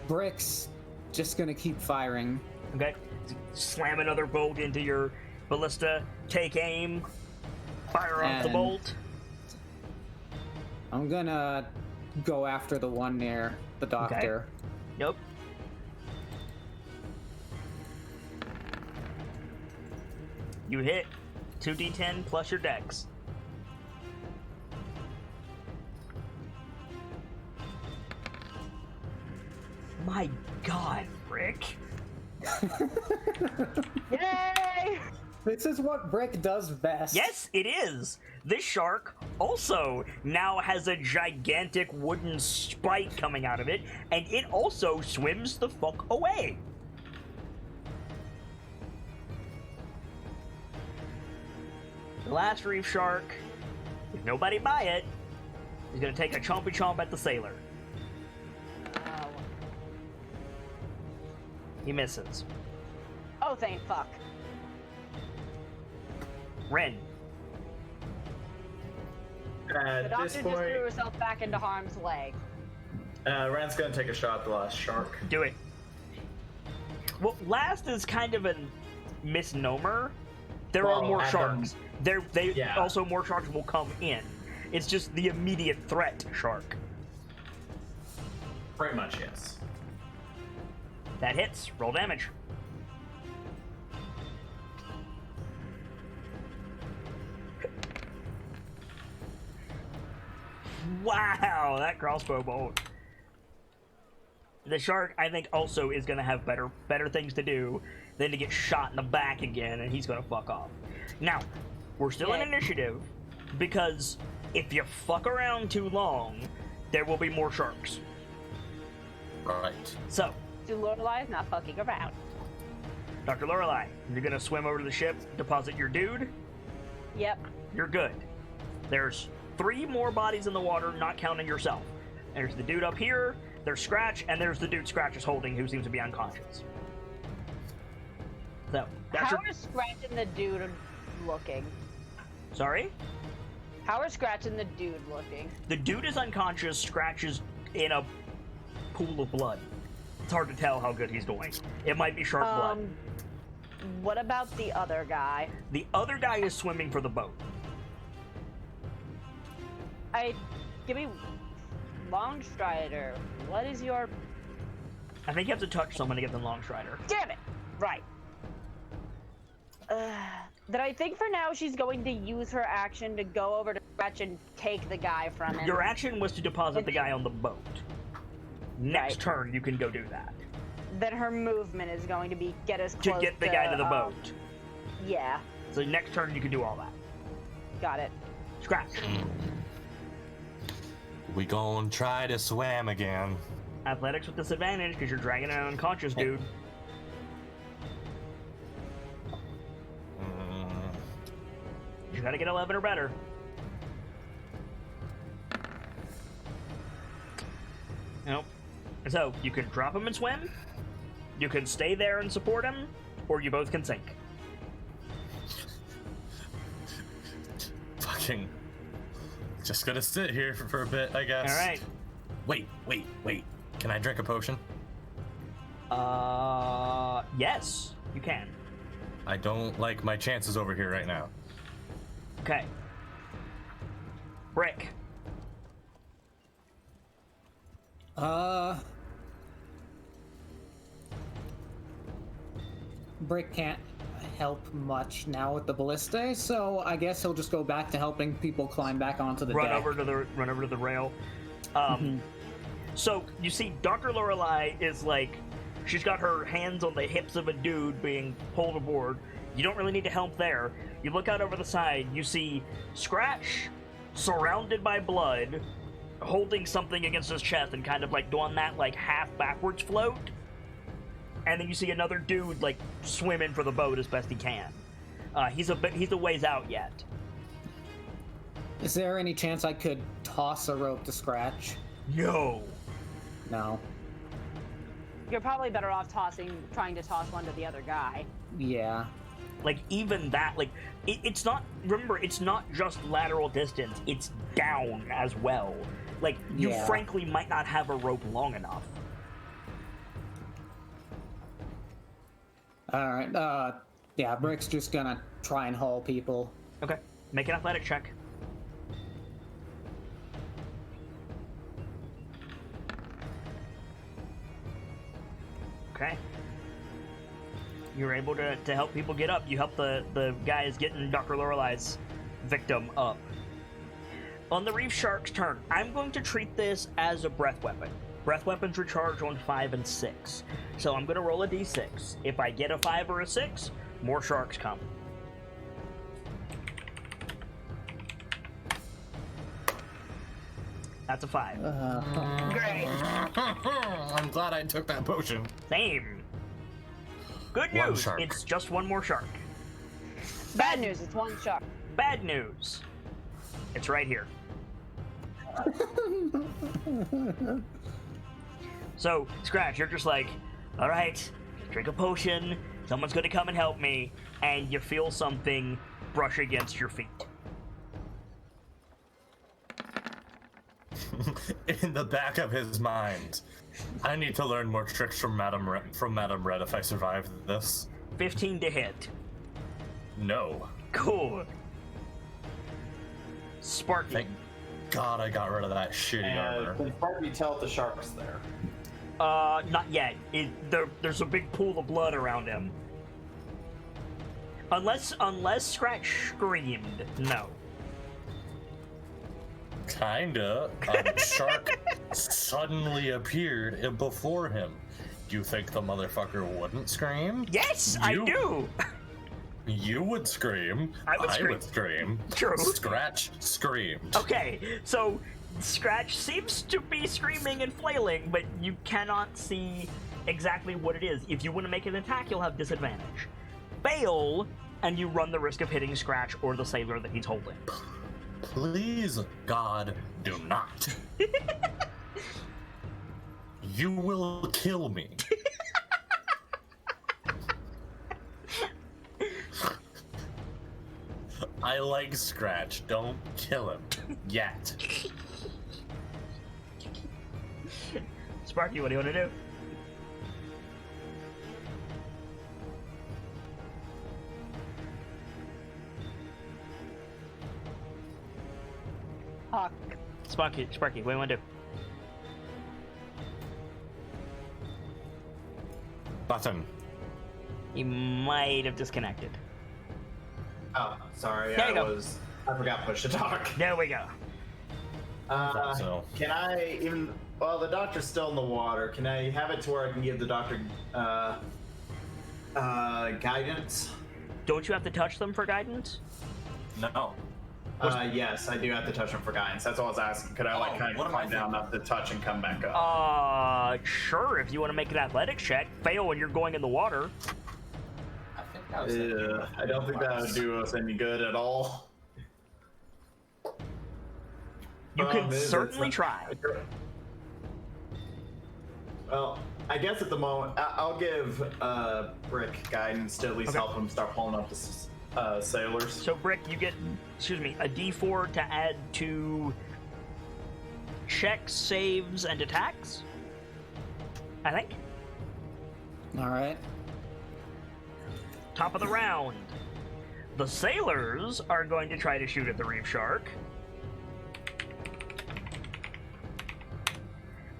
Brick's just gonna keep firing. Okay. Slam another bolt into your ballista. Take aim. Fire off the And- bolt. I'm gonna go after the one near the doctor. Nope. You hit 2d10 plus your dex. My god, Rick. Yay! way! This is what Brick does best. Yes, it is. This shark also now has a gigantic wooden spike coming out of it, and it also swims the fuck away. The last reef shark, if nobody buy it, is gonna take a chompy chomp at the sailor. Oh. He misses. Oh, thank fuck. Ren. The At doctor this just point, threw herself back into harm's way. Ren's gonna take a shot at the last shark. Do it. Well, last is kind of a misnomer. There are Well, more at sharks. Yeah. Also more sharks will come in. It's just the immediate threat shark. Pretty much, yes. That hits. Roll damage. Wow, that crossbow bolt. The shark, I think, also is going to have better things to do than to get shot in the back again, and he's going to fuck off. Now, we're still in initiative, because if you fuck around too long, there will be more sharks. Right. So, Lorelei is not fucking around. Dr. Lorelei, you're going to swim over to the ship, deposit your dude. Yep. You're good. There's 3 more bodies in the water, not counting yourself. There's the dude up here, there's Scratch, and there's the dude Scratch is holding who seems to be unconscious. So, that's How your... are Scratch and the dude looking? Sorry? How are Scratch and the dude looking? The dude is unconscious, Scratch is in a pool of blood. It's hard to tell how good he's doing. It might be shark blood. What about the other guy? The other guy is swimming for the boat. Give me Longstrider. What is your... I think you have to touch someone to get the Longstrider. Damn it! Right. Then I think for now she's going to use her action to go over to Scratch and take the guy from him. Your action was to deposit the guy on the boat. Next Right. turn, you can go do that. Then her movement is going to be get as To close get the guy to the boat. Yeah, So next turn, you can do all that. got it. Scratch. We gon' try to swim again. Athletics with disadvantage because you're dragging an unconscious dude. You gotta get 11 or better. Nope. So, you can drop him and swim, you can stay there and support him, or you both can sink. Fucking. Just gonna sit here for a bit, I guess. Alright. Wait. Can I drink a potion? Yes, you can. I don't like my chances over here right now. Okay. Brick. Brick can't help much now with the ballista, so I guess he'll just go back to helping people climb back onto the Run deck. over to the rail. So you see, Dr. Lorelei is like, she's got her hands on the hips of a dude being pulled aboard. You don't really need to help there. You look out over the side, you see Scratch surrounded by blood, holding something against his chest and kind of like doing that like half backwards float. And then you see another dude like swimming for the boat as best he can. He's a ways out yet. Is there any chance I could toss a rope to Scratch? No. No. You're probably better off trying to toss one to the other guy. Yeah. Like, even that, like, it's not, remember, it's not just lateral distance, it's down as well. Like, you Yeah. frankly might not have a rope long enough. Alright, yeah, Brick's just gonna try and haul people. Okay, make an athletic check. Okay. You're able to help people get up. You help the guys getting Dr. Lorelei's victim up. On the Reef Shark's turn, I'm going to treat this as a breath weapon. Breath weapons recharge on 5 and 6. So I'm going to roll a d6. If I get a 5 or a 6, More sharks come. That's a 5. Great. I'm glad I took that potion. Same. Good One news. shark. It's just one more shark. Bad news, it's one shark. Bad news. It's right here. So, Scratch, you're just like, all right, drink a potion. Someone's going to come and help me. And you feel something brush against your feet. In the back of his mind, I need to learn more tricks from Madam Red if I survive this. 15 to hit. No. Cool. Sparky. Thank God I got rid of that shitty armor. Can Sparky tell if the shark's there? Not yet. There's a big pool of blood around him. Unless Scratch screamed, no. Kinda. A shark suddenly appeared before him. Do you think the motherfucker wouldn't scream? Yes, I do. You would scream. I would scream. True. Scratch screamed. Okay, so Scratch seems to be screaming and flailing, but you cannot see exactly what it is. If you want to make an attack, you'll have disadvantage. Fail, and you run the risk of hitting Scratch or the sailor that he's holding. Please, God, do not. You will kill me. I like Scratch. Don't kill him. Yet. Sparky, what do you want to do? Fuck. Sparky, what do you want to do? Button. He might have disconnected. Oh, sorry. There you go. I forgot push to talk. There we go. thought so. Can I even? Well, the doctor's still in the water. Can I have it to where I can give the doctor guidance? Don't you have to touch them for guidance? No. Yes, I do have to touch him for guidance. That's all I was asking. Could I kind of climb down enough to touch and come back up? Sure. If you want to make an athletics check, fail when you're going in the water. I think I was. I don't think that would do us any good at all. You can certainly try. Well, I guess at the moment, I'll give Brick guidance to at least help him start pulling up the sailors. So, Brick, you get, a D4 to add to checks, saves, and attacks. I think. All right. Top of the round. The sailors are going to try to shoot at the reef shark.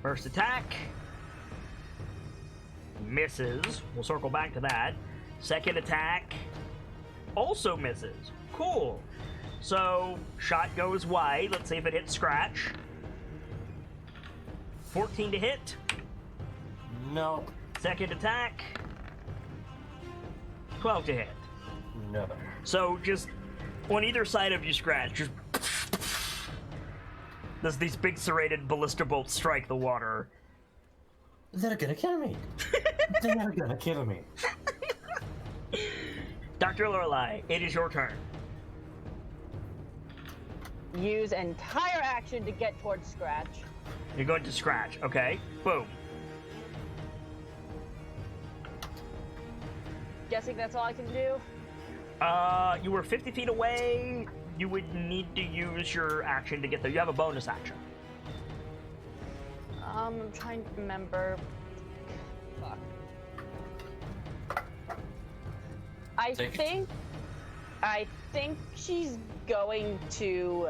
First attack. Misses. We'll circle back to that. Second attack. Also misses. Cool. So, shot goes wide. Let's see if it hits Scratch. 14 to hit. No. Second attack. 12 to hit. No. So, just on either side of you, Scratch, just there's these big serrated ballista bolts strike the water. They're gonna kill me. They're gonna kill me. Dr. Lorelei, it is your turn. Use entire action to get towards Scratch. You're going to Scratch, okay? Boom. Guessing that's all I can do? You were 50 feet away. You would need to use your action to get there. You have a bonus action. I'm trying to remember. Fuck. I think she's going to.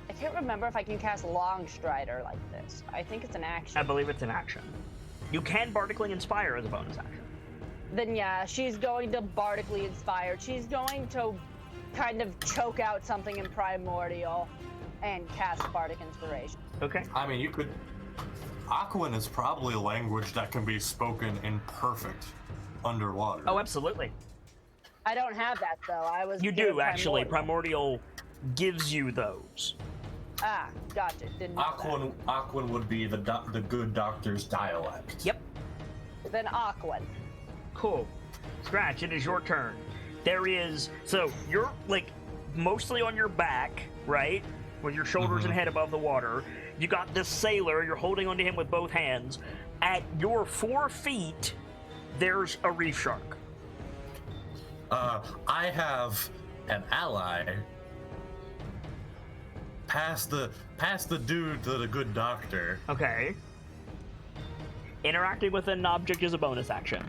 I can't remember if I can cast Long Strider like this. I think it's an action. I believe it's an action. You can Bardically Inspire as a bonus action. Then yeah, she's going to Bardically Inspire. She's going to kind of choke out something in Primordial and cast Bardic Inspiration. Okay. I mean, you could. Aquan is probably a language that can be spoken in perfect underwater. Oh, absolutely. I don't have that though. I was. You given do, actually. Primordial. Primordial gives you those. Ah, gotcha. Didn't know Aquan, Aquan would be the good doctor's dialect. Yep. that. Then Aquan. Cool. Scratch, it is your turn. There is... So, you're, like, mostly on your back, right? With your shoulders and head above the water. You got this sailor. You're holding onto him with both hands. At your 4 feet, there's a reef shark. I have an ally. Pass the dude to the good doctor. Okay. Interacting with an object is a bonus action.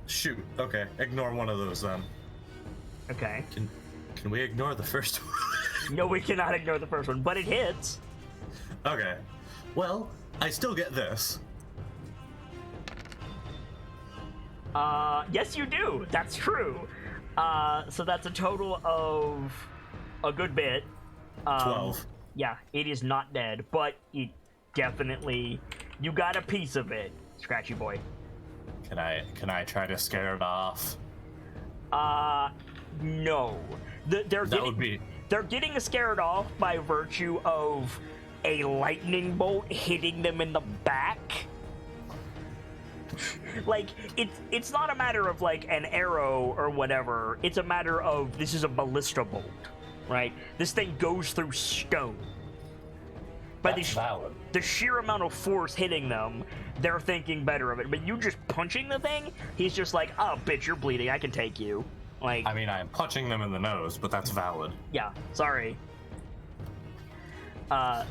Shoot. Okay. Ignore one of those then. Okay. Can we ignore the first one? No, we cannot ignore the first one, but it hits. Okay. Well, I still get this. Yes, you do. That's true. So that's a total of a good bit. 12. Yeah, it is not dead, but it definitely... You got a piece of it, Scratchy Boy. Can I try to scare it off? No. They're getting scared off by virtue of a lightning bolt hitting them in the back. Like, it's not a matter of, like, an arrow or whatever. It's a matter of, this is a ballista bolt, right? This thing goes through stone. By That's valid. the sheer amount of force hitting them, they're thinking better of it. But you just punching the thing, he's just like, oh, bitch, you're bleeding. I can take you. Like, I mean, I am punching them in the nose, but that's valid. yeah, sorry.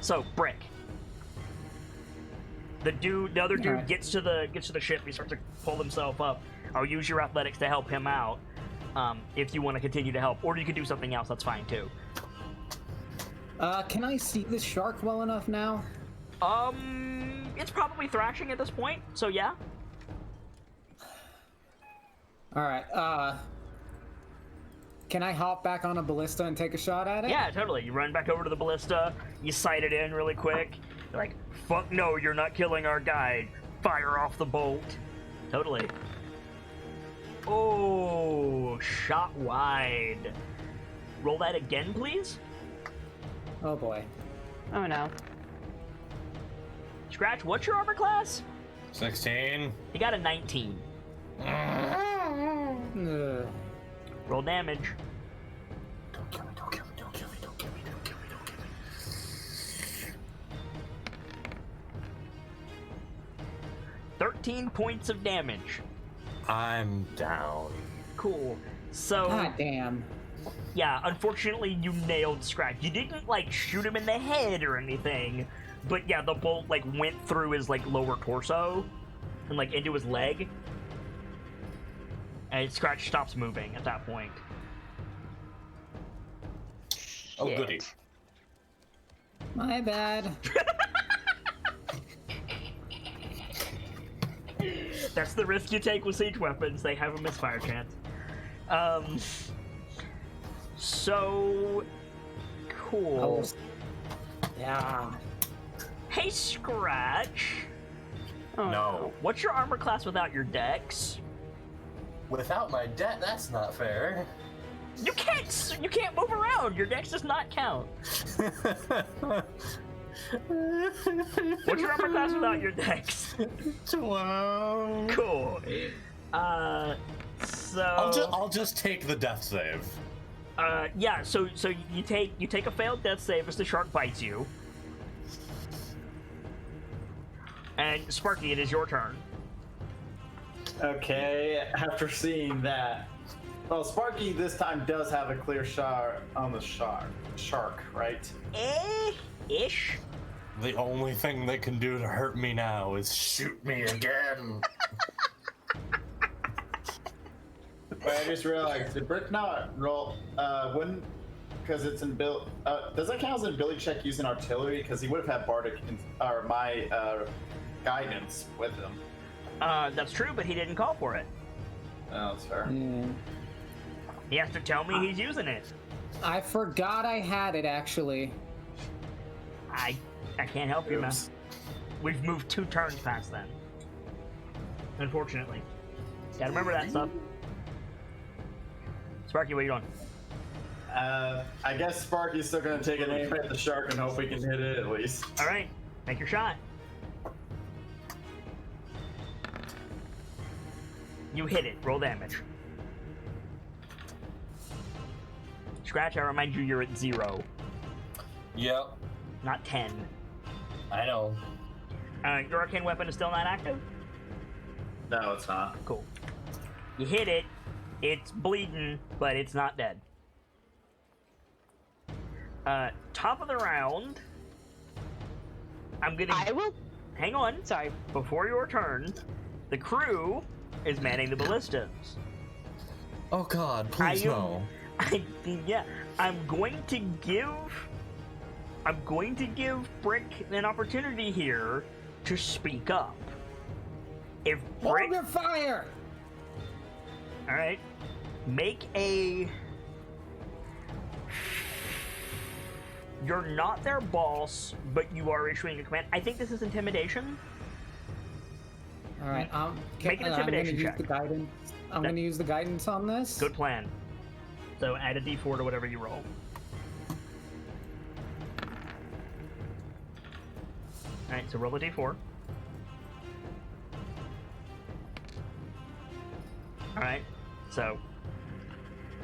So, Brick. The other dude Alright. gets to the ship. He starts to pull himself up. I'll use your athletics to help him out. If you want to continue to help, or you can do something else. That's fine too. Can I see this shark well enough now? It's probably thrashing at this point. So yeah. Alright, can I hop back on a ballista and take a shot at it? Yeah, totally. You run back over to the ballista. You sight it in really quick. You're like, fuck no, you're not killing our guide. Fire off the bolt. Totally. Oh, shot wide. Roll that again, please. Oh boy. Oh no. Scratch, what's your armor class? 16. You got a 19. Ugh. Roll damage. Don't kill me, don't kill me, don't kill me, don't kill me, don't kill me, don't kill me. 13 points of damage. I'm down. Cool. So, God damn. yeah, unfortunately you nailed Scratch. You didn't, like, shoot him in the head or anything, but yeah, the bolt, like, went through his, like, lower torso and, like, into his leg. And Scratch stops moving at that point. Oh, Shit. goody. My bad. That's the risk you take with siege weapons. They have a misfire chance. So... Cool. Yeah. Hey, Scratch. Oh, No. What's your armor class without your dex? Without my debt, that's not fair. You can't move around. Your dex does not count. What's your armor class without your dex? 12. Cool. So I'll just take the death save. yeah. So you take a failed death save as the shark bites you. And Sparky, it is your turn. Okay, after seeing that. Well, Sparky this time does have a clear shot on the shark, right? Ish. The only thing they can do to hurt me now is shoot me again. Wait, I just realized, did Brick not roll, wouldn't, because it's in Bill, does that count as an ability check using artillery? Because he would have had Bardic, or my, guidance with him. That's true, but he didn't call for it. Oh, that's fair. Yeah. He has to tell me he's using it. I forgot I had it, actually. I can't help you, man. Oops. We've moved 2 turns past then. Unfortunately. Gotta remember that stuff. Sparky, what are you doing? I guess Sparky's still gonna take an aim at the shark and hope we can hit it at least. All right, make your shot. You hit it. Roll damage. Scratch, I remind you you're at 0, Yep, not 10. I know. Your arcane weapon is still not active? No, it's not. Cool. You hit it. It's bleeding, but it's not dead. Top of the round. I'm gonna... I will. Hang on. Sorry. Before your turn, the crew is manning the ballistas. Oh God, please no. I'm going to give Brick an opportunity here to speak up. If Brick... Hold your fire! Alright. Make a... You're not their boss, but you are issuing a command. I think this is intimidation. All right. Make an intimidation check. I'm going to use the guidance on this. Good plan. So add a d4 to whatever you roll. Alright, so roll a d4. Alright, so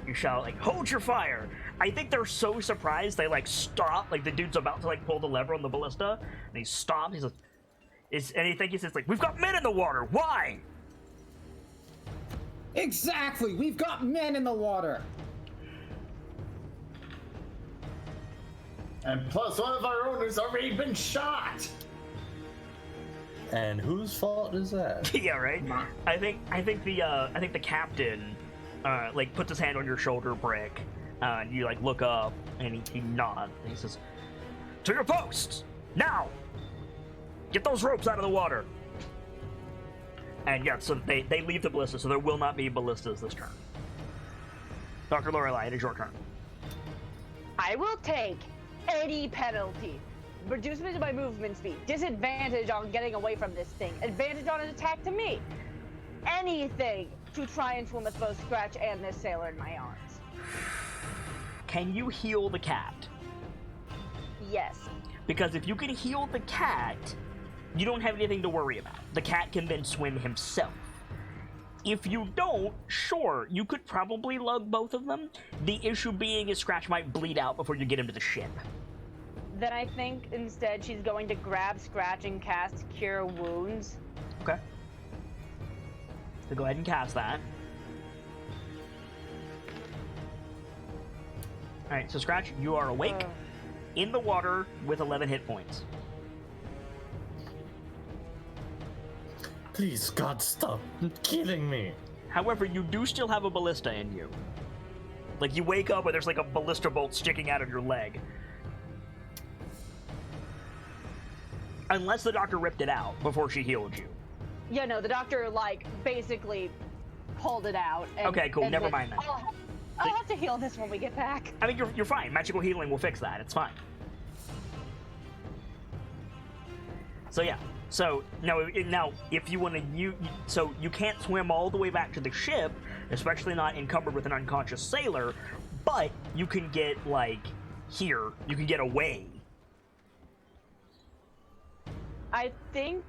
you shout like, hold your fire! I think they're so surprised they like stop, like the dude's about to like pull the lever on the ballista, and he stops, he's like, and he thinks it's like, we've got men in the water, why? Exactly! We've got men in the water! And plus, one of our owners already been shot. And whose fault is that? Yeah, right. I think the captain, like puts his hand on your shoulder, Brick, and you like look up, and he nods, and he says, "To your posts now! Get those ropes out of the water!" And yeah, so they leave the ballista, so there will not be ballistas this turn. Dr. Lorelei, it is your turn. I will take any penalty. Reducement of my movement speed. Disadvantage on getting away from this thing. Advantage on an attack to me. Anything to try and swim with both Scratch and this sailor in my arms. Can you heal the cat? Yes. Because if you can heal the cat, you don't have anything to worry about. The cat can then swim himself. If you don't, sure, you could probably lug both of them. The issue being is Scratch might bleed out before you get him to the ship. Then I think instead she's going to grab Scratch and cast Cure Wounds. Okay. So go ahead and cast that. Alright, so Scratch, you are awake, in the water, with 11 hit points. Please, God, stop killing me. However, you do still have a ballista in you. Like, you wake up and there's like a ballista bolt sticking out of your leg. Unless the doctor ripped it out before she healed you. Yeah, no, the doctor, like, basically pulled it out. And, okay, cool, and never then, mind that. I'll have to heal this when we get back. I mean, you're fine. Magical healing will fix that. It's fine. So yeah. So now if you want to so you can't swim all the way back to the ship, especially not encumbered with an unconscious sailor, but you can get like here. You can get away. I think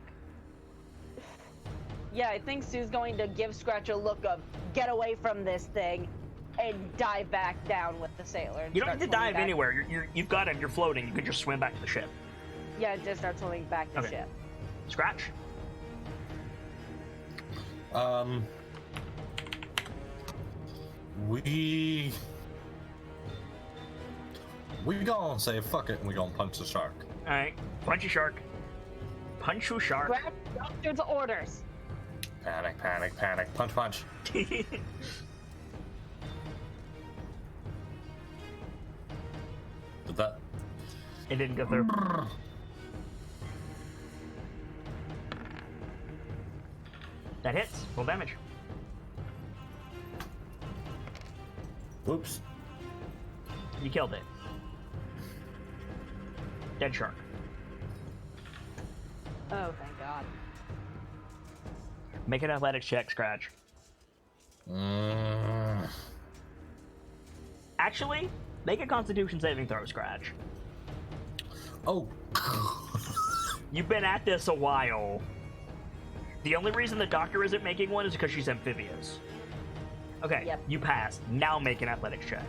Sue's going to give Scratch a look of get away from this thing and dive back down with the sailor. You don't need to dive anywhere. You've got him. You're floating. You can just swim back to the ship. Yeah, just start swimming back to the ship. Scratch? We gonna say fuck it and we gonna punch the shark. Alright, punch a shark. Punch a shark. Grab doctor's orders. Panic, panic, panic. Punch, punch. Did that? It didn't go through. That hits. Full damage. Oops. You killed it. Dead shark. Oh, thank God. Make an athletics check, Scratch. Actually, make a Constitution saving throw, Scratch. Oh. You've been at this a while. The only reason the doctor isn't making one is because she's amphibious. Okay, Yep. you passed. Now make an athletics check.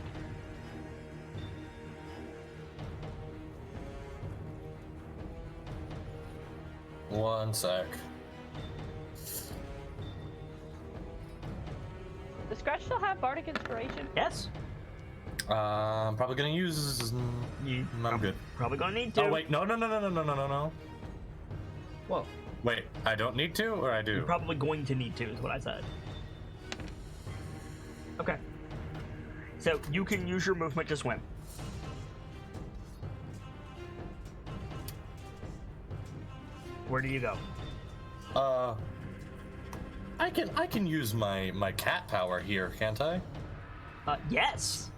One sec. Does Scratch still have Bardic Inspiration? Yes? I'm probably gonna use. I'm good. Probably gonna need to. Oh wait, no. Whoa. Wait, I don't need to, or I do? You're probably going to need to, is what I said. Okay. So, you can use your movement to swim. Where do you go? I can use my cat power here, can't I? Yes!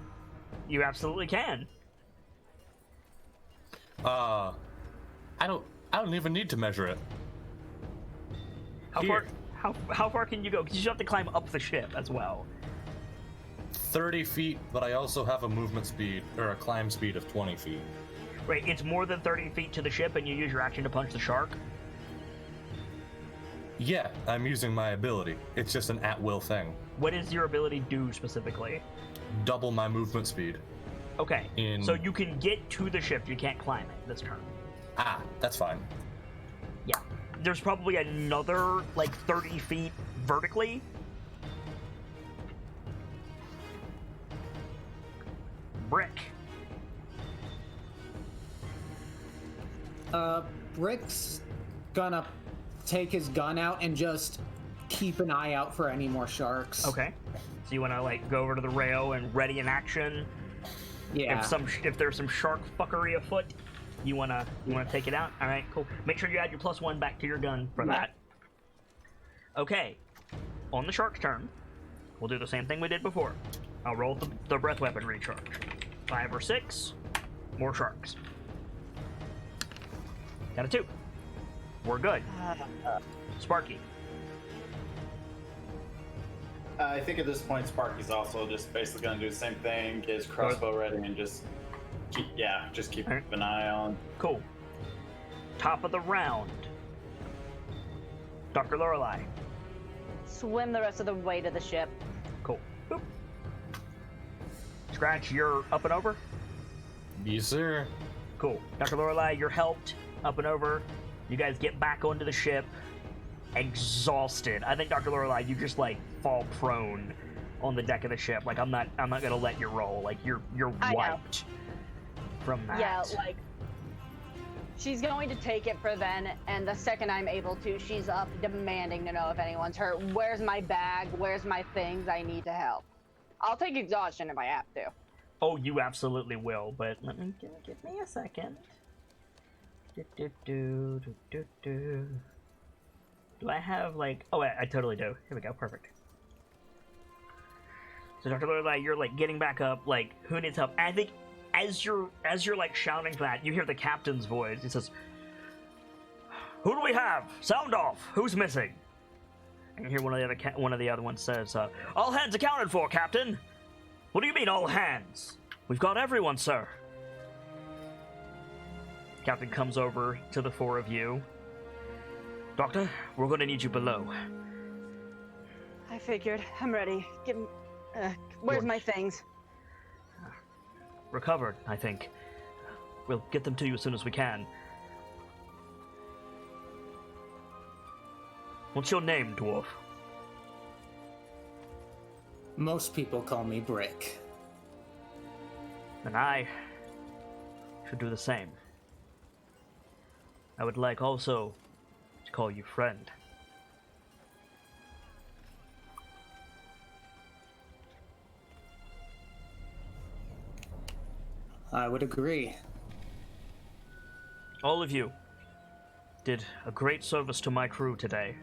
You absolutely can. I don't even need to measure it. How far can you go? Because you have to climb up the ship as well. 30 feet, but I also have a movement speed, or a climb speed of 20 feet. Right, it's more than 30 feet to the ship, and you use your action to punch the shark. Yeah, I'm using my ability. It's just an at-will thing. What does your ability do specifically? Double my movement speed. Okay, so you can get to the ship, you can't climb it this turn. Ah, that's fine. Yeah. There's probably another, like, 30 feet vertically. Brick. Brick's gonna take his gun out and just keep an eye out for any more sharks. Okay. So you want to, like, go over to the rail and ready in action? Yeah. If there's some shark fuckery afoot, you wanna take it out? All right, cool. Make sure you add your +1 back to your gun for that. Okay. On the shark's turn, we'll do the same thing we did before. I'll roll the breath weapon recharge. 5 or 6, more sharks. Got a 2. We're good. Sparky. I think at this point, Sparky's also just basically going to do the same thing, get his crossbow ready, and just keep an eye on. Cool. Top of the round. Dr. Lorelei. Swim the rest of the way to the ship. Cool. Boop. Scratch, you're up and over? Yes, sir. Cool. Dr. Lorelei, you're helped. Up and over. You guys get back onto the ship. Exhausted. I think, Dr. Lorelei, you just, like, fall prone on the deck of the ship. Like, I'm not gonna let you roll. Like, you're wiped from that. Yeah, like, she's going to take it for then, and the second I'm able to, she's up demanding to know if anyone's hurt. Where's my bag? Where's my things? I need to help. I'll take exhaustion if I have to. Oh, you absolutely will, but let me give me a second. Do I have, like... Oh, I totally do. Here we go. Perfect. So, Dr. Lorelei, you're, like, getting back up. Like, who needs help? And I think as you're like, shouting that, you hear the captain's voice. He says, "Who do we have? Sound off. Who's missing?" And you hear one of the other ones says, "All hands accounted for, Captain." "What do you mean, all hands?" "We've got everyone, sir." Captain comes over to the 4 of you. "Doctor, we're going to need you below." I figured. I'm ready. Where's my things? "Recovered, I think. We'll get them to you as soon as we can." "What's your name, dwarf?" Most people call me Brick. "And I should do the same. I would like also to call you friend." I would agree. All of you did a great service to my crew today.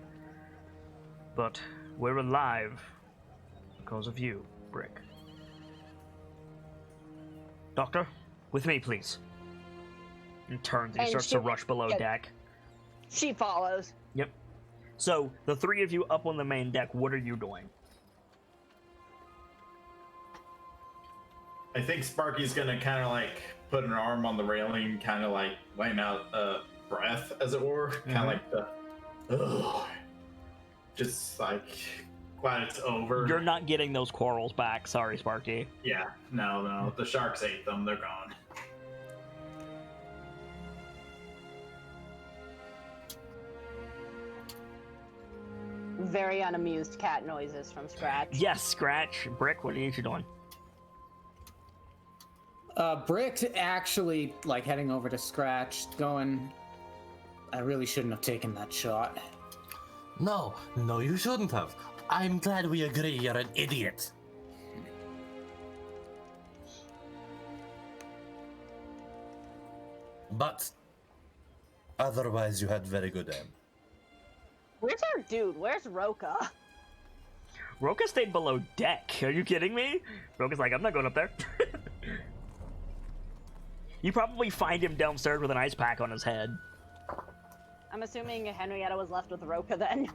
But we're alive because of you, Brick. "Doctor, with me, please." And turns and And starts to rush below deck. She follows. Yep. So, the 3 of you up on the main deck, what are you doing? I think Sparky's gonna kind of like put an arm on the railing, kind of like letting out a breath, as it were, kind of like the, ugh, just like glad it's over. You're not getting those corals back. Sorry, Sparky. Yeah, no, the sharks ate them. They're gone. Very unamused cat noises from Scratch. Yes, Scratch. Brick, what are you doing? Brick actually like heading over to Scratch, going, I really shouldn't have taken that shot. No, you shouldn't have. I'm glad we agree you're an idiot. But otherwise, you had very good aim. Where's our dude? Where's Roka? Roka stayed below deck. Are you kidding me? Roka's like, I'm not going up there. You probably find him downstairs with an ice pack on his head. I'm assuming Henrietta was left with Roka then.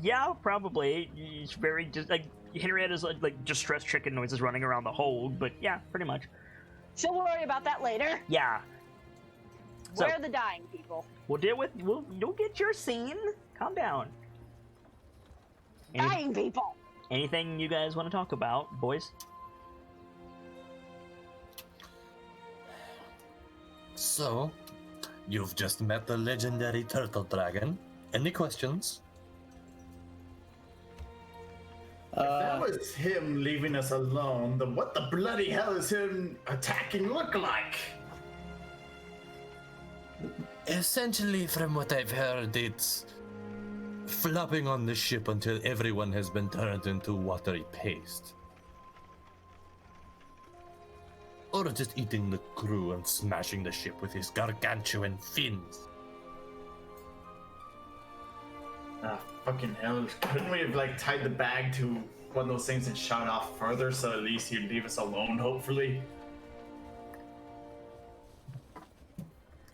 Yeah, probably. He's very just like Henrietta's like distressed chicken noises running around the hold, but yeah, pretty much. She'll worry about that later. Yeah. So, Where are the dying people? we'll deal with. You'll get your scene. Calm down. Dying people! Anything you guys want to talk about, boys? So, you've just met the legendary turtle dragon. Any questions? If that was him leaving us alone, then what the bloody hell is him attacking look like? Essentially, from what I've heard, it's flopping on the ship until everyone has been turned into watery paste. Or just eating the crew and smashing the ship with his gargantuan fins. Ah, fucking hell. Couldn't we have, like, tied the bag to one of those things and shot off further so at least he'd leave us alone, hopefully?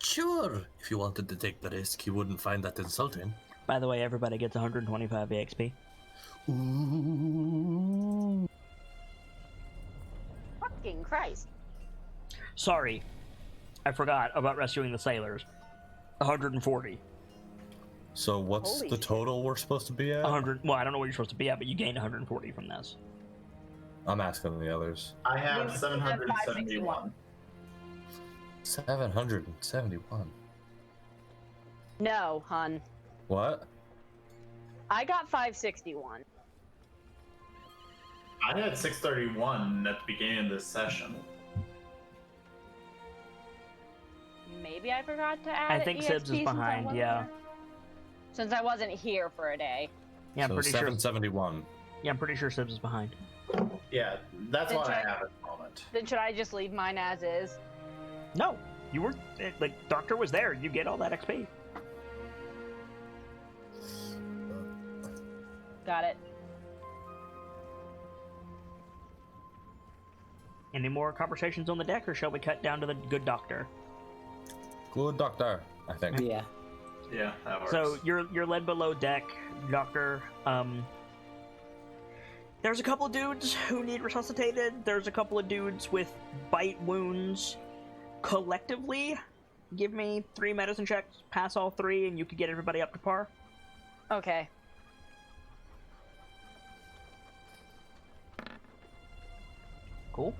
Sure, if you wanted to take the risk, he wouldn't find that insulting. By the way, everybody gets 125 EXP. Ooh. Fucking Christ. Sorry, I forgot about rescuing the sailors. 140. So what's Holy the shit. total we're supposed to be at? 100. Well, I don't know what you're supposed to be at, but you gain 140 from this. I'm asking the others. I have We have 771. 771. No, hun. What? I got 561. I had 631 at the beginning of this session. Maybe I forgot to add I think Sibs is EXP since I behind, wasn't yeah. there. Since I wasn't here for a day. Yeah, I'm So pretty sure. 771. Yeah, I'm pretty sure Sibs is behind. Yeah, that's what I Did you- have at the moment. Then should I just leave mine as is? No, you were like Doctor was there. You get all that XP. Got it. Any more conversations on the deck, or shall we cut down to the good doctor? Good doctor, I think. Yeah. Yeah, that works. So you're led below deck, Doctor. There's a couple of dudes who need resuscitated. There's a couple of dudes with bite wounds. Collectively, give me 3 medicine checks. Pass all 3, and you could get everybody up to par. Okay. Cool.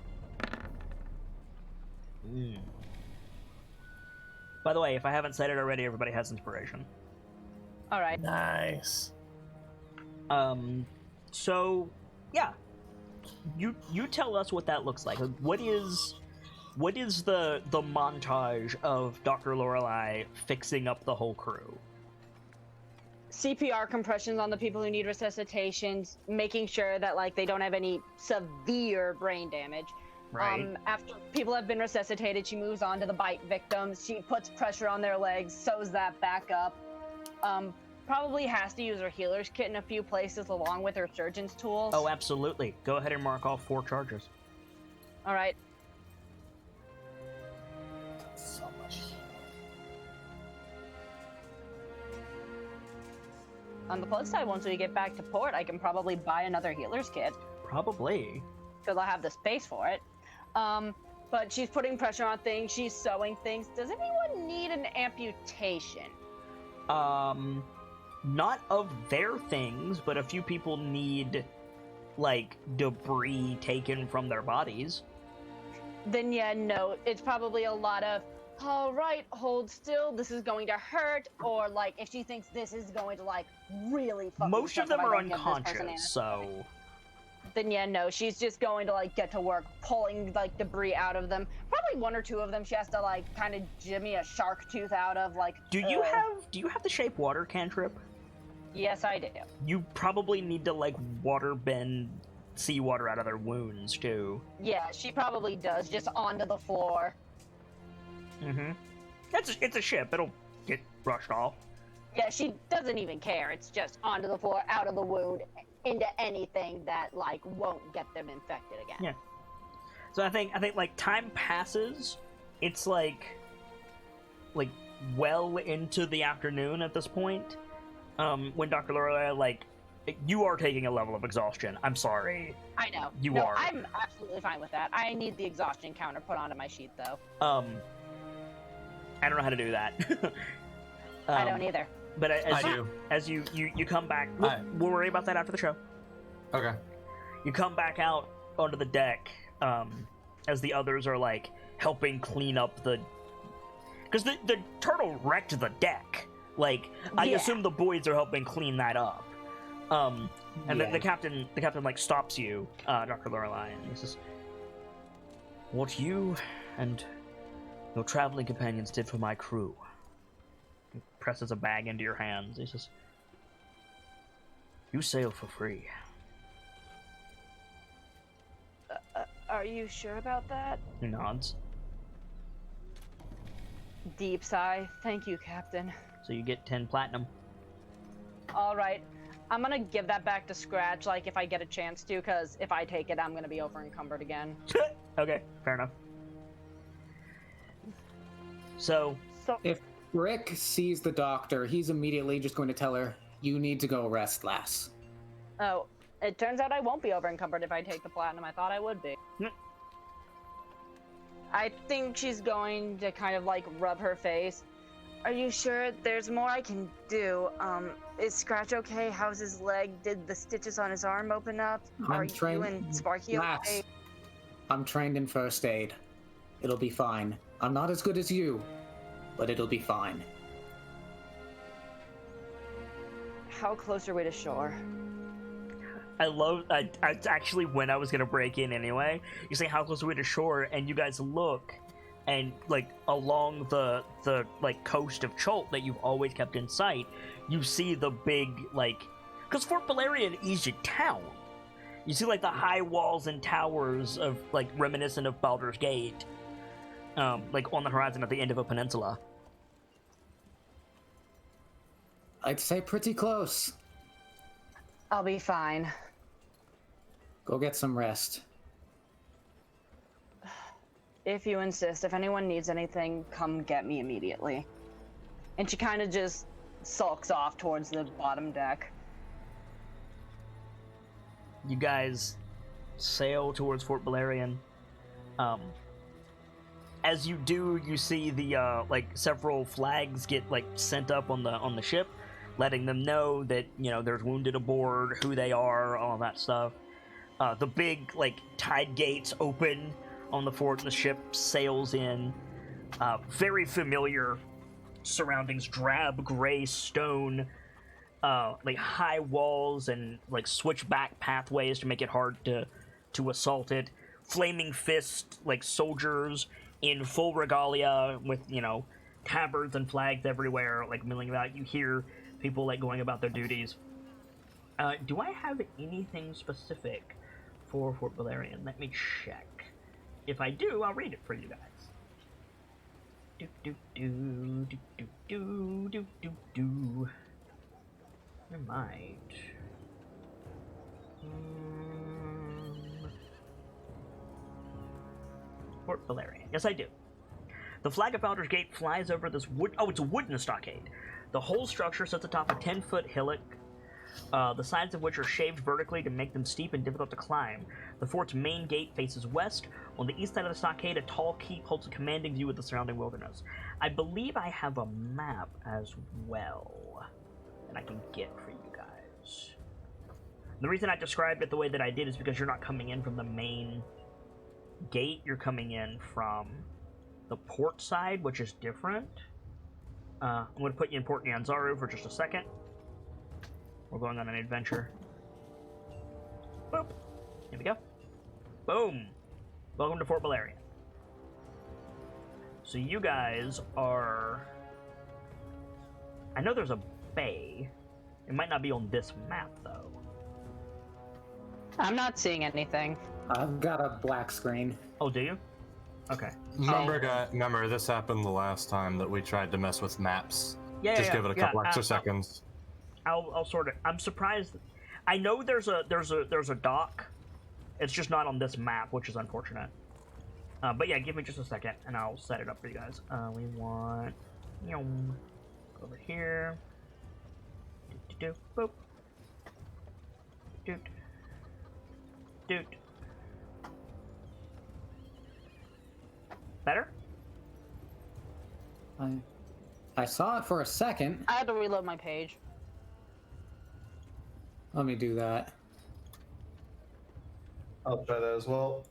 By the way, if I haven't said it already, everybody has inspiration. Alright. Nice. So, yeah. You tell us what that looks like. Like, what is the montage of Dr. Lorelei fixing up the whole crew? CPR compressions on the people who need resuscitations, making sure that like they don't have any severe brain damage. Right. After people have been resuscitated, she moves on to the bite victims. She puts pressure on their legs, sews that back up. Probably has to use her healer's kit in a few places along with her surgeon's tools. Oh, absolutely. Go ahead and mark off 4 charges. All right. So much. On the plus side, once we get back to port, I can probably buy another healer's kit. Probably. because I have the space for it. But she's putting pressure on things. She's sewing things. Does anyone need an amputation? Not of their things, but a few people need, like, debris taken from their bodies. Then yeah, no. It's probably a lot of, all right, hold still. This is going to hurt. Or, like, if she thinks this is going to, like, really fucking Most of suck, them if I are don't give this person unconscious, so... Then yeah, no, she's just going to like get to work pulling like debris out of them. Probably one or two of them she has to like kind of jimmy a shark tooth out of. Like, Do you have the shape water cantrip? Yes, I do. You probably need to like water bend seawater out of their wounds too. Yeah, she probably does, just onto the floor. Mm-hmm. It's a ship. It'll get brushed off. Yeah, she doesn't even care. It's just onto the floor, out of the wound, into anything that like won't get them infected again. Yeah. So I think like time passes. It's like well into the afternoon at this point. When Dr. Lorelei, like, you are taking a level of exhaustion. I'm sorry. I know. You no, are. I'm absolutely fine with that. I need the exhaustion counter put onto my sheet though. I don't know how to do that. I don't either. But I do. As you come back, we'll worry about that after the show. Okay. You come back out onto the deck, as the others are like helping clean up the, because the turtle wrecked the deck. Like, I assume the boys are helping clean that up. And the captain like stops you, Dr. Lorelei, and he says, "What you and your traveling companions did for my crew." He presses a bag into your hands. He says, "You sail for free." Are you sure about that? He nods. Deep sigh. Thank you, Captain. So you get 10 platinum. All right. I'm gonna give that back to Scratch, like, if I get a chance to, because if I take it, I'm gonna be over-encumbered again. Okay, fair enough. So If Rick sees the doctor, he's immediately just going to tell her, "You need to go rest, lass." Oh, it turns out I won't be over-encumbered if I take the platinum. I thought I would be. I think she's going to kind of, like, rub her face. Are you sure there's more I can do? Is Scratch okay? How's his leg? Did the stitches on his arm open up? Are you and Sparky okay? I'm trained in first aid. It'll be fine. I'm not as good as you, but it'll be fine. How close are we to shore? I actually, when I was gonna break in anyway, you say how close are we to shore, and you guys look, and like along the like coast of Cholt that you've always kept in sight, you see the big, like, because Fort Valerian is a town. You see like the high walls and towers of, like, reminiscent of Baldur's Gate, like on the horizon at the end of a peninsula. I'd say pretty close. I'll be fine. Go get some rest. If you insist, if anyone needs anything, come get me immediately. And she kind of just sulks off towards the bottom deck. You guys sail towards Fort Valerian. As you do, you see the like several flags get like sent up on the ship, letting them know that, you know, there's wounded aboard, who they are, all that stuff. The big like tide gates open on the fort, and the ship sails in. Very familiar surroundings: drab gray stone, like high walls and like switchback pathways to make it hard to assault it. Flaming fist like soldiers in full regalia with, you know, tabards and flags everywhere, like milling about. You hear people like going about their duties. Do I have anything specific for Fort Valerian? Let me check. If I do, I'll read it for you guys. Do do do do do do do do do. I might. Fort Valerian. Yes, I do. The flag of Baldur's Gate flies over this wood. Oh, it's a wooden stockade. The whole structure sits atop a 10-foot hillock the sides of which are shaved vertically to make them steep and difficult to climb. The fort's main gate faces west. On the east side of the stockade, a tall keep holds a commanding view of the surrounding wilderness. I believe I have a map as well that I can get for you guys. The reason I described it the way that I did is because you're not coming in from the main gate, you're coming in from the port side, which is different. I'm going to put you in Port Nyanzaru for just a second. We're going on an adventure. Boop. Here we go. Boom. Welcome to Fort Valerian. So you guys are... I know there's a bay. It might not be on this map, though. I'm not seeing anything. I've got a black screen. Oh, do you? Okay. Remember, this happened the last time that we tried to mess with maps. Yeah, Just give it a couple extra seconds. I'll sort it. I'm surprised. I know there's a dock. It's just not on this map, which is unfortunate. But yeah, give me just a second, and I'll set it up for you guys. We want go over here. Boop. Doot. Better? I saw it for a second. I had to reload my page. Let me do that. I'll try that as well.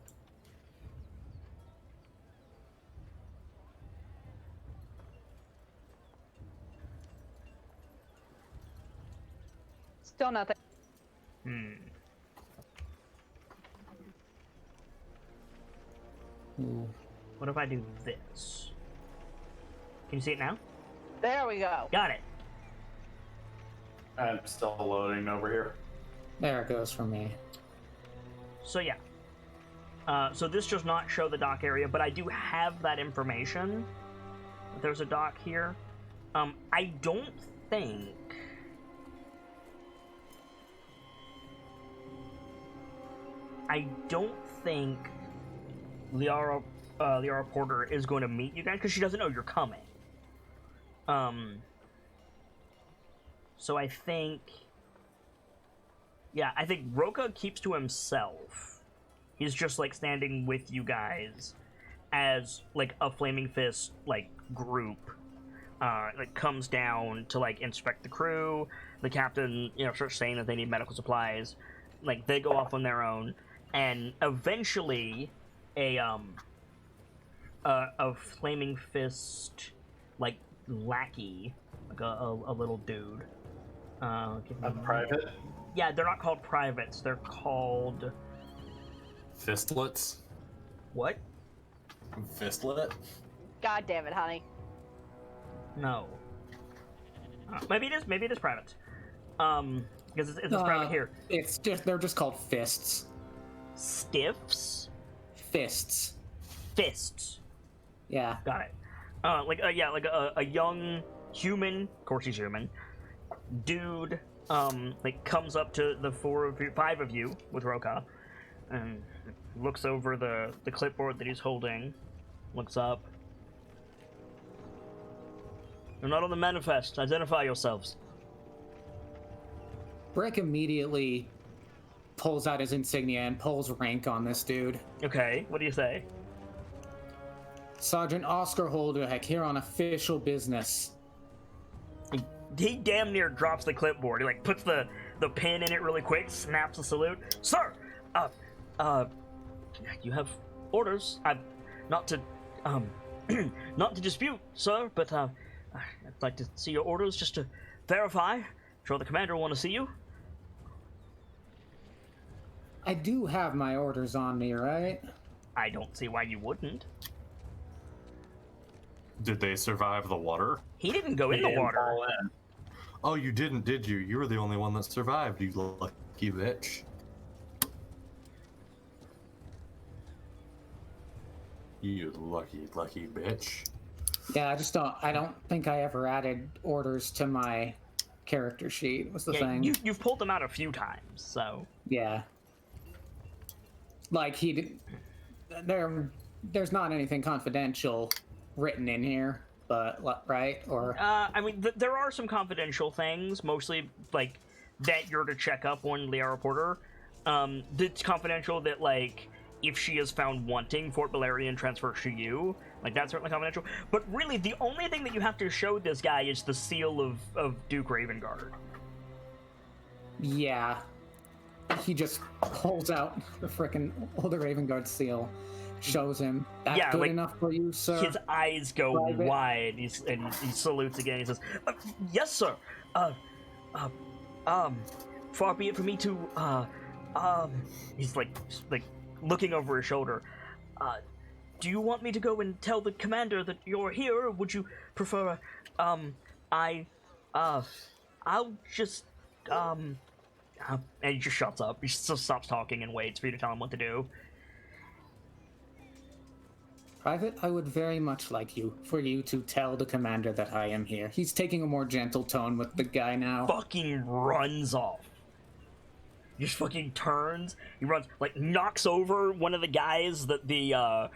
Still nothing. Ooh. What if I do this? Can you see it now? There we go. Got it. I'm still loading over here. There it goes for me. So yeah. So this does not show the dock area, but I do have that information. There's a dock here. I don't think... Liara Porter is going to meet you guys because she doesn't know you're coming. So I think Roka keeps to himself. He's just like standing with you guys as like a Flaming Fist like group like comes down to like inspect the crew. The captain, starts saying that they need medical supplies. Like they go off on their own, and eventually a Flaming Fist like lackey, like a little dude. A private? Yeah, they're not called privates. They're called Fistlets? what? Fistlet? God damn it, honey. No. Maybe it is. Maybe it is privates. Because it's private here. They're just called fists. Stiffs. Fists. Fists. Yeah. Got it. Like a young human, of course he's human, dude, like comes up to the five of you with Roka, and looks over the clipboard that he's holding, looks up. You're not on the manifest. Identify yourselves. Brick immediately pulls out his insignia and pulls rank on this dude. Okay, what do you say? Sergeant Oscar Holderheck here on official business. He damn near drops the clipboard. He like puts the pin in it really quick, snaps a salute. Sir, you have orders. Not to not to dispute, sir, but I'd like to see your orders just to verify. I'm sure the commander will want to see you. I do have my orders on me, right? I don't see why you wouldn't. Did they survive the water? He didn't go in the water. Oh, you didn't, did you? You were the only one that survived, you lucky bitch. You lucky bitch. Yeah, I don't think I ever added orders to my character sheet, was the thing. You've pulled them out a few times, so... Yeah. Like, there's not anything confidential written in here, but, right? Or... I mean, there are some confidential things, mostly, like, that you're to check up on Liara Porter. It's confidential that, like, if she is found wanting, Fort Valerian transfers to you. Like, that's certainly confidential. But really, the only thing that you have to show this guy is the seal of Duke Ravengard. Yeah. He just pulls out the frickin' Older Ravengard seal, shows him. That's Yeah, good like, enough for you, sir? His eyes go Private? wide, and he salutes again. He says, "Yes, sir. Far be it from me to, He's like looking over his shoulder. Do you want me to go and tell the commander that you're here, or would you prefer, I'll just, And he just shuts up. He just stops talking and waits for you to tell him what to do. Private, I would very much like for you to tell the commander that I am here. He's taking a more gentle tone with the guy now. Fucking runs off. He just fucking turns. He runs, like, knocks over one of the guys that the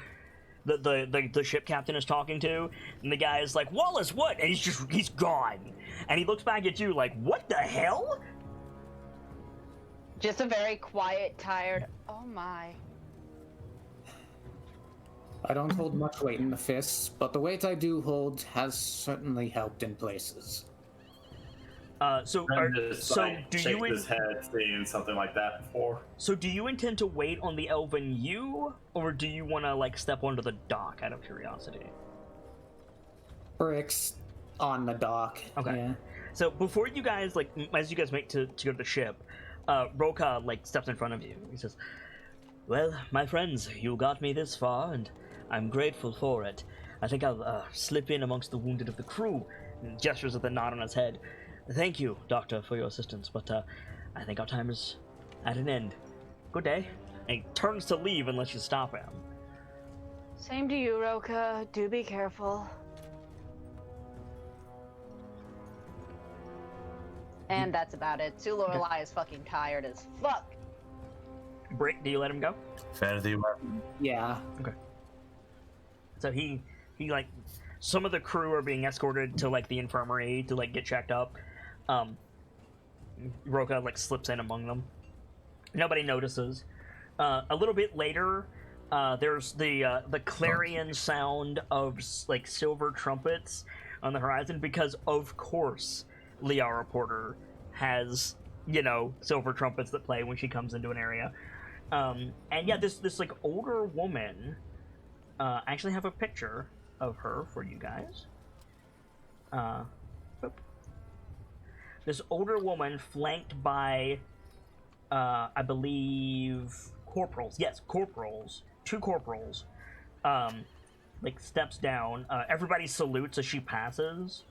ship captain is talking to, and the guy is like, "Wallace, what?" And he's gone. And he looks back at you like, "What the hell?" Just a very quiet, tired, oh my. I don't hold much weight in the fists, but the weight I do hold has certainly helped in places. So do shake you his head, seeing something like that before? So do you intend to wait on the Elven U, or do you want to, like, step onto the dock out of curiosity? Brick's on the dock. Okay. Yeah. So before you guys, like, as you guys make to go to the ship, Roka, like, steps in front of you. He says, "Well, my friends, you got me this far, and I'm grateful for it. I think I'll slip in amongst the wounded of the crew," and gestures with a nod on his head. "Thank you, Doctor, for your assistance, but I think our time is at an end. Good day." And he turns to leave unless you stop him. Same to you, Roka. Do be careful. And that's about it. Sue Lorelei is fucking tired as fuck. Brick, do you let him go? Fare thee well. Yeah. Okay. So he like, some of the crew are being escorted to, like, the infirmary to, like, get checked up. Roka, like, slips in among them. Nobody notices. A little bit later, there's the clarion sound of, like, silver trumpets on the horizon, because of course Liara Porter has, you know, silver trumpets that play when she comes into an area. And yeah, this like older woman, I actually have a picture of her for you guys. This older woman flanked by, I believe, corporals. Yes, corporals. 2 corporals. Like, steps down. Everybody salutes as she passes.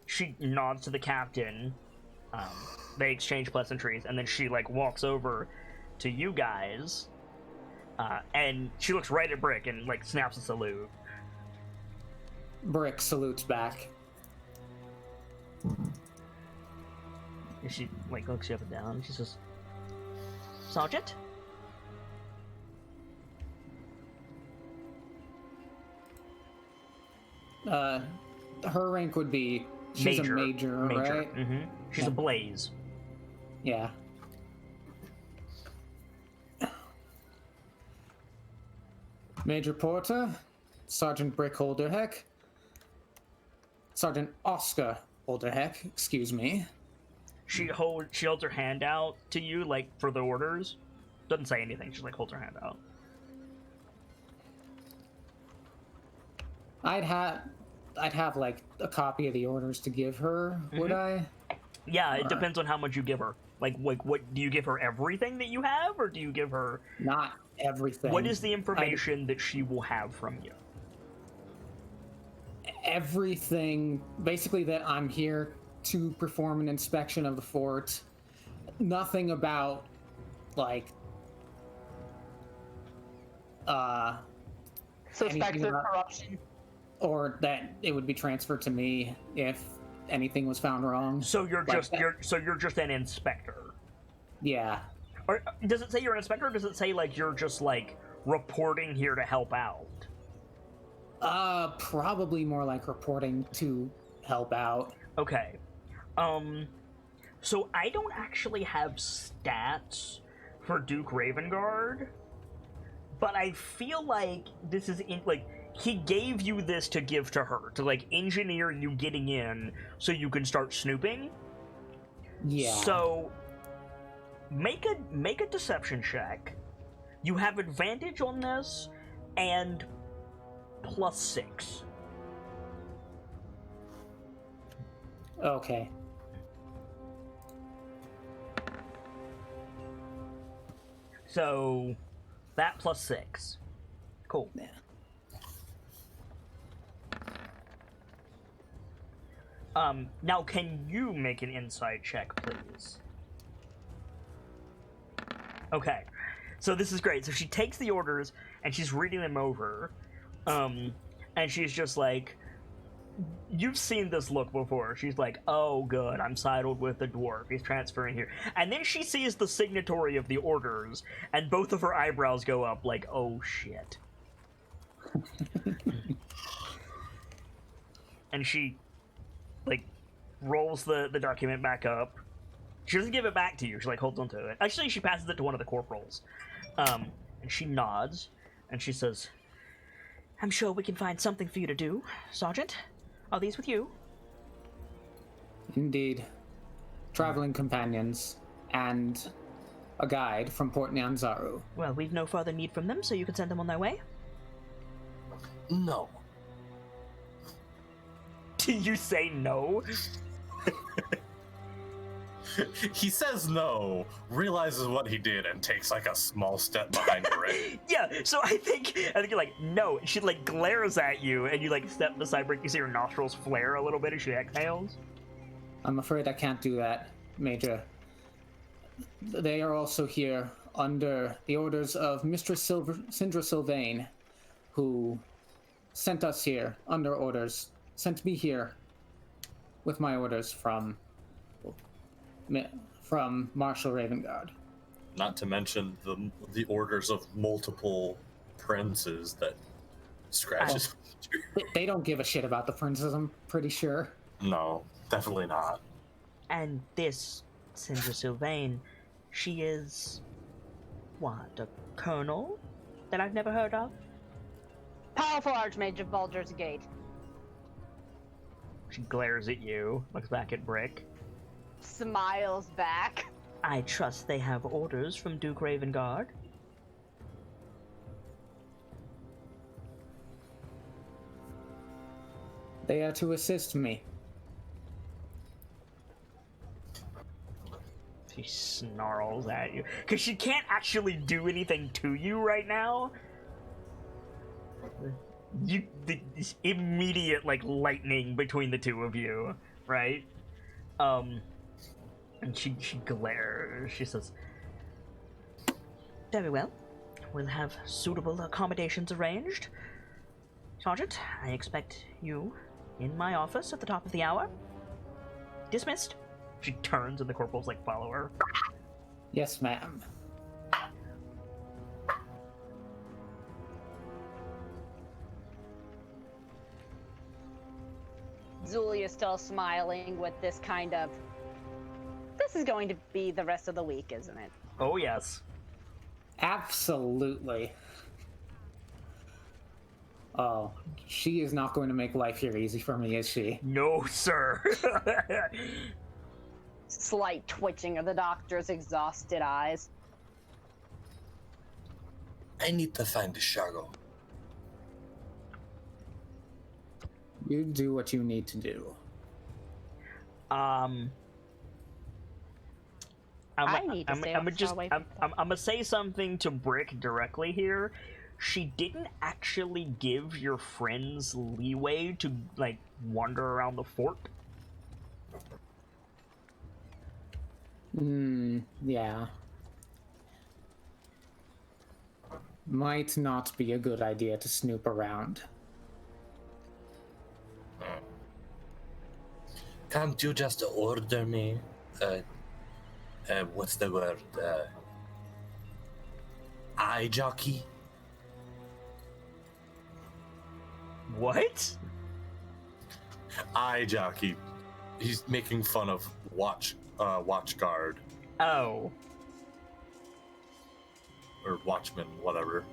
She nods to the captain. They exchange pleasantries, and then she, like, walks over to you guys. And she looks right at Brick and, like, snaps a salute. Brick salutes back. And she, like, looks you up and down. She says, "Sergeant?" Her rank would be, she's a major, right? Mm-hmm. She's a blaze. Yeah. Major Porter, Sergeant Brick Holderheck, Sergeant Oscar Holderheck, excuse me. She holds her hand out to you, like, for the orders. Doesn't say anything. She, like, holds her hand out. I'd have like a copy of the orders to give her, would I? Yeah, it depends on how much you give her. Like, what do you give her? Everything that you have, or do you give her? Not everything. What is the information that she will have from you? Everything, basically, that I'm here to perform an inspection of the fort. Nothing about, like, Suspects of about- corruption. or that it would be transferred to me if anything was found wrong. So you're Like just that. you're just an inspector. Yeah. Or does it say you're an inspector, or does it say, like, you're just, like, reporting here to help out? Probably more like reporting to help out. Okay. So I don't actually have stats for Duke Ravengard, but I feel like this is he gave you this to give to her to engineer you getting in so you can start snooping. Yeah. So make a deception check. You have advantage on this and +6. Okay. So that +6. Cool. Yeah. Now can you make an insight check, please? Okay. So this is great. So she takes the orders and she's reading them over. And she's just like, you've seen this look before. She's like, oh, good, I'm sidled with the dwarf. He's transferring here. And then she sees the signatory of the orders, and both of her eyebrows go up like, oh, shit. And she, rolls the document back up. She doesn't give it back to you. She, holds onto it. Actually, she passes it to one of the corporals. And she nods, and she says, I'm sure we can find something for you to do, Sergeant. Are these with you? Indeed. Traveling companions and a guide from Port Nyanzaru. Well, we've no further need from them, so you can send them on their way. No. Do you say no? He says no, realizes what he did, and takes a small step behind Rick. Yeah, so I think you're like, no. She glares at you, and you step beside Rick. You see her nostrils flare a little bit as she exhales. I'm afraid I can't do that, Major. They are also here under the orders of Mistress Sindra Sylvain, who sent us here under orders, sent me here with my orders from Marshal Ravengard. Not to mention the orders of multiple princes that scratches. They don't give a shit about the princes, I'm pretty sure. No, definitely not. And this Sindra Sylvain, she is what, a colonel that I've never heard of? Powerful Archmage of Baldur's Gate. She glares at you, looks back at Brick. Smiles back. I trust they have orders from Duke Ravengard. They are to assist me. She snarls at you. Because she can't actually do anything to you right now. This immediate, lightning between the two of you, right? And she glares. She says, very well. We'll have suitable accommodations arranged. Sergeant, I expect you in my office at the top of the hour. Dismissed. She turns and the corporals follow her. Yes, ma'am. Zulia's still smiling with this kind of, this is going to be the rest of the week, isn't it? Oh, yes. Absolutely. Oh, she is not going to make life here easy for me, is she? No, sir. Slight twitching of the doctor's exhausted eyes. I need to find the Shago. You do what you need to do. I need to stay away from I'm gonna say something to Brick directly here. She didn't actually give your friends leeway to wander around the fort. Yeah. Might not be a good idea to snoop around. Can't you just order me? What's the word? Eye jockey? What? Eye jockey. He's making fun of watch watch guard Oh. or watchman, whatever.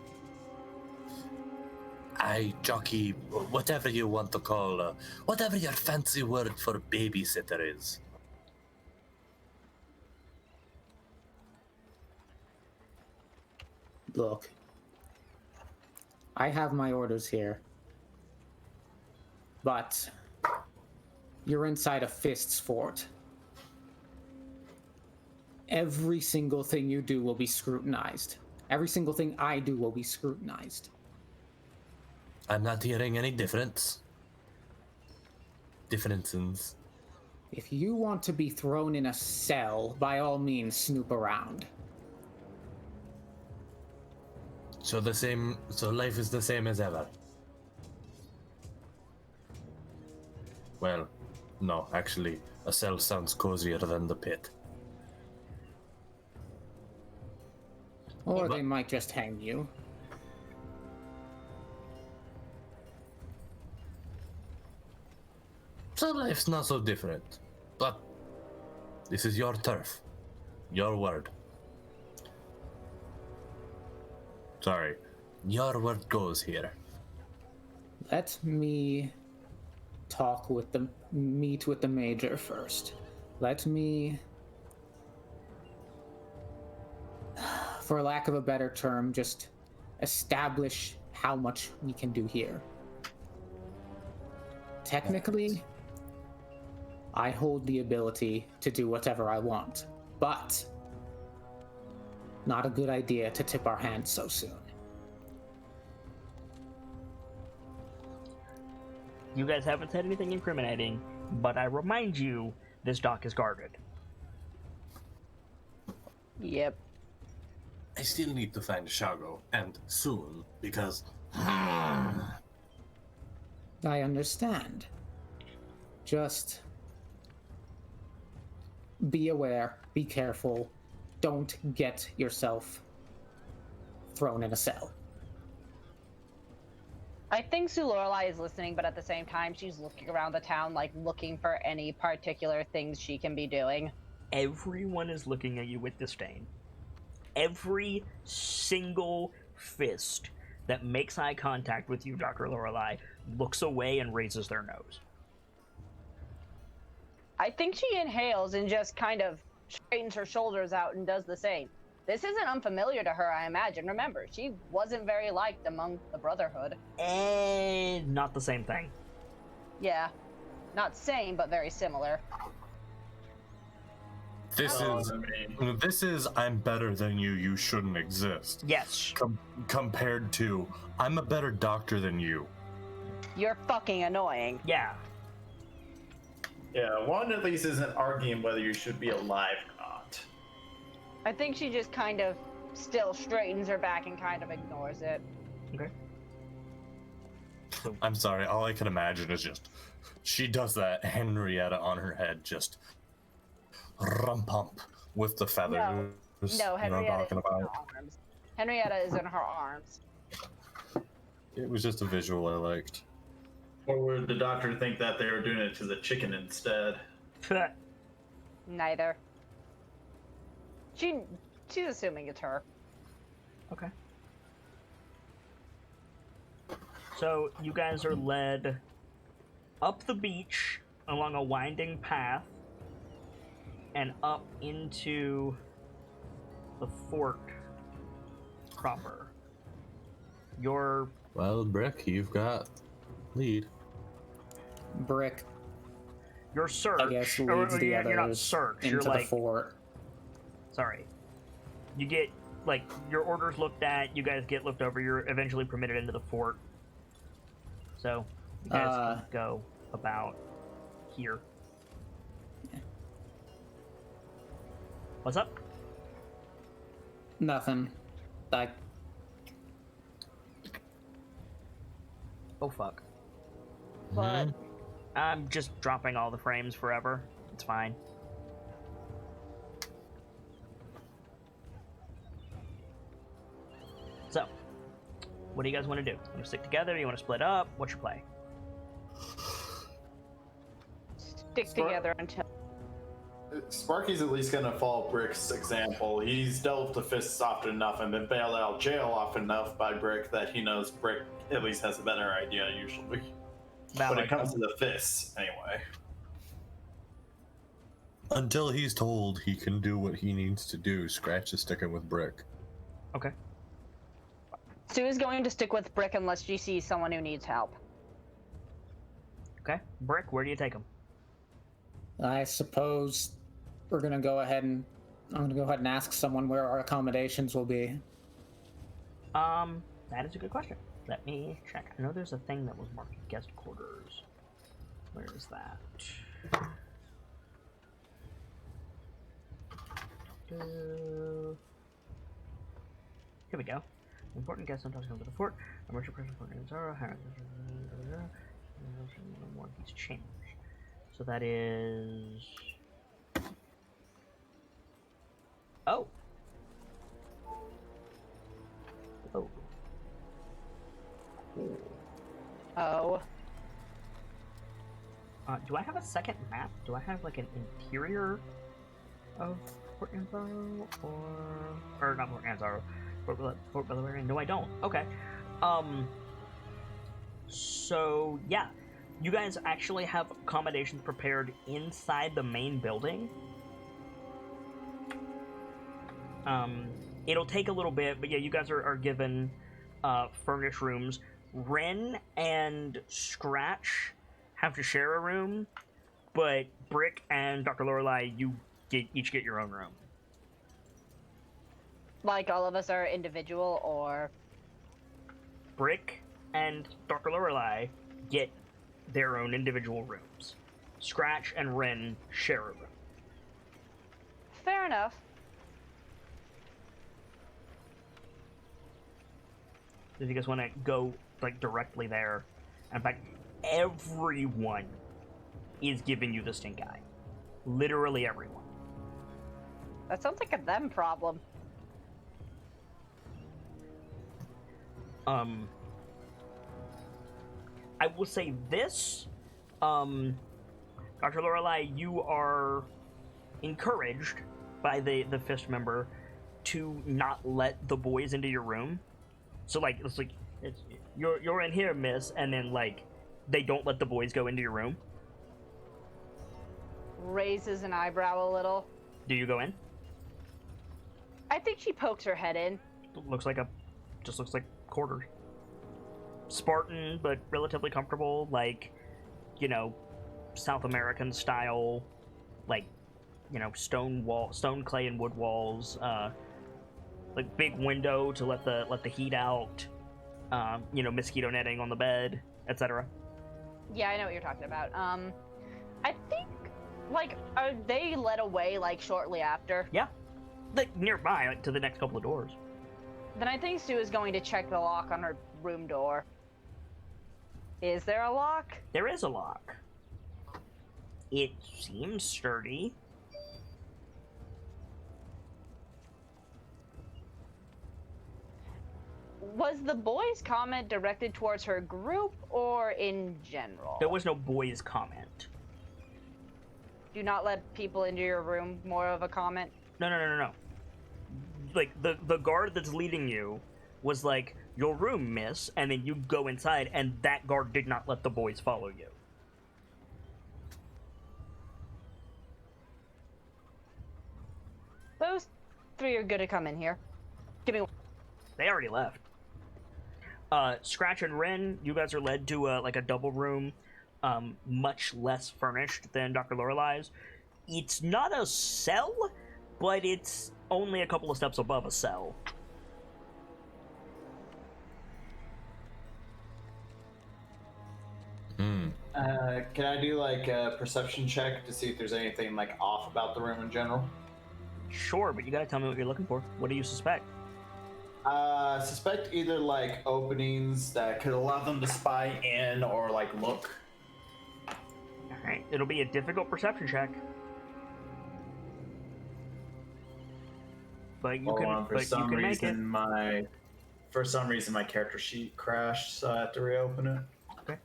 I jockey, whatever you want to call, whatever your fancy word for babysitter is. Look, I have my orders here, but you're inside a Fist's fort. Every single thing you do will be scrutinized. Every single thing I do will be scrutinized. I'm not hearing any differences. If you want to be thrown in a cell, by all means, snoop around. So life is the same as ever. Well, no, actually, a cell sounds cozier than the pit. Or they might just hang you. So life's not so different. But this is your turf. Your word. Sorry. Your word goes here. Let me meet with the major first. Let me, for lack of a better term, just establish how much we can do here. Technically, I hold the ability to do whatever I want, but not a good idea to tip our hands so soon. You guys haven't said anything incriminating, but I remind you, this dock is guarded. Yep. I still need to find Shago, and soon, because... I understand. Just be aware, be careful, don't get yourself thrown in a cell. I think Sue Lorelai is listening, but at the same time, she's looking around the town, like looking for any particular things she can be doing. Everyone is looking at you with disdain. Every single fist that makes eye contact with you, Dr. Lorelai, looks away and raises their nose. I think she inhales and just kind of straightens her shoulders out and does the same. This isn't unfamiliar to her, I imagine. Remember, she wasn't very liked among the Brotherhood. And not the same thing. Yeah. Not same, but very similar. This is I'm better than you, you shouldn't exist. Yes. Compared to, I'm a better doctor than you. You're fucking annoying. Yeah. Yeah, one at least isn't arguing whether you should be alive or not. I think she just kind of still straightens her back and kind of ignores it. Okay. I'm sorry, all I can imagine is just, she does that Henrietta on her head, just rumpump with the feathers. No, Henrietta is in about. her arms. Henrietta is in her arms. It was just a visual I liked. Or would the doctor think that they were doing it to the chicken instead? Neither. She's assuming it's her. Okay. So you guys are led up the beach along a winding path and up into the fort proper. Well, Brick, you've got lead. Brick, Your search. I guess, leads the you're not others search. into You're the like, fort. sorry. You get like your orders looked at. You guys get looked over. You're eventually permitted into the fort. So you guys can go about here. What's up? Nothing. Oh fuck. But I'm just dropping all the frames forever. It's fine. So, what do you guys want to do? You want to stick together? You want to split up? What's your play? stick together until Sparky's at least gonna follow Brick's example. He's dealt with the fists often enough and been bailed out of jail often enough by Brick that he knows Brick at least has a better idea usually. When Valid. it comes to the fists, anyway. Until he's told he can do what he needs to do, Scratch is sticking with Brick. Okay. Sue is going to stick with Brick unless she sees someone who needs help. Okay. Brick, where do you take him? I suppose we're gonna go ahead and I'm gonna go ahead and ask someone where our accommodations will be. That is a good question. Let me check. I know there's a thing that was marked guest quarters. Where is that? Here we go. Important guests sometimes come to the fort. A merchant person for Zara. More of these changed. So that is. Oh. Oh. Cool. Oh. Do I have a second map? Do I have like an interior of Fort Anzaro or not Fort Anzaro, Fort Beleriand? No, I don't. Okay. So yeah, you guys actually have accommodations prepared inside the main building. It'll take a little bit, but yeah, you guys are given furnished rooms. Ren and Scratch have to share a room, but Brick and Dr. Lorelei, you each get your own room. Like all of us are individual, or Brick and Dr. Lorelei get their own individual rooms. Scratch and Ren share a room. fair enough. If you guys want to go like directly there, in fact, everyone is giving you the stink eye. Literally everyone. That sounds like a them problem. I will say this, Dr. Lorelei, you are encouraged by the Fist member to not let the boys into your room. So like it's you're in here, miss, and then like they don't let the boys go into your room. Raises an eyebrow a little. Do you go in? I think she pokes her head in. Looks like quarters. Spartan, but relatively comfortable, like, you know, South American style, like, you know, stone, clay, and wood walls, like big window to let the heat out, you know, mosquito netting on the bed, etc. Yeah, I know what you're talking about. I think, like, are they led away, like, shortly after? Yeah, like nearby, like to the next couple of doors. Then I think Sue is going to check the lock on her room door. Is there a lock? There is a lock. It seems sturdy. Was the boys' comment directed towards her group or in general? There was no boys' comment. Do not let people into your room, more of a comment? No. Like, the guard that's leading you was like, your room, miss, and then you go inside, and that guard did not let the boys follow you. Those three are good to come in here. Give me one. They already left. Scratch and Ren, you guys are led to like a double room, much less furnished than Dr. Lorelei's. It's not a cell, but it's only a couple of steps above a cell. Can I do like a perception check to see if there's anything like off about the room in general? Sure, but you gotta tell me what you're looking for. What do you suspect? Suspect either like openings that could allow them to spy in or like look. Alright, it'll be a difficult perception check. But you can, For some make it. reason, for some reason my character sheet crashed, so I have to reopen it. Okay.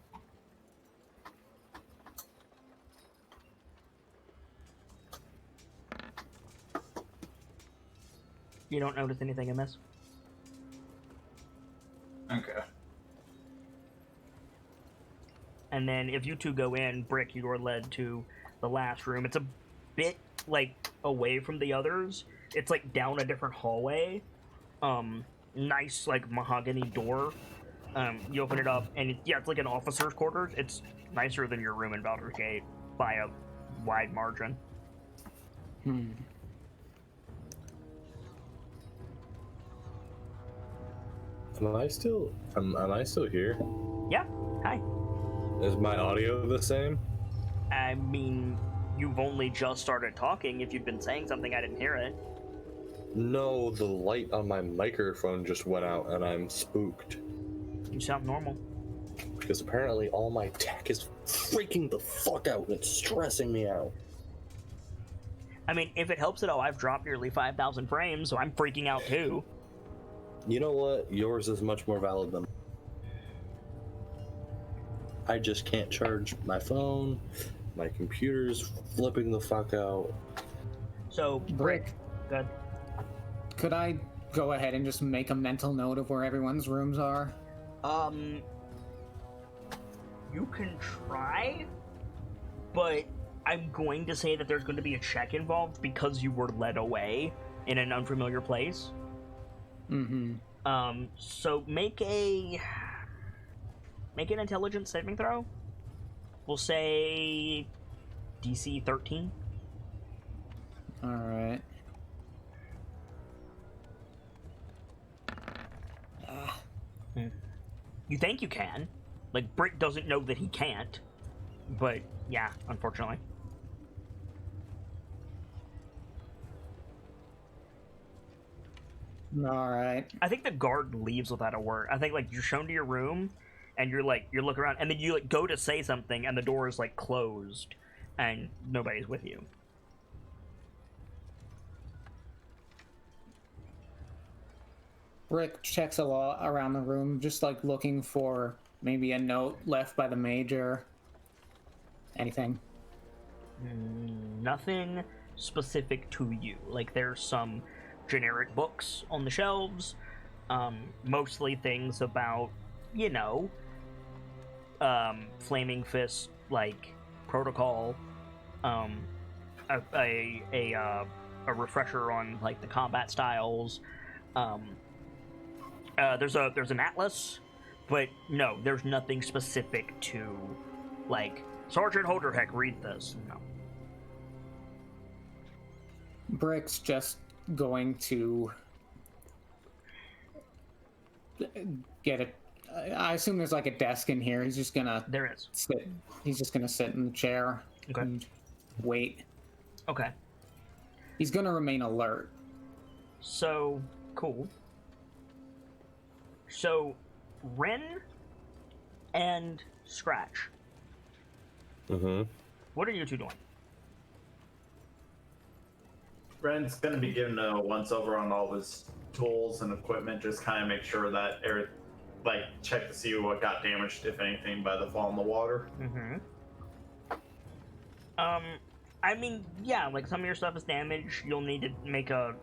You don't notice anything amiss. Okay. And then if you two go in, Brick, you are led to the last room. It's a bit, like, away from the others. It's, like, down a different hallway. Nice, like, mahogany door. You open it up, and it's like an officer's quarters. It's nicer than your room in Baldur's Gate by a wide margin. Hmm. Am I still here? Yeah, hi. Is my audio the same? I mean, you've only just started talking. If you'd been saying something, I didn't hear it. No, the light on my microphone just went out and I'm spooked. You sound normal. Because apparently all my tech is freaking the fuck out and it's stressing me out. I mean, if it helps at all, I've dropped nearly 5,000 frames, so I'm freaking out too. You know what? Yours is much more valid than mine. I just can't charge my phone. My computer's flipping the fuck out. So, Brick, good. Could I go ahead and just make a mental note of where everyone's rooms are? You can try, but I'm going to say that there's going to be a check involved because you were led away in an unfamiliar place. Mm-hmm. So make an intelligence saving throw. We'll say DC 13. All right. You think you can. Like, Brick doesn't know that he can't. But, yeah, unfortunately. All right. I think the guard leaves without a word. I think, like, you're shown to your room, and you're looking around, and then you, like, go to say something, and the door is, like, closed, and nobody's with you. Rick checks a lot around the room, just like looking for maybe a note left by the major. Anything? Nothing specific to you. Like, there's some generic books on the shelves, mostly things about, you know, Flaming Fist, like, protocol, a refresher on, like, the combat styles. There's an atlas, but no, there's nothing specific to, like, Sergeant Holderheck, read this. No. Brick's just going to get it. I assume there's like a desk in here. He's just gonna. There is. Sit. He's just gonna sit in the chair. Okay. And wait. Okay. He's gonna remain alert. So, cool. So, Ren and Scratch. Mm-hmm. What are you two doing? Ren's gonna be given a once over on all his tools and equipment, just kind of make sure that check to see what got damaged, if anything, by the fall in the water. Mm-hmm. I mean, yeah, like, some of your stuff is damaged. You'll need to make a,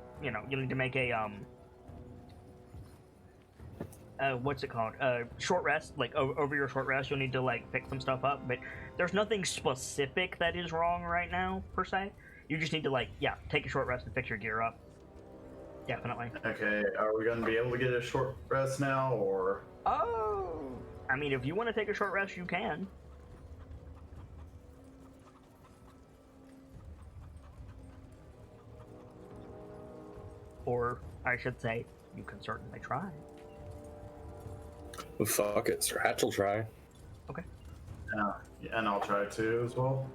what's it called? Short rest. Like, over your short rest, you'll need to, like, pick some stuff up. But there's nothing specific that is wrong right now, per se. You just need to, like, yeah, take a short rest and fix your gear up. Definitely. Okay, are we gonna be able to get a short rest now, or? Oh! I mean, if you want to take a short rest, you can. Or, I should say, you can certainly try. Well, fuck it, Scratch will try. Okay. Yeah, and I'll try too as well.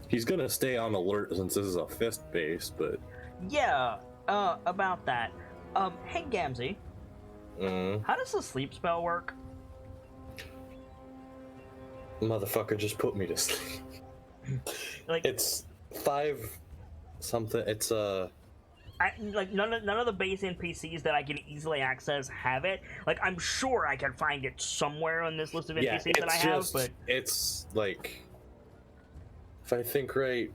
He's gonna stay on alert since this is a fist base, but... Yeah, about that. Hey, Gamzee. How does the sleep spell work? Motherfucker just put me to sleep. Like, it's 5 something, it's like, none of the base NPCs that I can easily access have it. Like, I'm sure I can find it somewhere on this list of NPCs that I have, but... It's, like... If I think right,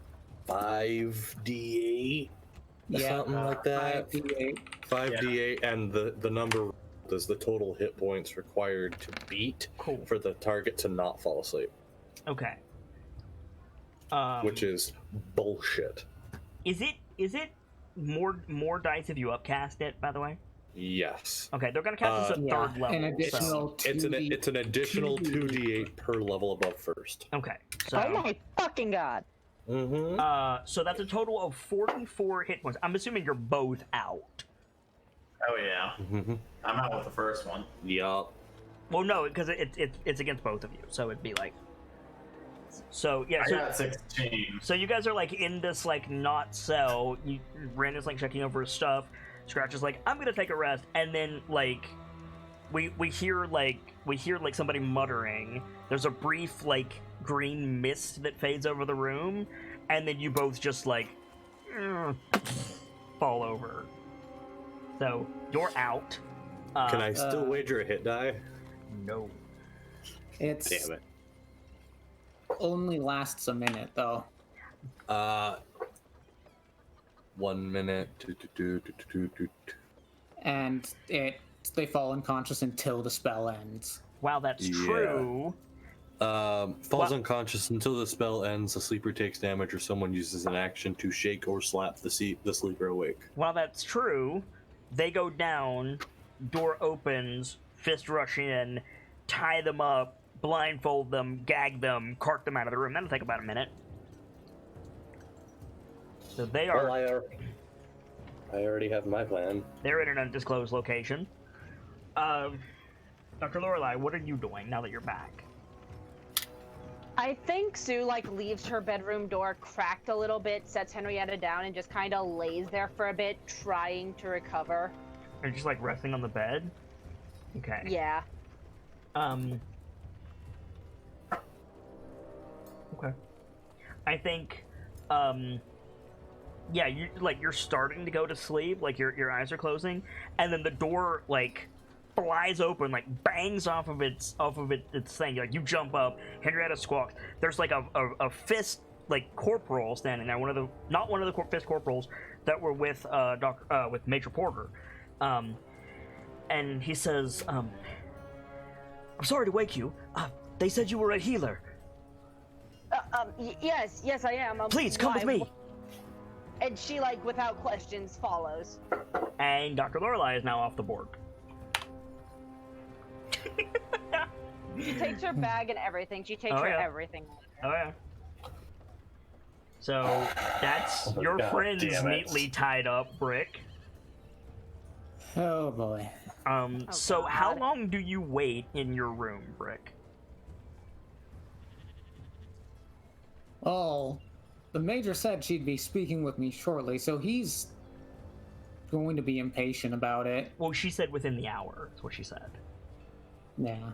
5d8, something like that. 5d8. 5d8, and the number is the total hit points required to beat Cool. for the target to not fall asleep. Okay. Which is bullshit. Is it more dice if you upcast it? By the way. Yes. Okay, they're gonna cast this at third level. An additional so. It's an additional 2d8 per level above first. Okay. So. Oh my fucking god. Mm-hmm. So that's a total of 44 hit points. I'm assuming you're both out. Oh yeah. Mm-hmm. I'm out with the first one. Yup. Well, no, because it's against both of you, so it'd be like. So yeah, I so, got 16. so you guys are like in this like not cell. Brandon's like checking over his stuff. Scratch is like, I'm gonna take a rest, and then like we hear somebody muttering. There's a brief like green mist that fades over the room, and then you both just like fall over. So you're out. Can I still wager a hit die? No. It's Damn it. only lasts a minute though. 1 minute. And they fall unconscious until the spell ends. Wow, that's Yeah. true. Falls unconscious until the spell ends. The sleeper takes damage, or someone uses an action to shake or slap the sleeper awake. While that's true, they go down, door opens, fist rush in, tie them up, blindfold them, gag them, cart them out of the room. That'll take about a minute. So they are. Well, I already have my plan. They're in an undisclosed location. Dr. Lorelei, what are you doing now that you're back? I think Sue like leaves her bedroom door cracked a little bit, sets Henrietta down, and just kind of lays there for a bit, trying to recover. Are you just like resting on the bed? Okay. Yeah. Okay. I think, yeah, you're starting to go to sleep, like your eyes are closing, and then the door like flies open, like bangs off of its thing. Like you jump up, Henrietta squawks. There's like a fist like corporal standing there. Not one of the fist corporals that were with with Major Porter, and he says, "I'm sorry to wake you. They said you were a healer. Yes, I am. Please come with me." And she, like, without questions, follows. And Dr. Lorelei is now off the board. She takes her bag and everything. She takes everything. Oh yeah. So that's your God friends damn it. neatly tied up, Brick. Oh boy. So God. how long do you wait in your room, Brick? Oh, the major said she'd be speaking with me shortly, so he's going to be impatient about it. Well, she said within the hour. That's what she said. Yeah.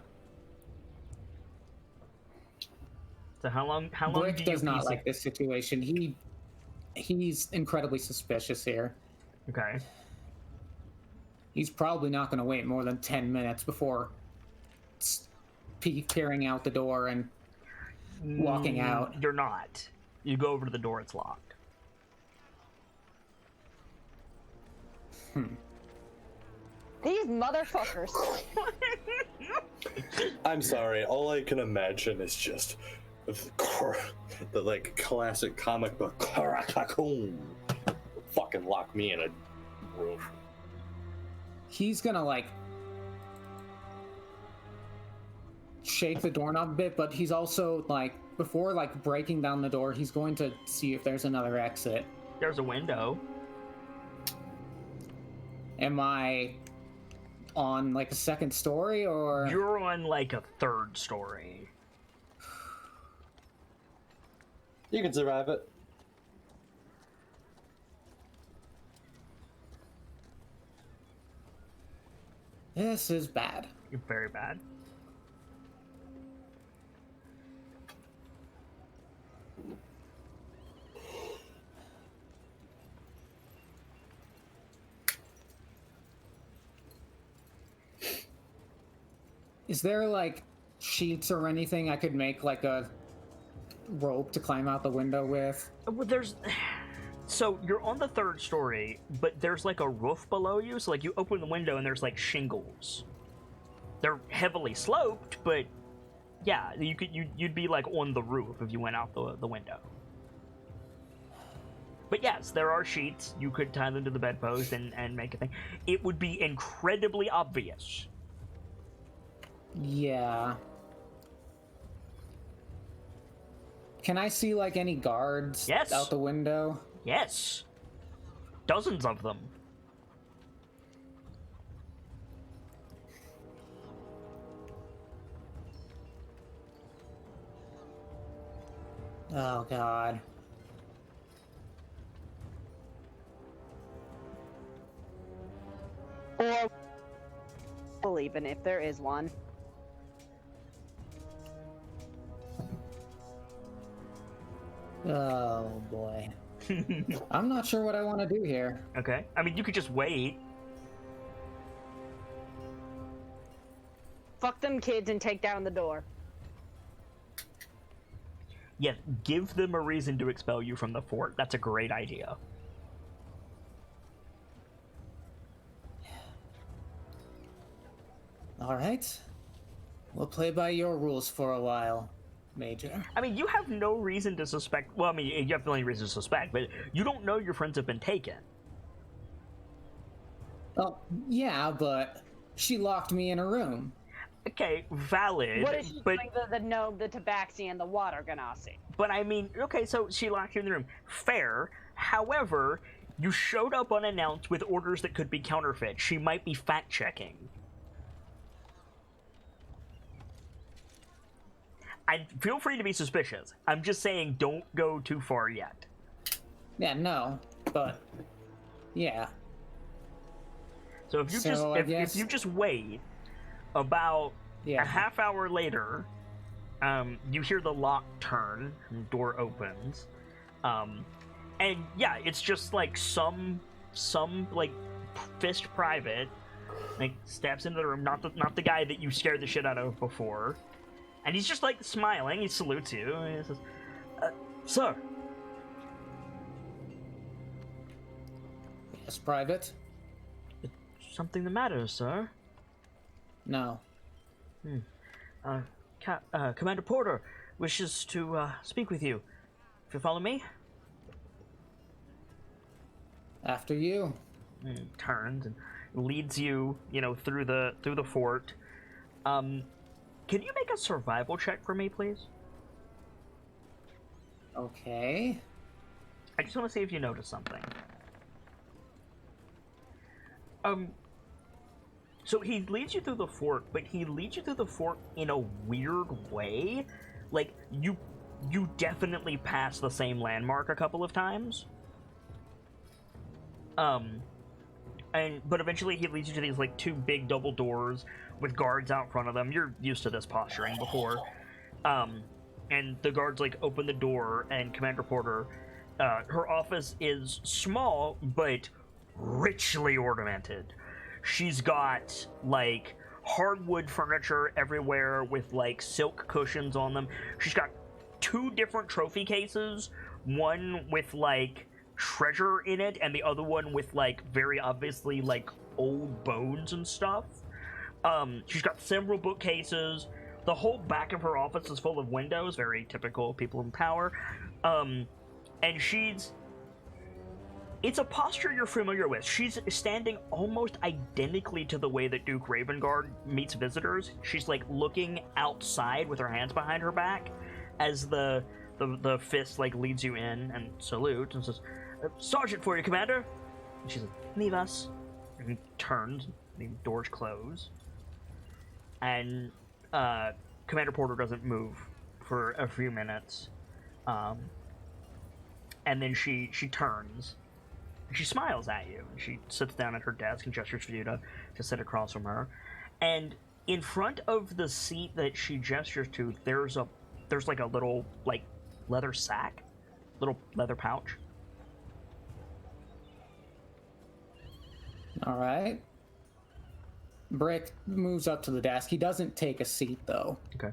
So how long Brick do you does not piece like this situation. He's incredibly suspicious here. Okay. He's probably not going to wait more than 10 minutes before peering out the door and walking out. You're not. You go over to the door, it's locked. These motherfuckers. I'm sorry. All I can imagine is just the like classic comic book. Fucking lock me in a room. He's gonna like shake the doorknob a bit, but he's also like, before like breaking down the door, he's going to see if there's another exit. There's a window. Am I on like a second story, or You're on like a third story. You can survive it. this is bad. You're very bad. Is there like sheets or anything I could make like a rope to climb out the window with? Well, so you're on the 3rd story, but there's like a roof below you. So like you open the window and there's like shingles. They're heavily sloped, but yeah, you'd be like on the roof if you went out the window. But yes, there are sheets. You could tie them to the bedpost and make a thing. It would be incredibly obvious. Yeah. Can I see like any guards Yes. out the window? Yes. Dozens of them. Oh god. Or even if there is one. Oh boy. I'm not sure what I want to do here. Okay. I mean, you could just wait. Fuck them kids and take down the door. Yeah, give them a reason to expel you from the fort. That's a great idea. All right. We'll play by your rules for a while, Major. I mean, you have no reason to suspect... Well, I mean, you have plenty of reason to suspect, but you don't know your friends have been taken. Oh, yeah, but she locked me in a room. Okay, valid. What is she but, doing the gnome, the tabaxi, and the water ganassi? But I mean, okay, so she locked you in the room. Fair. However, you showed up unannounced with orders that could be counterfeit. She might be fact-checking. And feel free to be suspicious. I'm just saying don't go too far yet. Yeah, no, but yeah. So if you if you just wait about a half hour later, you hear the lock turn and the door opens. And yeah, it's just like some like fist private like steps into the room, not the guy that you scared the shit out of before. And he's just like smiling, he salutes you, and he says, "Sir." Yes, Private? Something the matter, sir? No. Commander Porter wishes to speak with you. If you follow me? After you. Turns and leads you, through the fort. Can you make a survival check for me, please? Okay. I just want to see if you notice something. So he leads you through the fort, but he leads you through the fort in a weird way. Like, you definitely pass the same landmark a couple of times. But eventually he leads you to these, like, 2 big double doors with guards out front of them. You're used to this posturing before. And the guards, like, open the door, and Commander Porter, her office is small, but richly ornamented. She's got, like, hardwood furniture everywhere with, like, silk cushions on them. She's got 2 different trophy cases, one with, like, treasure in it, and the other one with, like, very obviously, like, old bones and stuff. She's got several bookcases. The whole back of her office is full of windows, very typical people in power. And it's a posture you're familiar with. She's standing almost identically to the way that Duke Ravengard meets visitors. She's, like, looking outside with her hands behind her back as the fist, like, leads you in and salutes and says, "Sergeant for you, Commander." And she says, "Leave us." And he turns, the doors close. And Commander Porter doesn't move for a few minutes. And then she turns. She smiles at you. She sits down at her desk and gestures for you to sit across from her. And in front of the seat that she gestures to, there's like a little, like, leather sack, little leather pouch. All right. Brick moves up to the desk. He doesn't take a seat, though. Okay.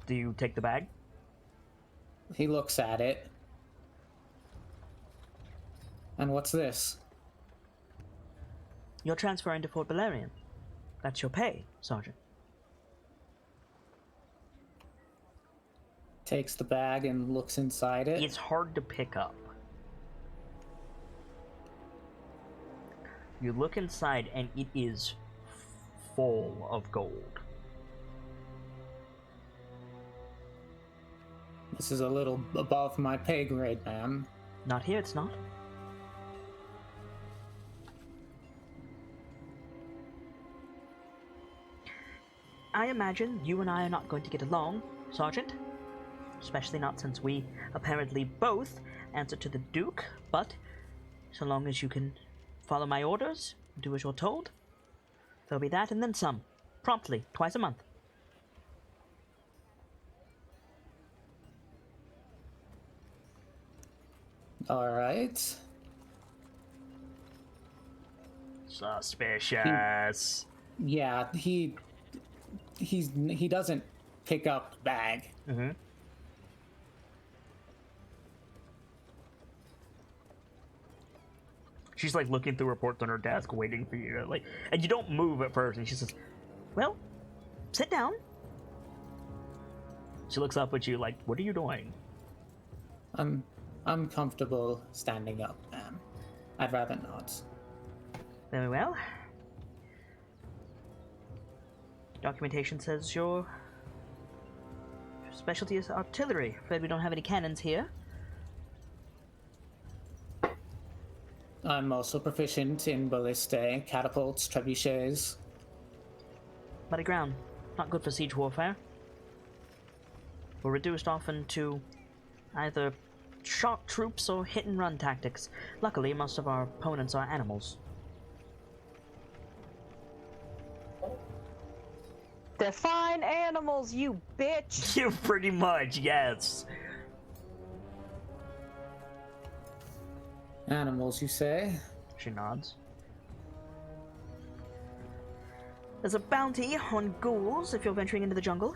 Do you take the bag? He looks at it. And what's this? You're transferring to Fort Valerian. That's your pay, Sergeant. Takes the bag and looks inside it. It's hard to pick up. You look inside and it is full of gold. This is a little above my pay grade, ma'am. Not here, it's not. I imagine you and I are not going to get along, Sergeant. Especially not since we apparently both answer to the Duke, but so long as you can follow my orders, do as you're told, there'll be that and then some. Promptly, twice a month. Alright. Suspicious. Yeah, he doesn't pick up the bag. Mm-hmm. She's like looking through reports on her desk, waiting for you to like, and you don't move at first, and she says, "Well, sit down." She looks up at you like, "What are you doing?" I'm comfortable standing up, ma'am. I'd rather not. Very well. Documentation says your specialty is artillery. Afraid we don't have any cannons here. I'm also proficient in ballistae, catapults, trebuchets. Muddy ground. Not good for siege warfare. We're reduced often to either shock troops or hit-and-run tactics. Luckily, most of our opponents are animals. Define animals, you bitch! You pretty much, yes. Animals, you say? She nods. There's a bounty on ghouls if you're venturing into the jungle.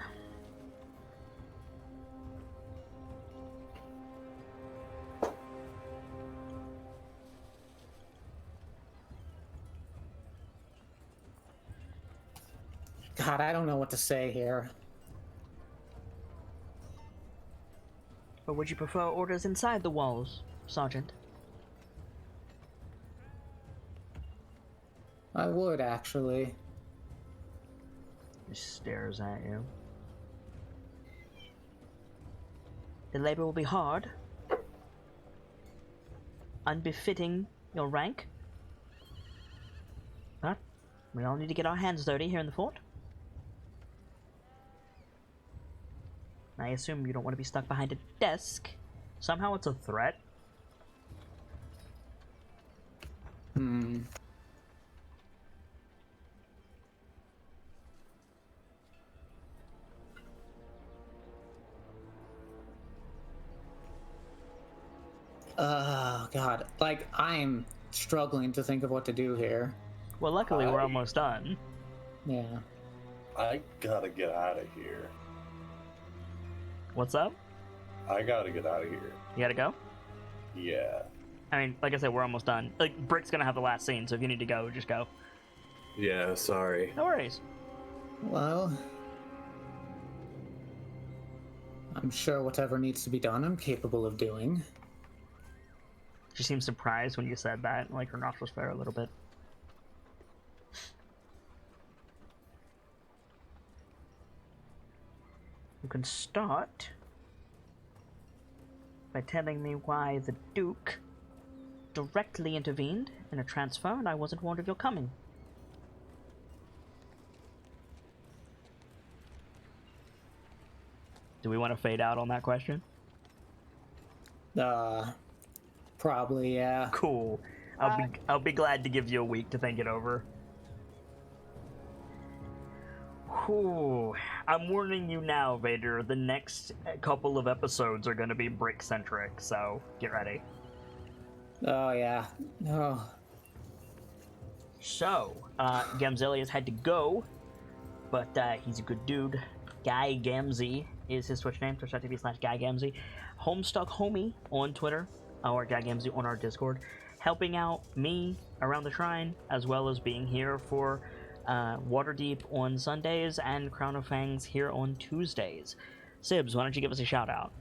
God, I don't know what to say here. Or would you prefer orders inside the walls, Sergeant? I would, actually. He stares at you. The labor will be hard. Unbefitting your rank. But we all need to get our hands dirty here in the fort. I assume you don't want to be stuck behind a desk. Somehow it's a threat. Oh, God. Like, I'm struggling to think of what to do here. Well, luckily we're almost done. Yeah. I gotta get out of here. What's up? I gotta get out of here. You gotta go? Yeah. I mean, like I said, we're almost done. Like, Brick's gonna have the last scene, so if you need to go, just go. Yeah, sorry. No worries. Well, I'm sure whatever needs to be done, I'm capable of doing. She seemed surprised when you said that, like her nostrils flare a little bit. You can start by telling me why the Duke directly intervened in a transfer and I wasn't warned of your coming. Do we want to fade out on that question? Probably, yeah. Cool. I'll be glad to give you a week to think it over. Whew. I'm warning you now, Vader. The next couple of episodes are going to be brick-centric, so get ready. Oh, yeah. Oh. So, Gamzelius had to go, but he's a good dude. Guy Gamzee is his Twitch name, twitch.tv/GuyGamzy. Homestuck Homie on Twitter, or GuyGamzy on our Discord, helping out me around the shrine, as well as being here for Waterdeep on Sundays and Crown of Fangs here on Tuesdays. Sibs, why don't you give us a shout out?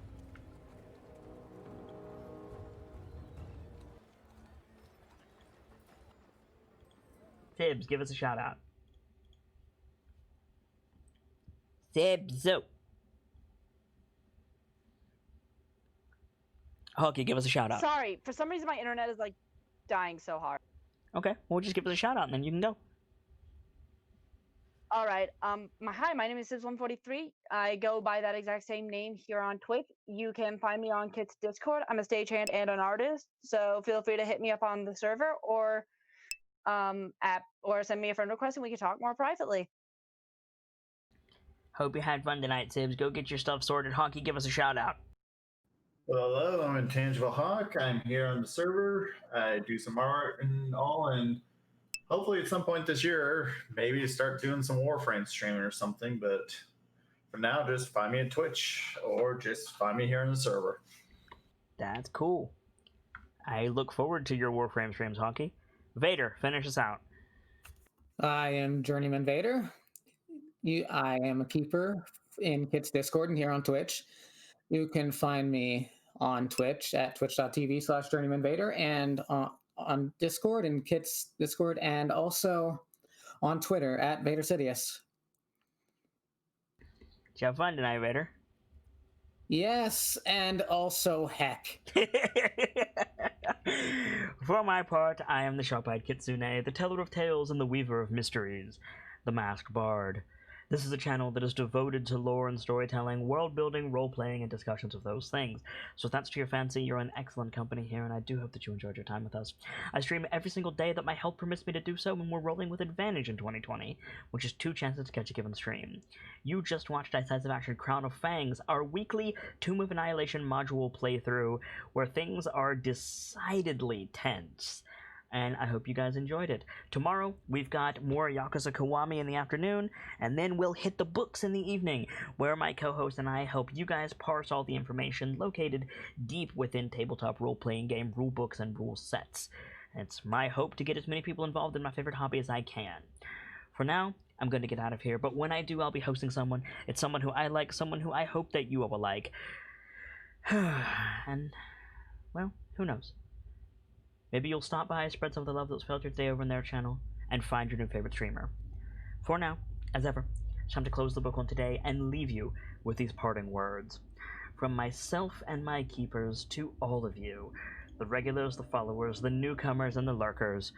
Sibs, give us a shout out. Sibs. Hockey, give us a shout out. Sorry, for some reason my internet is like dying so hard. Okay, well, just give us a shout out and then you can go. All right. Hi, my name is Sibs143. I go by that exact same name here on Twitch. You can find me on Kit's Discord. I'm a stagehand and an artist, so feel free to hit me up on the server or send me a friend request and we can talk more privately. Hope you had fun tonight, Sibs. Go get your stuff sorted. Hockey, give us a shout out. Well, hello, I'm Intangible Hawk. I'm here on the server. I do some art and all, and hopefully at some point this year, maybe start doing some Warframe streaming or something. But for now, just find me at Twitch or just find me here on the server. That's cool. I look forward to your Warframe streams, Hockey. Vader, finish us out. I am Journeyman Vader. I am a keeper in Kit's Discord and here on Twitch. You can find me on Twitch at twitch.tv/JourneymanVader and on Discord and Kit's Discord and also on Twitter at VaderSidious. Did you have fun tonight, Vader? Yes, and also heck. For my part, I am the sharp-eyed Kitsune, the teller of tales and the weaver of mysteries, the masked bard. This is a channel that is devoted to lore and storytelling, world-building, role-playing, and discussions of those things. So if that's to your fancy, you're in excellent company here, and I do hope that you enjoyed your time with us. I stream every single day that my health permits me to do so, and we're rolling with advantage in 2020, which is 2 chances to catch a given stream. You just watched Dice-Icive Action Crown of Fangs, our weekly Tomb of Annihilation module playthrough, where things are decidedly tense. And I hope you guys enjoyed it. Tomorrow, we've got more Yakuza Kiwami in the afternoon, and then we'll hit the books in the evening, where my co-host and I help you guys parse all the information located deep within tabletop role-playing game rulebooks and rule sets. It's my hope to get as many people involved in my favorite hobby as I can. For now, I'm going to get out of here, but when I do, I'll be hosting someone. It's someone who I like, someone who I hope that you all will like. And, well, who knows? Maybe you'll stop by, spread some of the love that was felt your day over in their channel, and find your new favorite streamer. For now, as ever, it's time to close the book on today and leave you with these parting words. From myself and my keepers to all of you, the regulars, the followers, the newcomers, and the lurkers,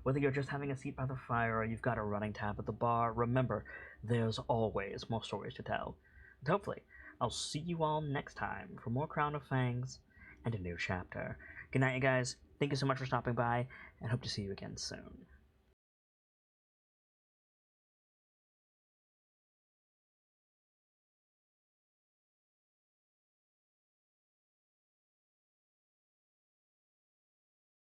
whether you're just having a seat by the fire or you've got a running tab at the bar, remember, there's always more stories to tell. And hopefully, I'll see you all next time for more Crown of Fangs and a new chapter. Good night, you guys. Thank you so much for stopping by, and hope to see you again soon.